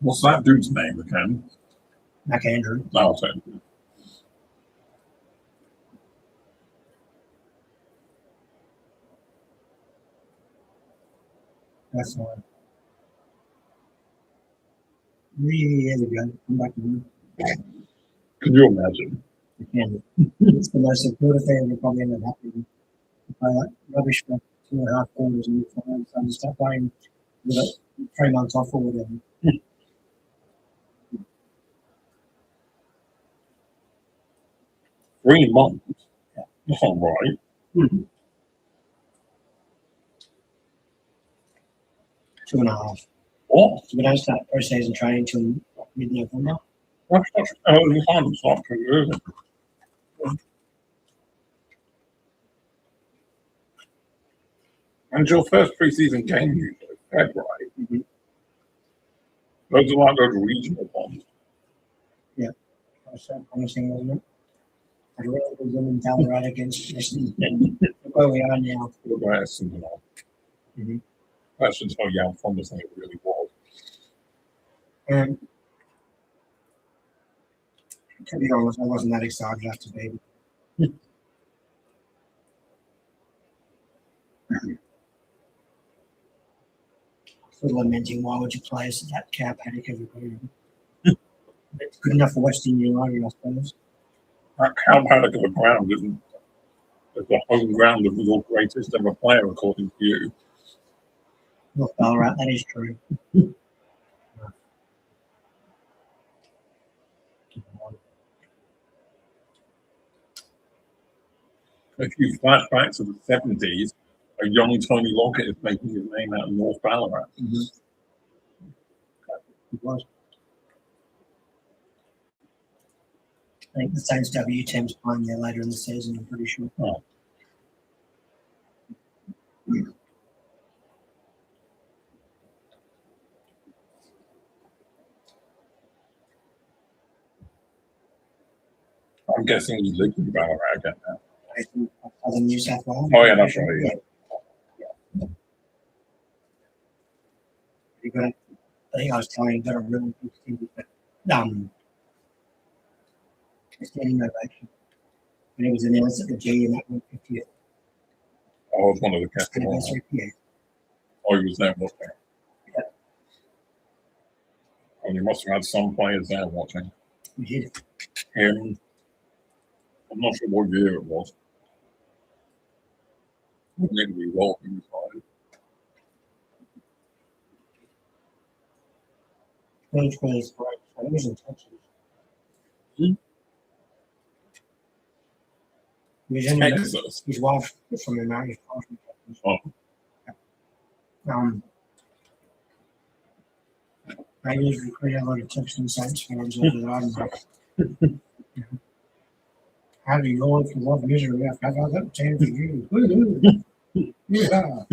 What's that dude's name again? Mac Andrew. I'll say. That's fine. Years ago, come back to him. Can you imagine? And it's the most supportive thing that probably ended up happening. If I like rubbish for 2.5 quarters and so I just start playing with it 3 months off or whatever. 3 months? That's not right. Mm-hmm. 2.5. What? So we don't start pre-season training until mid-November. That's such early time. It's not too early. And your first preseason game usually February. Mm-hmm. Those are like those regional ones. That's so promising, wasn't it? I really was in Ballarat against Essendon. Look where we are now. Look at Essendon. Mm-hmm. That's just how young from this thing it really was. To be honest, I wasn't that excited after baby. Still lamenting why would you play us at that cow paddock every week? It's good enough for Western United, I suppose. How paddock of a ground isn't the home ground of your greatest ever player, according to you? Not Ballarat, that is true. If you flash back to the 70s, a young Tony Lockett is making his name out of North Ballarat. Mm-hmm. It was. I think the Saints W team's playing there later in the season, I'm pretty sure. Oh. I'm guessing he's lived in Ballarat again now. Other New South Wales. Oh, yeah, that's right. Yeah. You got, I think I was telling you, got a really good thing, but a standing ovation when it was announced at the G and that 150th I was one of the guests. anniversary. Yeah. Oh, he was there, wasn't he? Yeah. And you must have had some players there watching. We did. Him. I'm not sure what year it was. Wouldn't it be walking inside? Village Green great. He was in Texas. Hmm? He was in Texas. his wife is from America. Oh, They usually create a lot of Texan Saints fans over there. I don't know. How do you know if you love misery? I've got that team for you. Woo-hoo. Yeah.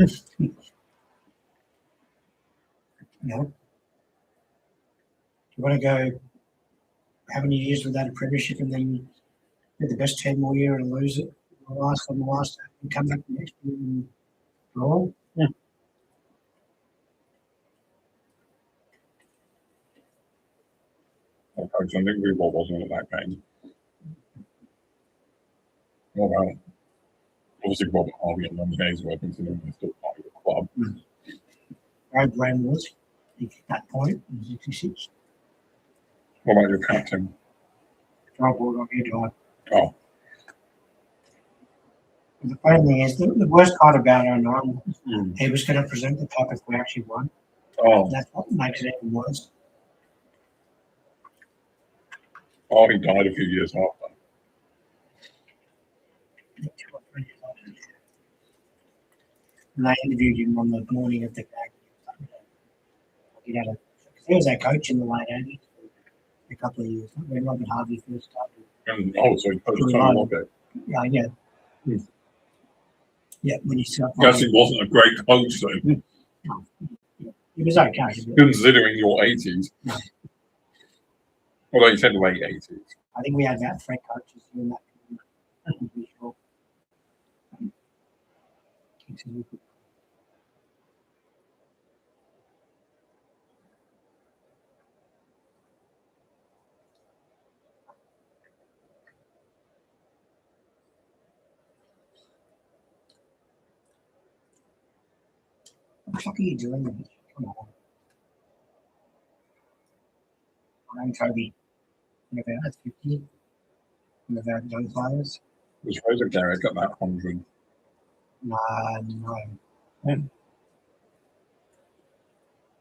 You want to go how many years without a premiership and then get the best team all year and lose it the last and come back the next year and roll? okay, so I think Reebok wasn't at that game. Well, well, obviously Robert Harvey and Lenny Hayes were considering they still part of the club. Brad Graham was at that point in 66. What about your captain? Trouble on your time. Oh, The funny thing is, the worst part about 09, mm. he was going to present the cup if we actually won. Oh, That's what makes it even worse. oh, he died a few years after. And they interviewed him on the morning of the game. He was our coach in the late 80s for a couple of years, when Robert Harvey first started. And so he put a ton of it. Yeah. Hmm. Yeah, when he started. Guess he wasn't a great coach then, He was okay. considering your 80s. No. Although you said late 80s. I think we had about 3 coaches doing that. I'm pretty sure. What the fuck are you doing? Come on. I'm Toby. About 50. About young players. Was Fraser Garrick at that 100? No. Hmm. I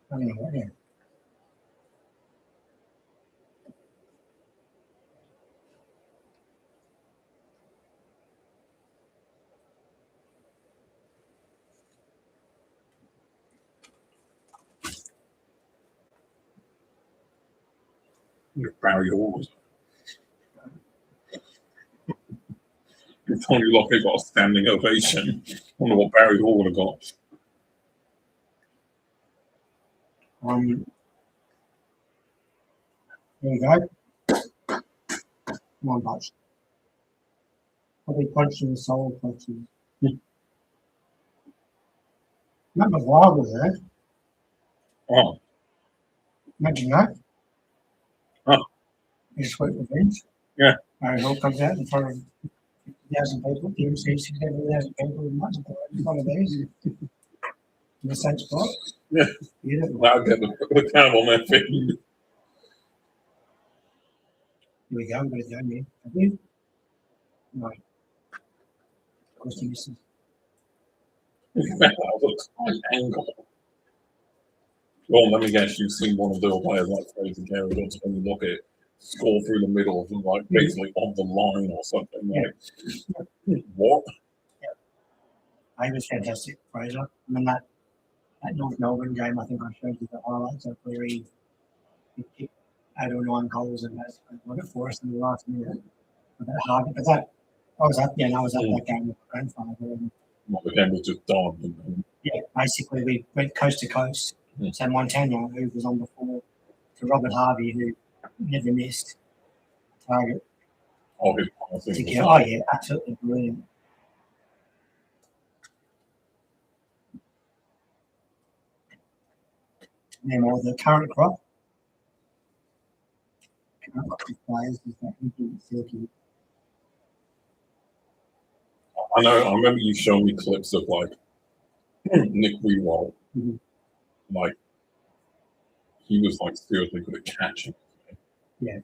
don't know what here. Barry Hall was. If Tony Lockett got a standing ovation, I wonder what Barry Hall would have got. There you go. Come on, Bucks. Probably punching the soul punches. Remember Wild was there. Oh, Imagine that. Oh. His sweet revenge. Yeah. Barry Hall comes out in front of 50,000 people. DMC 6,000 people in one of these. In the same spot. Yeah. Beautiful. I'll get the count on their feet. Here we go. We've got it down here. Have you? Right. Of course, he misses. That was a tight angle. Well, let me guess, you've seen one of the players like Fraser Garrick or Tony Lockett score through the middle of like basically on the line or something. Like, what? He was fantastic, Fraser. I mean, that North Melbourne game, I think I showed you the highlights of where he kicked 8 or 9 goals and basically won it for us in the last minute. But that, I was at that game with my grandfather. And, Well, the game was just done. And yeah, basically we went coast to coast. Mm. So Montana, who was on before, to Robert Harvey, who never missed a target. oh, his passing was Oh, yeah, absolutely brilliant. And all the current crop. Current crop of players is that he didn't silky. I know. I remember you showing me clips of like Nick Wewald. Mhm. Like he was like seriously good at catching. Yeah.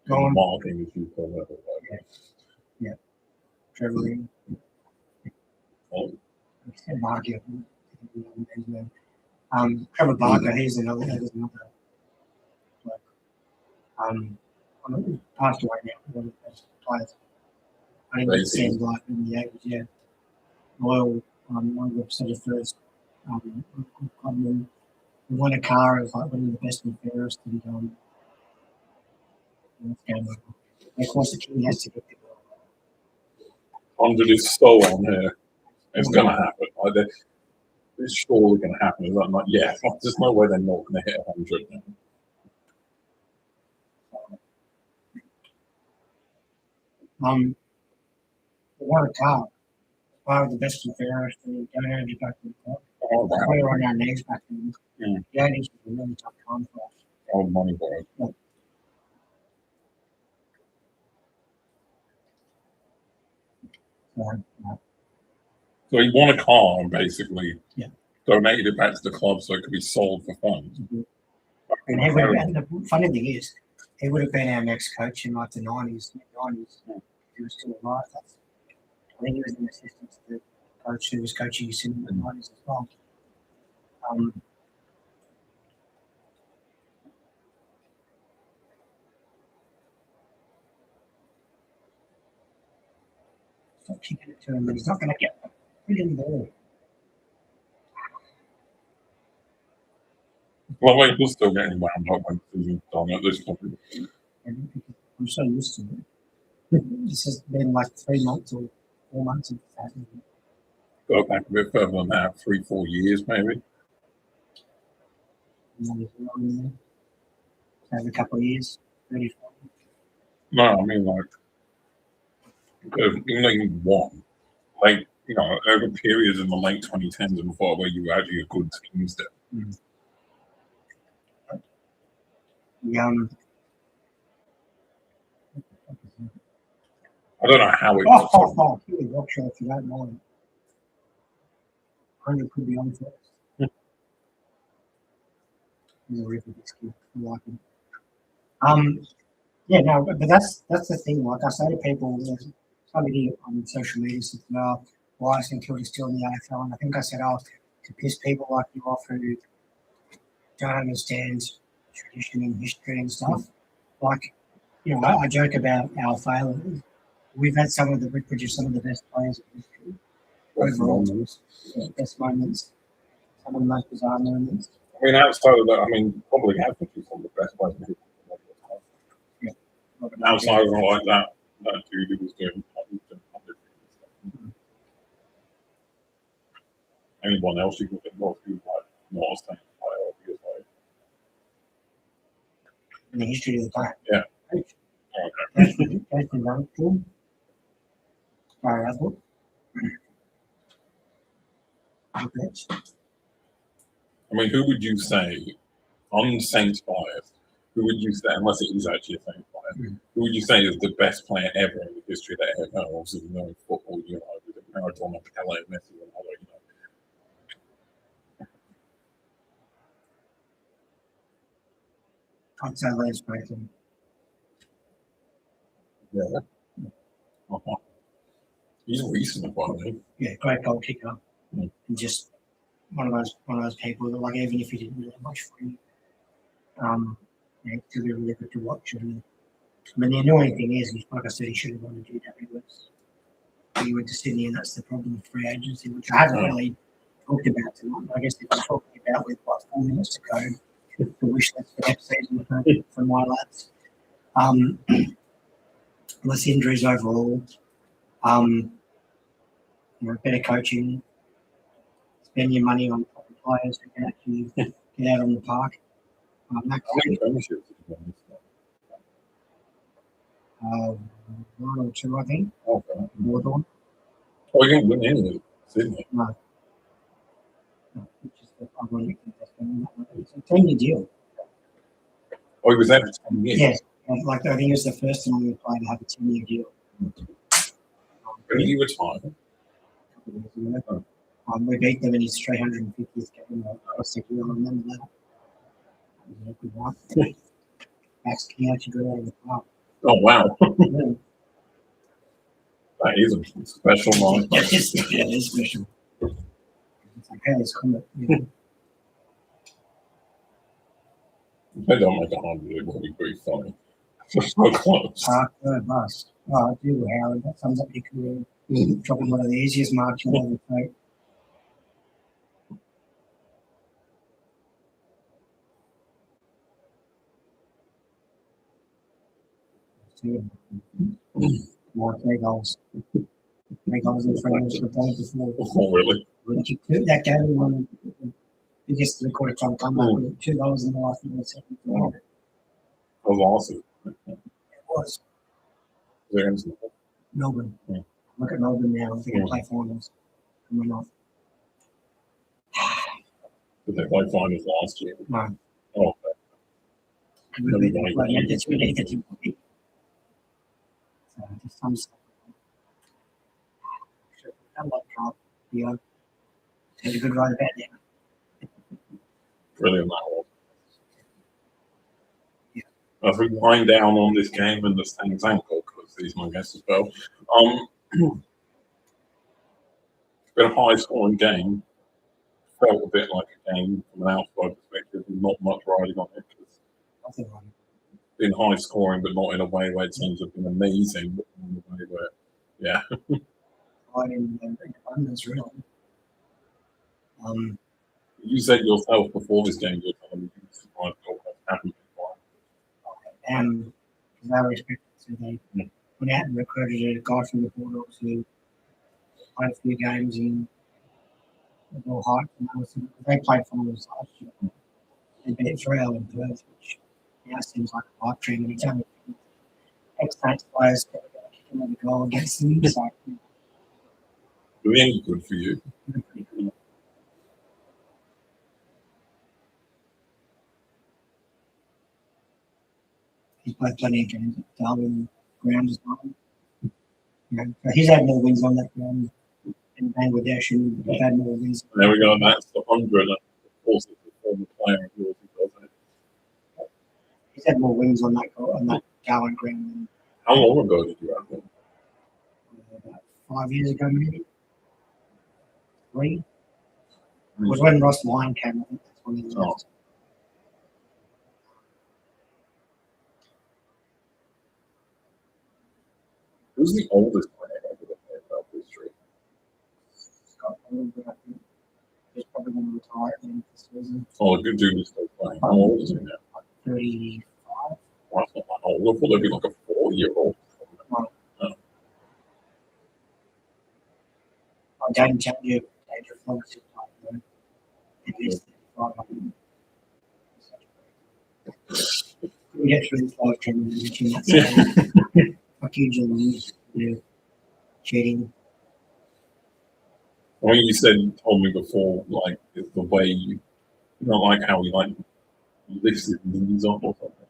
And marking, if you call it. Like, Yeah. Trevor Ring. oh, Mark it. Trevor Barker, he's another. He's passed away now. One of the best players. I think it's Sam Black in the 80s, yeah. Loyal, one of the sort of first clubmen. We won a car as like one of the best and fairest, and game over. And of course, the king has to get the goal. 100 is so on here. It's going to happen. Like, it's surely going to happen. Is that not? Yeah, there's no way they're not going to hit 100 now. We won a car. One of the best and fairest, and don't have you back to the top. Oh, wow. We were on our knees back then. Yeah. The 80s was a really tough time for us. Oh, money for it. Yeah. So he won a car and basically Yeah. donated it back to the club so it could be sold for funds. And the funny thing is, he would have been our next coach in like the 90s, mid-90s. He was still alive. I think he was an assistant to the coach who was coaching us in the 90s as well. Stop kicking it to him, but he's not going to get the freaking ball. Well, wait, we're still getting wound up when decisions done at this point. I'm so used to it. This has been like 3 months or 4 months of that. Go back a bit further than that, 3-4 years maybe. Over a couple of years, 34. No, I mean like, even though you won, like, you know, over periods in the late 2010s and before where you were actually a good team still. I don't know how it got Really rock show if you don't mind. 100 could be on first. He's a really good skill. I like him. Yeah, no, but that's the thing. Like I say to people, somebody on social media said, "Well, why is Kilda still in the AFL?" And I think I said, "Oh, to piss people like you off who don't understand tradition and history and stuff." Like, you know, I joke about our failures. We've produced some of the best players in history. Overall, best moments, some of the most bizarre moments. I mean, outside of that, I mean, probably have to be some of the best players in history. Outside of like that dude who was doing 100 things. Anyone else you can think of who like not a same player, obviously. In the history of the game. Yeah. Okay. I mean, who would you say, on Saints bias, who would you say, unless it is actually a Saints bias, who would you say is the best player ever in the history of the AFL? Obviously, you know, football, you know, with Maradona, Pele, Messi, and all that, you know. I'd say Lance Baker. Yeah. Uh-huh. He's recent, by the way. Yeah, great goal kicker. And just one of those people that, like, even if he didn't really have much for you, it could be really good to watch. And I mean, the annoying thing is, like I said, he should have gone to GWS. He went to Sydney, and that's the problem with free agency, which I haven't really talked about tonight. I guess if I'm talking about with like 4 minutes to go, the wish list for next season from my lads. Less injuries overall. Better coaching. Spend your money on proper players who can actually get out on the park. One or two, I think. Okay. More than. Oh, you didn't win any of it, Sydney. No. Which is the ironic thing. It's a 10-year deal. Oh, he was there for 10 years? Yes. Like, I think it was the first time we played to have a 10-year deal. When did he retire? We beat them in his 350th game. I remember that. That was a good one. Max King actually got out of the park. Oh, wow. That is a special night. Yeah, it is special. It's like, hey, it's cool. They don't make 100, it will be pretty funny. Just so close. Third bus. Oh, I do, Howard. That sums up your career. Probably one of the easiest marks you'll ever take. More 3 goals. 3 goals in 3 minutes with day before. Oh, really? That game won the biggest record time comeback with 2 goals in the last minute second. That was awesome. It was There's Melbourne. Yeah. Look at Melbourne now. They can play finals. And we're not. Did they play finals last year? No. Oh, okay. It's really good to play. So just some stuff. I like Carlton. Yeah. Had a good ride back there. Brilliant, that was. Yeah. As we wind down on this game and the Stan's ankle, because he's my guest as well. It's been a high scoring game. Felt a bit like a game from an outside perspective, not much riding on it. Nothing wrong. Been high scoring, but not in a way where teams have been amazing, but in a way where, yeah. Right in abundance, really. You said yourself before this game, you're telling me you were surprised what happened. Because they were expected to. They went out and recruited a guy from the Bulldogs who played a few games in the Ball Heights. And they played finals last year. They beat 3-0 in Perth, which now seems like a pipe dream. And it's only ex-Saints players that are going to kick another goal against them. So, Really good for you. pretty good. He's played plenty of games at Darwin ground as well. So he's had more wins on that ground in Bangladesh, and he's had more wins. There we go. That's the 100. And of course, it's a former player of yours who does it. He's had more wins on that Darwin ground than How long ago did you have him? about 5 years ago, maybe 3. It was when Ross Lyon came. I think that's when he was left. Who's the oldest player ever to play about history? Scott Pilgrim, but I think he's probably going to retire at the end of the season. Oh, the good dude is still playing. How old is he now? 35. Well, that's not that old. I thought they'd be like a 4-year-old. Jaden Challenger, Danger Flores, and he's 35. We get through this live stream and mention that. Fuck you, Geelong. Cheating. I mean, you told me before, like, it's the way you don't like how he, like, lifts his knees up or something.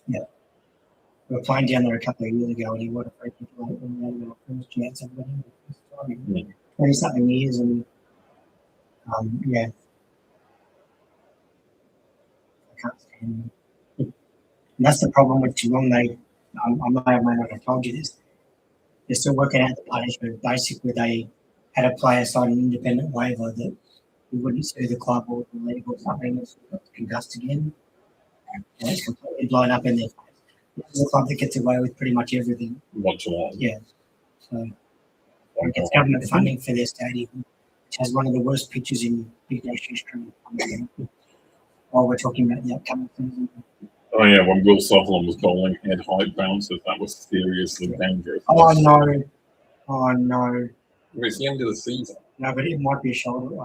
Yeah. We were playing down there a couple of years ago, and he would have freaked people out when we had our first chance of winning the first time. 20-something years, and yeah. I can't stand him. And that's the problem with Geelong. I may or may not have told you this. They're still working out the punishment. Basically, they had a player sign an independent waiver that we wouldn't sue the club or the league or something if we got concussed again. And it's completely blown up in their face. This is a club that gets away with pretty much everything. What's wrong? Yeah. So it gets government funding for their stadium, which has one of the worst pitches in Big Bash history. While we're talking about the upcoming season. Oh, yeah, when Will Sutherland was bowling head height bounces, that was seriously dangerous. Oh, no. Oh, no. It's the end of the season. No, but it might be a shoulder.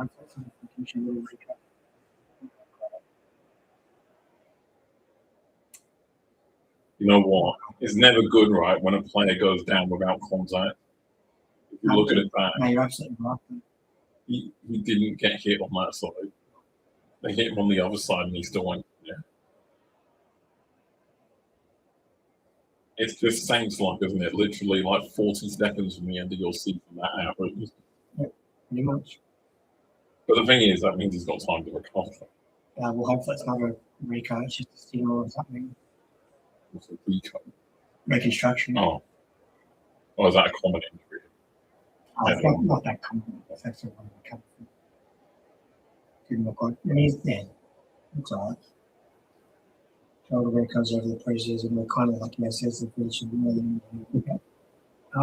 You know what? It's never good, right, when a player goes down without contact. If you look at it back, No, you're absolutely right. he didn't get hit on that side. They hit him on the other side and he still went, yeah. It's just Saints luck, isn't it? Literally like 40 seconds from the end of your season that happens. Yeah, pretty much. But the thing is, that means he's got time to recover. Well, hopefully it's not a recode, it's just a stinger or something. It's a recode. Reconstruction. Oh. Or is that a common injury? Oh, it's not that common. It's actually one of the common. Didn't look like. And he's there. It's all right. all the records over the preseason were kind of like, says the finish of the million.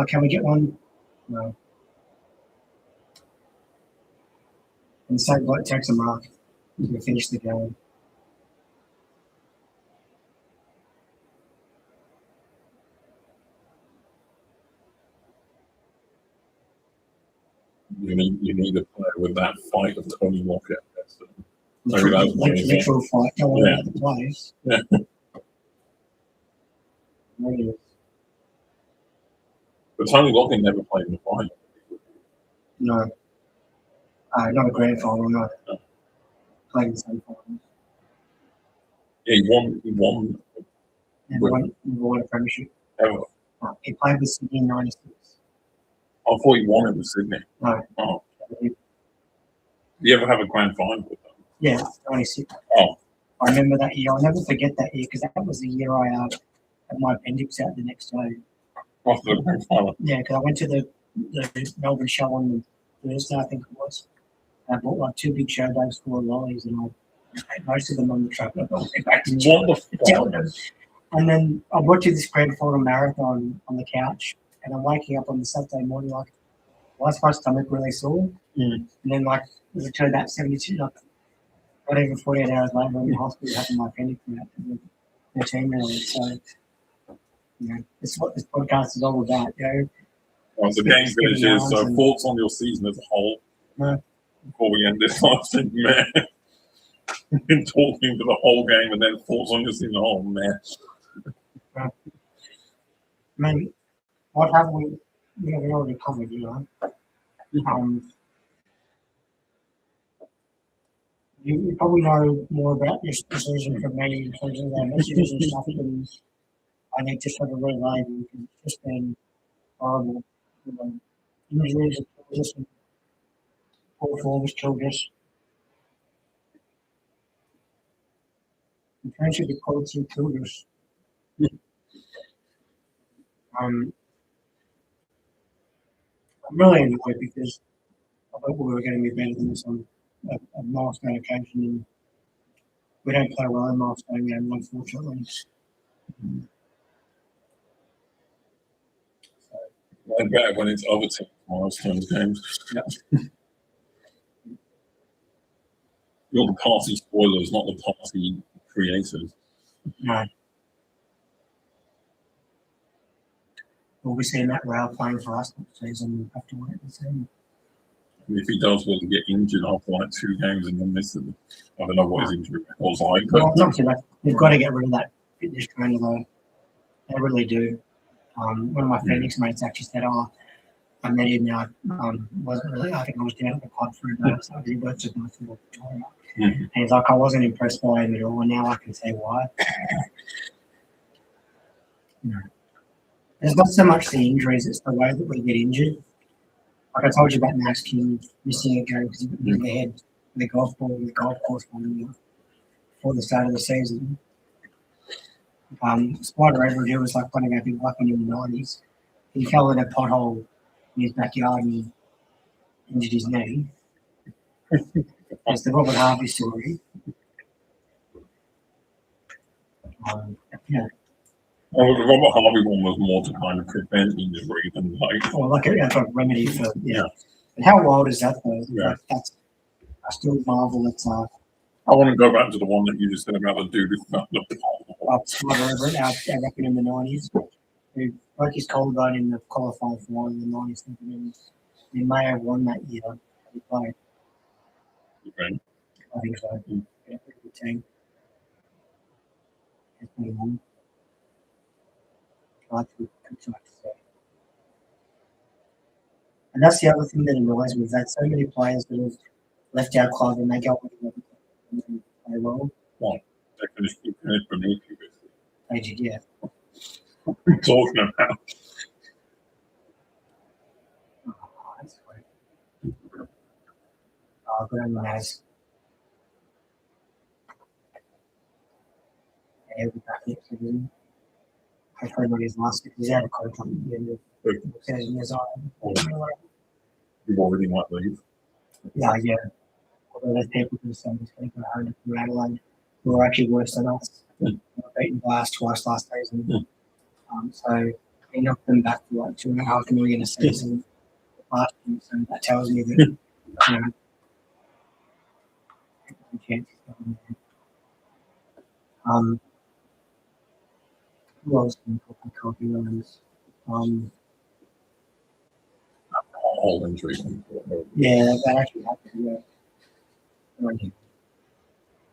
Can we get one? No. And so it takes a mark to finish the game. You need a player with that fight of Tony Lockett. Literal fight. Don't worry about the players. Yeah. But Tony Lockett never played in the final. No. Not a grand final, no. Played in the same final. Yeah, he won. Never won a premiership. Ever. He played with Sydney in 96. I thought he won it with Sydney. No. Oh. Did you ever have a grand final with them? Yeah, 96. Oh. I remember that year. I'll never forget that year because that was the year I had my appendix out the next day. After the grand final? Yeah, because I went to the Melbourne show on Thursday, I think it was. I bought like 2 big show bags full of lollies and I ate most of them on the truck. I brought them back to Cheltenham. And then I watched this grand final marathon on the couch and I'm waking up on the Saturday morning like, why is my stomach really sore? And then like, it turned out 72, like, not even 48 hours later, I'm in the hospital having my appendix out. 13 minutes. So, this is what this podcast is all about. Well, the game finishes. So, thoughts on your season as a whole? Before we end this live stream, man. Been talking for the whole game and then thoughts on your season as a whole, man. I mean, what have we already covered, You probably know more about this season from me in terms of their messages and stuff than I need to sort of relay because it's just been horrible. Injuries have killed us and poor form has killed us. In terms of the quality killed us. I'm really annoyed because I thought we were going to be better than this on a milestone occasion and we don't play well in milestone games, unfortunately. Way better when it's other teams milestone games. Yeah. You're the party spoilers, not the party creators. No. We'll be seeing that Rail playing for us next season. We'll have to wait and see. If he does want to get injured after like 2 games and then miss it, I don't know what his injury was like. Well, it's not too bad. They've got to get rid of that fitness trainer though. They really do. One of my Phoenix mates actually said, I met him now. Wasn't really, I think I was down at the pod for a day, so he works with North Victoria. And he's like, I wasn't impressed by him at all, and now I can see why. There's not so much the injuries, it's the way that we get injured. Like I told you about Max King missing a game because he hit the head with the golf ball in the golf course one before the start of the season. Spider Edward was like playing a big weapon in the 90s. He fell in a pothole in his backyard and injured his knee. It's the Robert Harvey story. Yeah. Well, the Robert Harvey one was more to kind of prevent injury than like. Well, like a remedy for But how wild is that though? Yeah. That's I still marvel at I want to go back to the one that you just said about the dude who found the Spider Everett, I reckon in the 90s, who broke his collarbone in the qualifying final in the 90s. He may have won that year. He played. Okay. I think so. Yeah, pretty good team. It's been won. And that's the other thing that annoys me is that so many players that have left our club and they go on and play well. Well, they finished beneath you, basically. They did, yeah. What are you talking about? Oh, that's great. Oh, good on you guys. Yeah, we'll be back next season. Hopefully not his last because he's out of contract at the end of the season as You already might leave. Yeah. Although there's people who say this week at home from Adelaide who are actually worse than us. beaten by us twice last season. So he knocked them back for like $2.5 million a season last year. So that tells me that, you know, the chance is going there. Who else can talk about Kobe Rose? All injuries. Yeah, that actually happened. Yeah.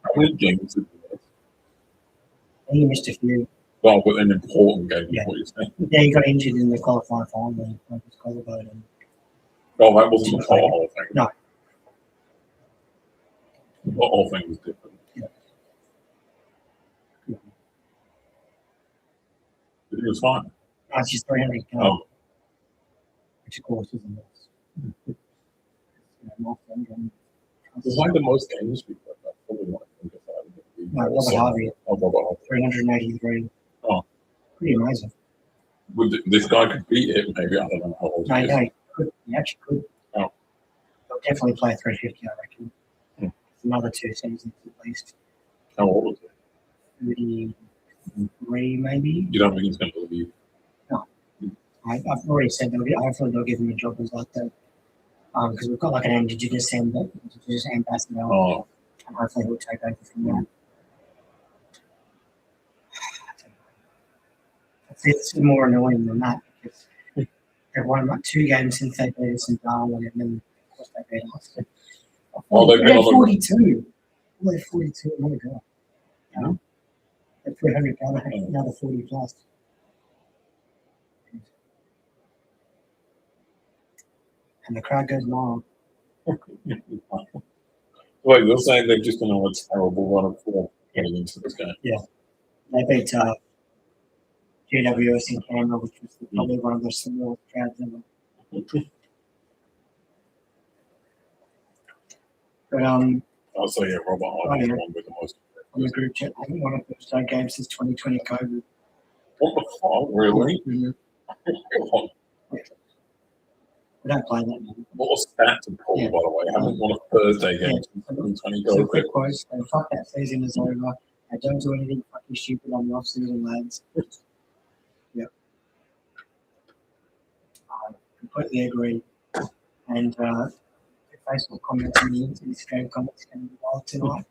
How many games did he miss? He missed a few. Well, but an important game, Yeah. is what you're saying. Yeah, he got injured in the qualifying final when he broke his collarbone. And Oh, that wasn't the whole thing. No. The whole thing was different. Yeah. But he was fine. That's just 300 pounds, Oh, which of course is a loss. was like the most games we played. That's probably what I think No, Robert Harvey, Oh, Robert Harvey. 383. Oh. Pretty amazing. Would this guy could beat it, maybe. I don't know how old No, he is. no, he could. He actually could. Oh. He'll definitely play 350, I reckon. It's another 2 seasons at least. How old was he? 33, maybe. You don't think he's going to leave? I've already said hopefully they'll give him a job as like the because we've got like an Indigenous ambassador, Oh, and hopefully he'll take over from that. It's more annoying than that because they've won like 2 games since they beat us in Darwin, and then of course they beat us. they've They're been on the 42. They're 42. Oh my god! Yeah. At 300 pounds, another 40 plus. And the crowd goes wild. Wait, you're saying they've just been on a terrible run of form getting into this game? They beat GWS in Canberra, which was probably one of the smallest crowds ever. But I'll say, yeah, Robert Harvey is yeah. one with the most. on the group chat, I haven't won a first day game since 2020 COVID. What the fuck, really? Mm-hmm. We don't play that anymore. What was that to Paul, by the way? I haven't won a Thursday game since 2020 So COVID. quick quotes, fuck that season is over. I don't do anything fucking stupid on the off season, lads. Yep. I completely agree. And Facebook comments and the Instagram comments can be wild tonight.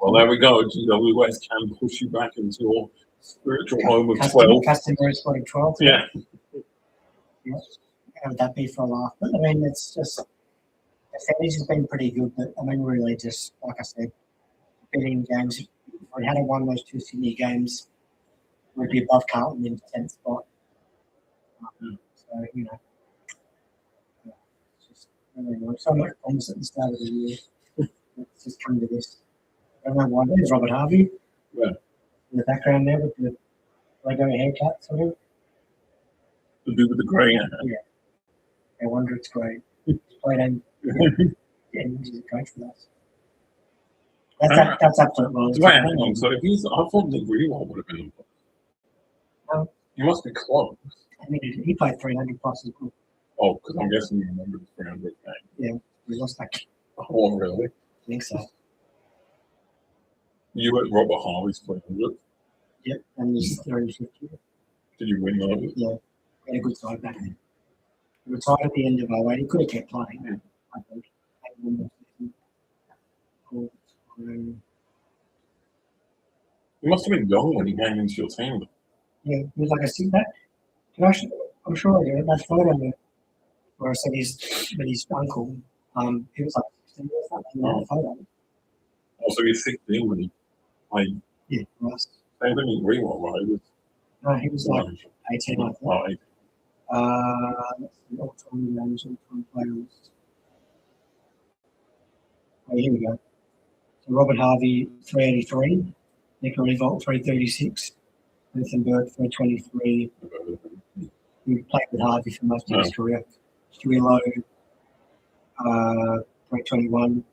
Well, there we go. GWS can push you back into your spiritual home of 12. Customer is 12. Yeah. Yep. How would that be for a laugh? But I mean, it's just the series has been pretty good, but I mean, really, just like I said, betting games. If we had won those 2 Sydney games, we'd be above Carlton in 10th spot. So you know, it's just really annoying. So much promise at the start of the year. It's just come to this. I don't know why. There's Robert Harvey. Yeah. In the background there with the Lego haircut, sort of. To do with the grey hair. Yeah. I wonder it's great. Played in. Yeah, he's a coach for us. That's absolute loyalty. Wait, hang on. So if he's, I thought the Greenwald would have been. No. You must be close. I mean, he played 300 plus as well. Oh, because I'm guessing you remember the 300 game. Yeah, we lost that game. Oh, really? I think so. You at Robert Harvey's 300. Yep, and he's 350. Did you win those? Yeah, he had a good side back then. He retired at the end of 08. He could have kept playing, I think. You must have been young when he came into your team. Yeah, he was like a sit back. I'm sure that photo where I said his uncle, he was like 16 years old in that photo. Also, he's 16 when he played. Yeah, right. Same thing in Greenwald, right? No, he was like 18, I think. Oh, 18. That's the all-time names, all-time players. Oh, here we go. So Robert Harvey, 383. Nicola Revolt, 336. Nathan Burke, 323. He played with Harvey for most of his career. Stewie Lowe, 321.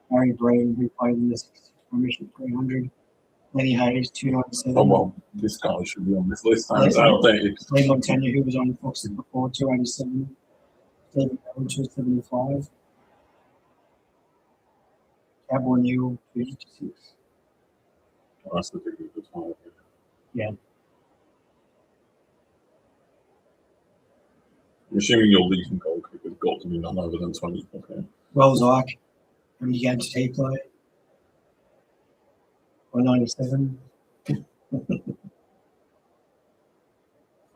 Barry Breen, who played in the 66 Premiership, 300. Lenny Hayes, 297. Oh, well, this guy should be on this list. Times outdated. Lee Montagna, who was on Fox before, 287. David Allen, 275. Cowboy Newell, 256. That's the big of the time. Yeah. I'm assuming your leading goalkeeper's got to be none other than 20. Okay. Well, Zyke, how many games did he play? 197.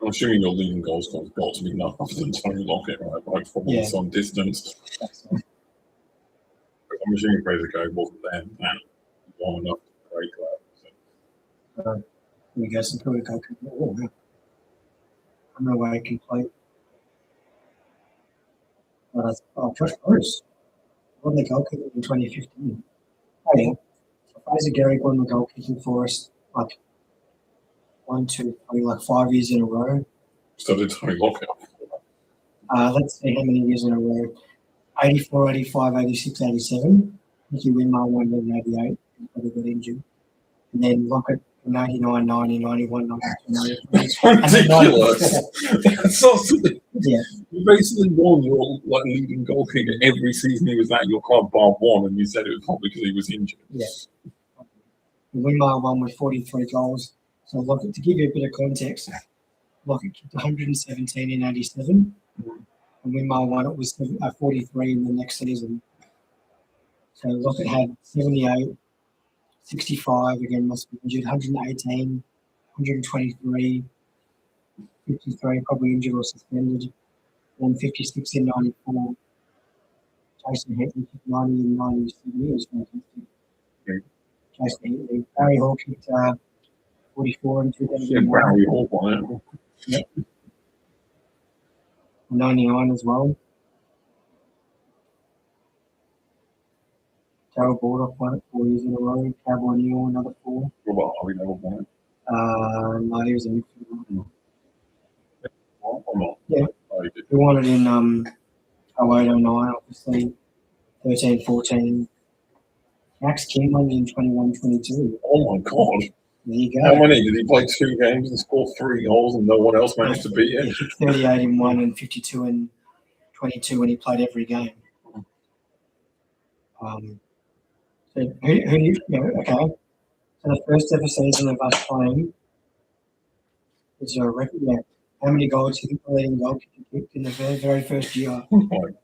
I'm assuming your leading goal scorer's got to be none other than Tony Lockett, right? By probably Yeah. some distance. That's right. I'm assuming Fraser Gray wasn't there and long enough to break that. Here we go, some good goalkeeper. Oh, yeah. I don't know where he can play. Josh Bruce. Won the goalkeeper in 2015. Oh, yeah. So Fraser Gehrig won the goalkeeping for us like 1, 2, 3, like 5 years in a row. So did Tony Lockett. Let's see how many years in a row. 84, 85, 86, 87. Nicky Winmar won in 88. He probably got injured. And then Lockett in 89, 90, 91, 92, 93. It's ridiculous. That's so silly. Yeah. You basically won your like leading goalkeeper every season he was at your club bar one, and you said it was probably because he was injured. Yeah. Winmar won with 43 goals. So Lockett, to give you a bit of context, Lockett kicked 117 in 87. And Winmar won it was 43 in the next season. So Lockett had 78, 65, again must be injured, 118, 123, 53, probably injured or suspended, then 56 in 94. Jason Heatley kicked 90 in 97. He was fantastic. Okay. Jason Heatley. Barry Hall kicked 44 in 2001. Yeah, Barry Hall won it. Yep. 99 as well. Darryl Bordoff won it 4 years in a row. Cowboy Neal, another 4. What about Harvey Neville won it? No, he was in midfield. What or not? Yeah. Oh, he did. He won it in 08, 09, obviously. 13, 14. Max King won it in 21, 22. Oh my God. There you How go. many? Did he play 2 games and score 3 goals and no one else managed to beat Yeah, it? he kicked 38 in 1 and 52 in 22 when he played every game. So okay. So the first ever season of us playing is a record. Yeah. How many goals did the leading goalkeeper kicked in the very first year? Like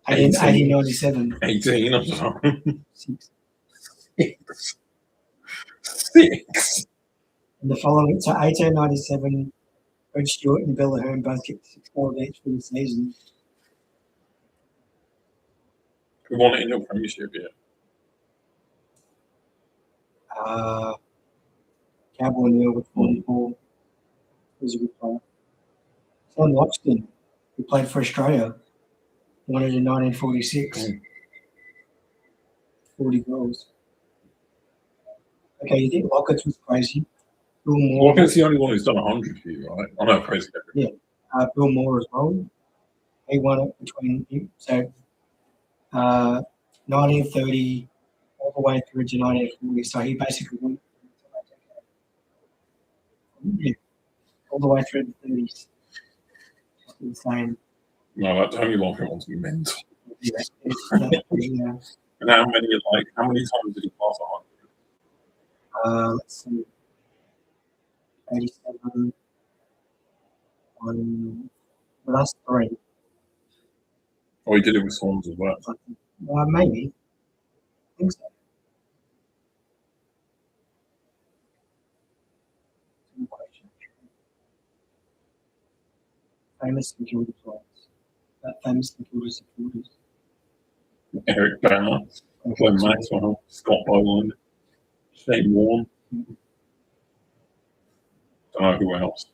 1897. 18 or something. 6. 6. And the following, so 1897, Fred Stewart and Bill Ahern both kicked 6 goals each for the season. Who won it in your premiership yet? Cowboy Neal with 44 was a good player. Sam Loxton, who played for Australia, won it in 1946. 40 goals. Okay, you think Lockett's was crazy? Bill Moore. Lockett's the only one who's done 100 for you, right? I know, crazy. Yeah. Bill Moore as well. He won it between him. So 1930 all the way through to 1940. So he basically won all the way through the 30s. Just insane. No, that Tony Lockett one's mental. Yeah. Yeah. And how many times did he pass 100? Let's see. 87 on the last 3. Oh, he did it with Swans as well. Maybe. I think so. Good question. Famous and Kilda players. Famous and Kilda supporters. Eric Banner, Glenn Maxwell, Scott Boland, Shane Warne. Don't know who else.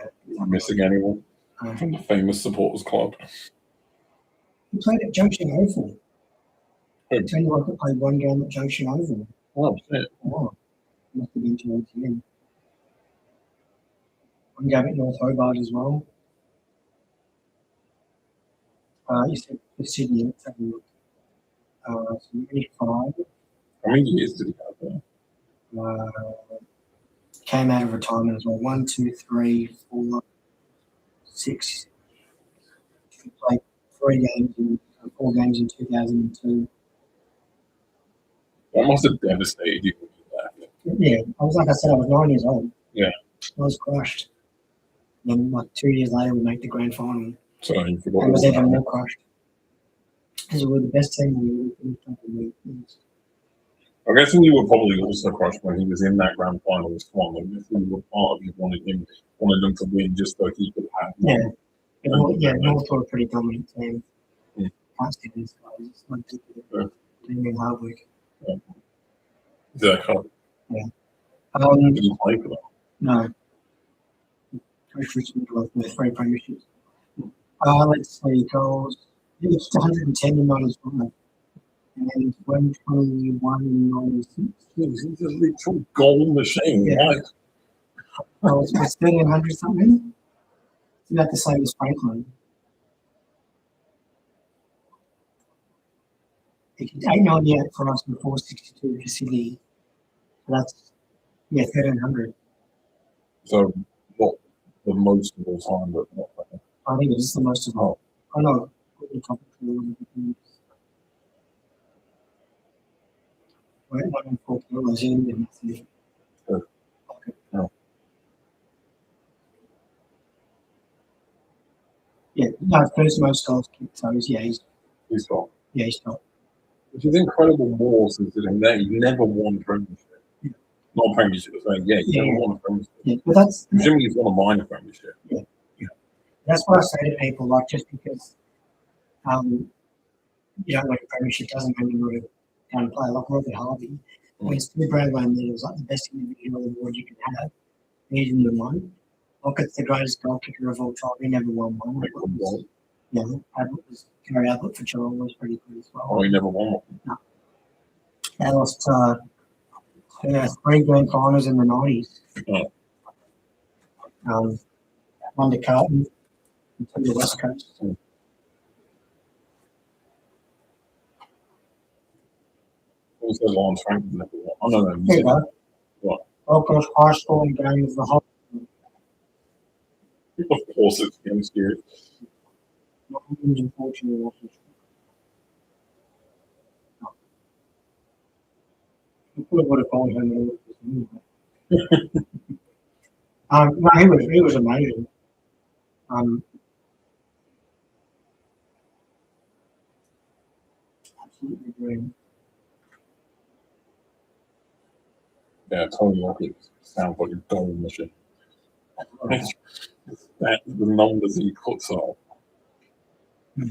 Am I missing anyone from the famous supporters club? He played at Junction Oval. Who? Tony Lockett played 1 game at Junction Oval. Oh, shit. Oh, must have been towards the end. 1 game at North Hobart as well. You said for Sydney, let's have a look. So 85. How many years did he have there? Came out of retirement as well. 1, 2, 3, 4, 6. He played 4 games in 2002. That must have devastated you when you left. Yeah, I was like I said, I was 9 years old. Yeah. I was crushed. Then, like 2 years later, we make the grand final. So you forgot I was all even that. more crushed because we were the best team. We finished up in the I guess you were probably also crushed when he was in that grand final with Swan. I guess you were part of you wanted them to win just so he could have one. North were a pretty dominant team. Yeah. Can't stand these guys. It's not just Yeah. doing hard work. Exactly. Yeah. Did you play for that? No. Coach Richmond with 3 premierships. Let's see, goals. It's 110 in 95. And then 121 in 96. He's a literal goal machine. Yeah. Like, Oh, it's 1,300 something. It's about the same as Franklin. It's 898 for us before 62 for Sydney. So that's 1,300. so what the most of all time, but not that. I think it's the most of all. I know. Right, 1 in 4 kilos in and that's it. Good. Okay. No. Yeah, no, first most goals kicked, so he's Got. top. Which is incredible more considering that he never won a premiership. Yeah. Not a premiership, saying he's never won a premiership. Yeah, but that's Presumably he's won a minor premiership. that's what I say to people, like just because you don't win a premiership doesn't mean you're going to play like Robbie Harvey. When Steve Bradley was like the best individual award you can have, he didn't win. Lockett's the greatest goal kicker of all time. He never won one. Ablett was Gary Ablett for Geelong was pretty good as well. Oh, he never won one. No. They lost 3 grand finals in the 90s. Oh. One to Carlton and 2 to the West Coast. What was the Lawrence Franklin never won? Oh, no. There you go. What? Lockett's high scoring game of the whole. Of course it's against you. Unfortunately, I probably would have called him. No, he was amazing. Absolutely brilliant. Yeah, Tony Lockett sounds like a goal machine. That the numbers he puts up.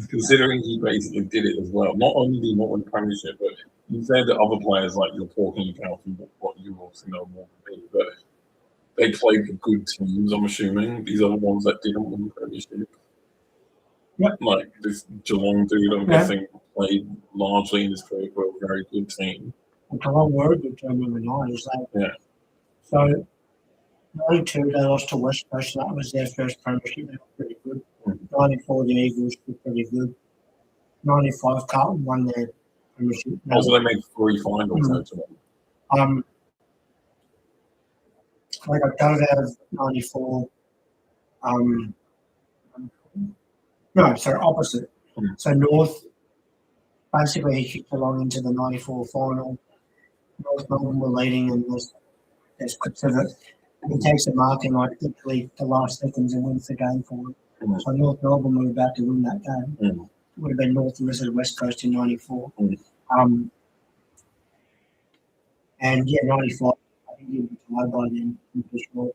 Considering he basically did it as well. Not only did he not win the premiership, but you said that other players like you're talking about what you obviously know more than me, but they played for good teams, I'm assuming. These are the ones that didn't win the premiership. Yep. Like this Geelong dude, I'm guessing, played largely in his career for a very good team. And Geelong were a good team in the 90s. Yeah. So, 92, they lost to West Coast. That was their first premiership. They were pretty good. 94, the Eagles were pretty good. 95, Carlton won their premiership. Also, they made 3 finals. They got done out of 94. No, sorry, opposite. So North, basically, he kicked along into the 94 final. North Melbourne were leading, and there's clips of it. And he takes a mark in like literally the last seconds and wins the game for him. So North Melbourne were about to win that game. It would have been North versus West Coast in 94. And 95, I think he was tied by then. For sure.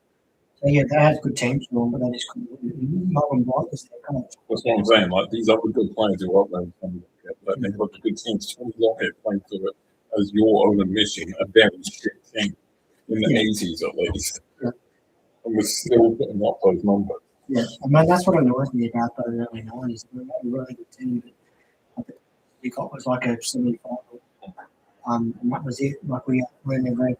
So they had good teams for them, but they just couldn't win. Melbourne Bright was their coach. That's what I'm saying. Like these other good players who are up there, but they've got a good team. Tony Lockett played for it as your own admission, a very shit team in the 80s at least. Yeah. And we're still putting up those numbers. Yeah, I mean, that's what annoys me about those early 90s. They were a really good team, but we got was like a semi-final. And that was it. Like we never had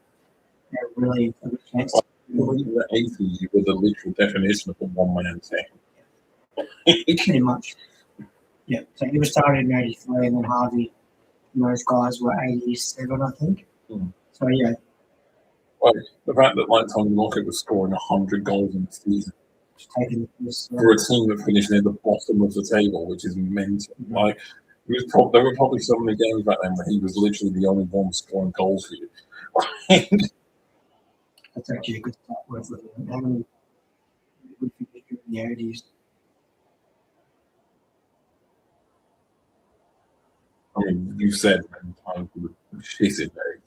really a good chance. In the 80s, you were the literal definition of a one-man team. Pretty much. Yeah, so he was started in 83, and then Harvey and those guys were 87, I think. So, yeah. Like, the fact that like Tony Lockett was scoring 100 goals in the season for a team that finished near the bottom of the table, which is mental. Like, there were probably so many games back then where he was literally the only one scoring goals for you. That's actually a good start worth looking at. How many good figures in the 80s? I mean, you said many times we were shit in there.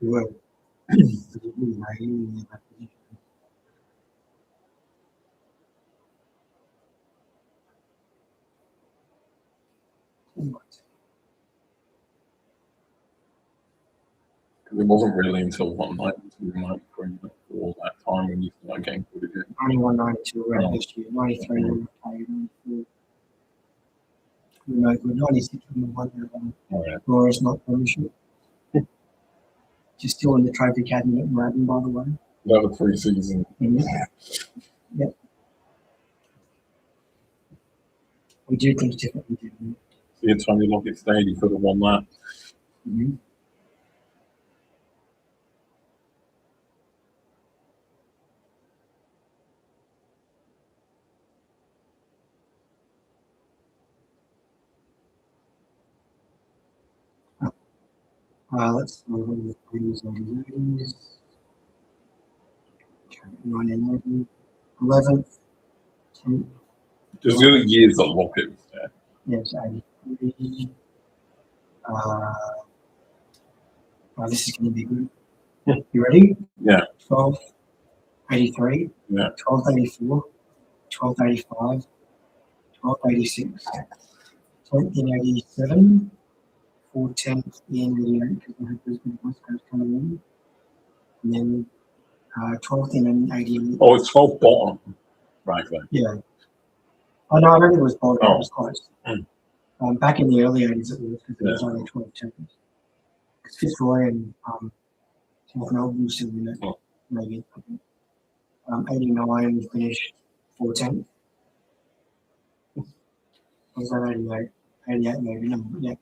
We were really naive in that position. It wasn't really until 92, 93, all that time when you started getting good again. 91, 92 around this year. 93 we were played. 94 we were no good. 96 we won the Oh, yeah. Glorious Not Premiership. Just still in the trophy cabinet in Radden, by the way. That was pre-season. Yep. We do things differently, didn't we? See a Tony Lockett stayed, he could have won that. Mm-hmm. Let's move on to the previous 80s. 9/11, 11th, 10th. Just the other years that Lockett was there. Yes, 83. This is going to be good. You ready? Yeah. 12th, 83. Yeah. 12th, 84. 12th, 85. 12th, 86. 10th in 87. 10th in 88 because we had Brisbane West Coast coming in. And then 12th in 88. Oh, it's 12 bottom back then. Yeah. Oh, no, I don't think it was bottom. Oh. It was close. Mm. Back in the early 80s, it was because it was only 12 teams. Because Fitzroy and North Melbourne was still in it, maybe. 89 finished 14th. Was that 88? 88 maybe, no, yeah.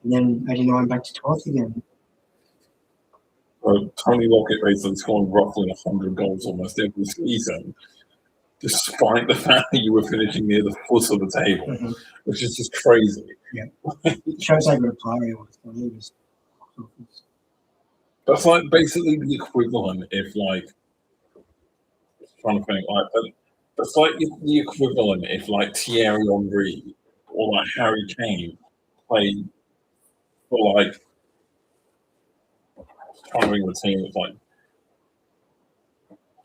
And then 89 back to 12th again. Tony Lockett basically scoring roughly 100 goals almost every season, despite the fact that you were finishing near the foot of the table, which is just crazy. Yeah. It shows how good a player he was. That's like basically the equivalent if like, trying to think like, that's like the equivalent if like Thierry Henry or like Harry Kane played for like, trying to think of a team that's like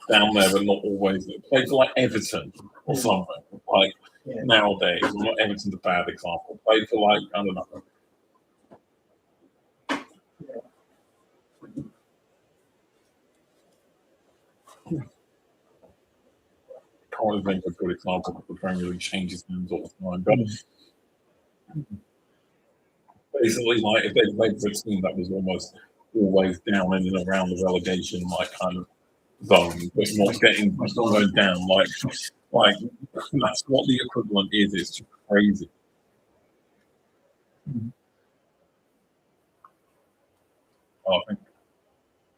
down there but not always played for like Everton or something. Like nowadays, not Everton's a bad example. Played for like, I don't know. Can't really think of a good example because the Premier League changes names all the time. But basically, like if they played for a team that was almost always down in and around the relegation like kind of zone, but not going down, like that's what the equivalent is. It's just crazy. I think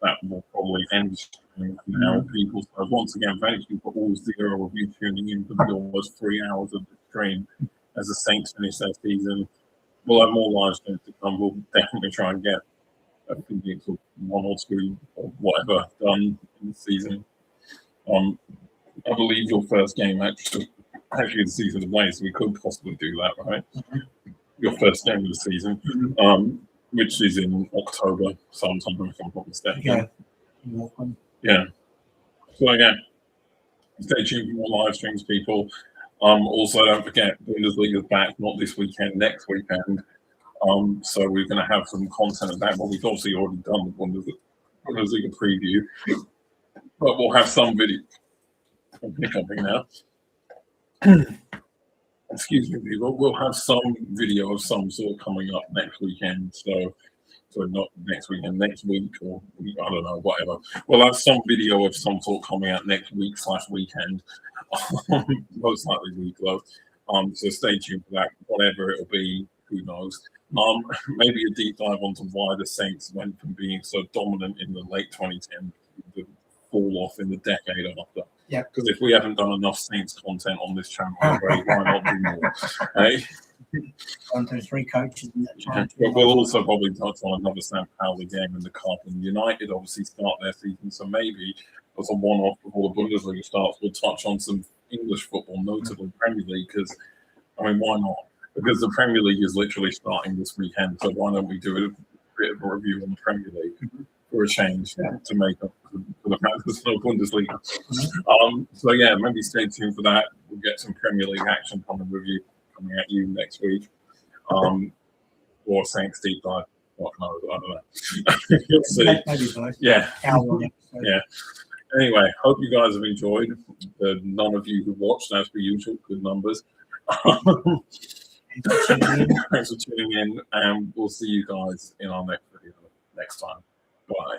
that will probably end now. People, so once again, thank you for all 0 of you tuning in for the almost 3 hours of the stream as the Saints finish their season. We'll have more live streams to come. We'll definitely try and get a few of 1 or 2 or whatever done in the season. I believe your first game actually the season away, so we could possibly do that, right? Your first game of the season, which is in October sometime, if I'm not mistaken. Yeah. So again, stay tuned for more live streams, people. Also, don't forget, Bundesliga is back, not this weekend, next weekend. So we're going to have some content of that, but we've obviously already done the Bundesliga preview. But we'll have some video. I'm hiccuping now. Excuse me, people. We'll have some video of some sort coming up next weekend. So not next weekend, next week, or I don't know, whatever. We'll have some video of some sort coming out next week / weekend. Most likely week though. So stay tuned for that. Whatever it'll be, who knows. Maybe a deep dive onto why the Saints went from being so dominant in the late 2010s to fall off in the decade after. Yeah. Because if we haven't done enough Saints content on this channel already, why not do more? Hey? gone through 3 coaches in that time. But we'll also probably touch on another Sam Powley game in the Carlton United obviously start their season. So maybe as a one-off before the Bundesliga starts, we'll touch on some English football, notably Premier League, because, I mean, why not? Because the Premier League is literally starting this weekend, so why don't we do a bit of a review on the Premier League for a change to make up for the fact there's no Bundesliga. So yeah, maybe stay tuned for that. We'll get some Premier League action coming at you next week. Or Saints deep dive. What can I don't know. You'll see. Maybe both. Yeah. Yeah. Anyway, hope you guys have enjoyed. The none of you who watched, as per usual, good numbers. Thanks for tuning in, and we'll see you guys in our next video next time. Bye.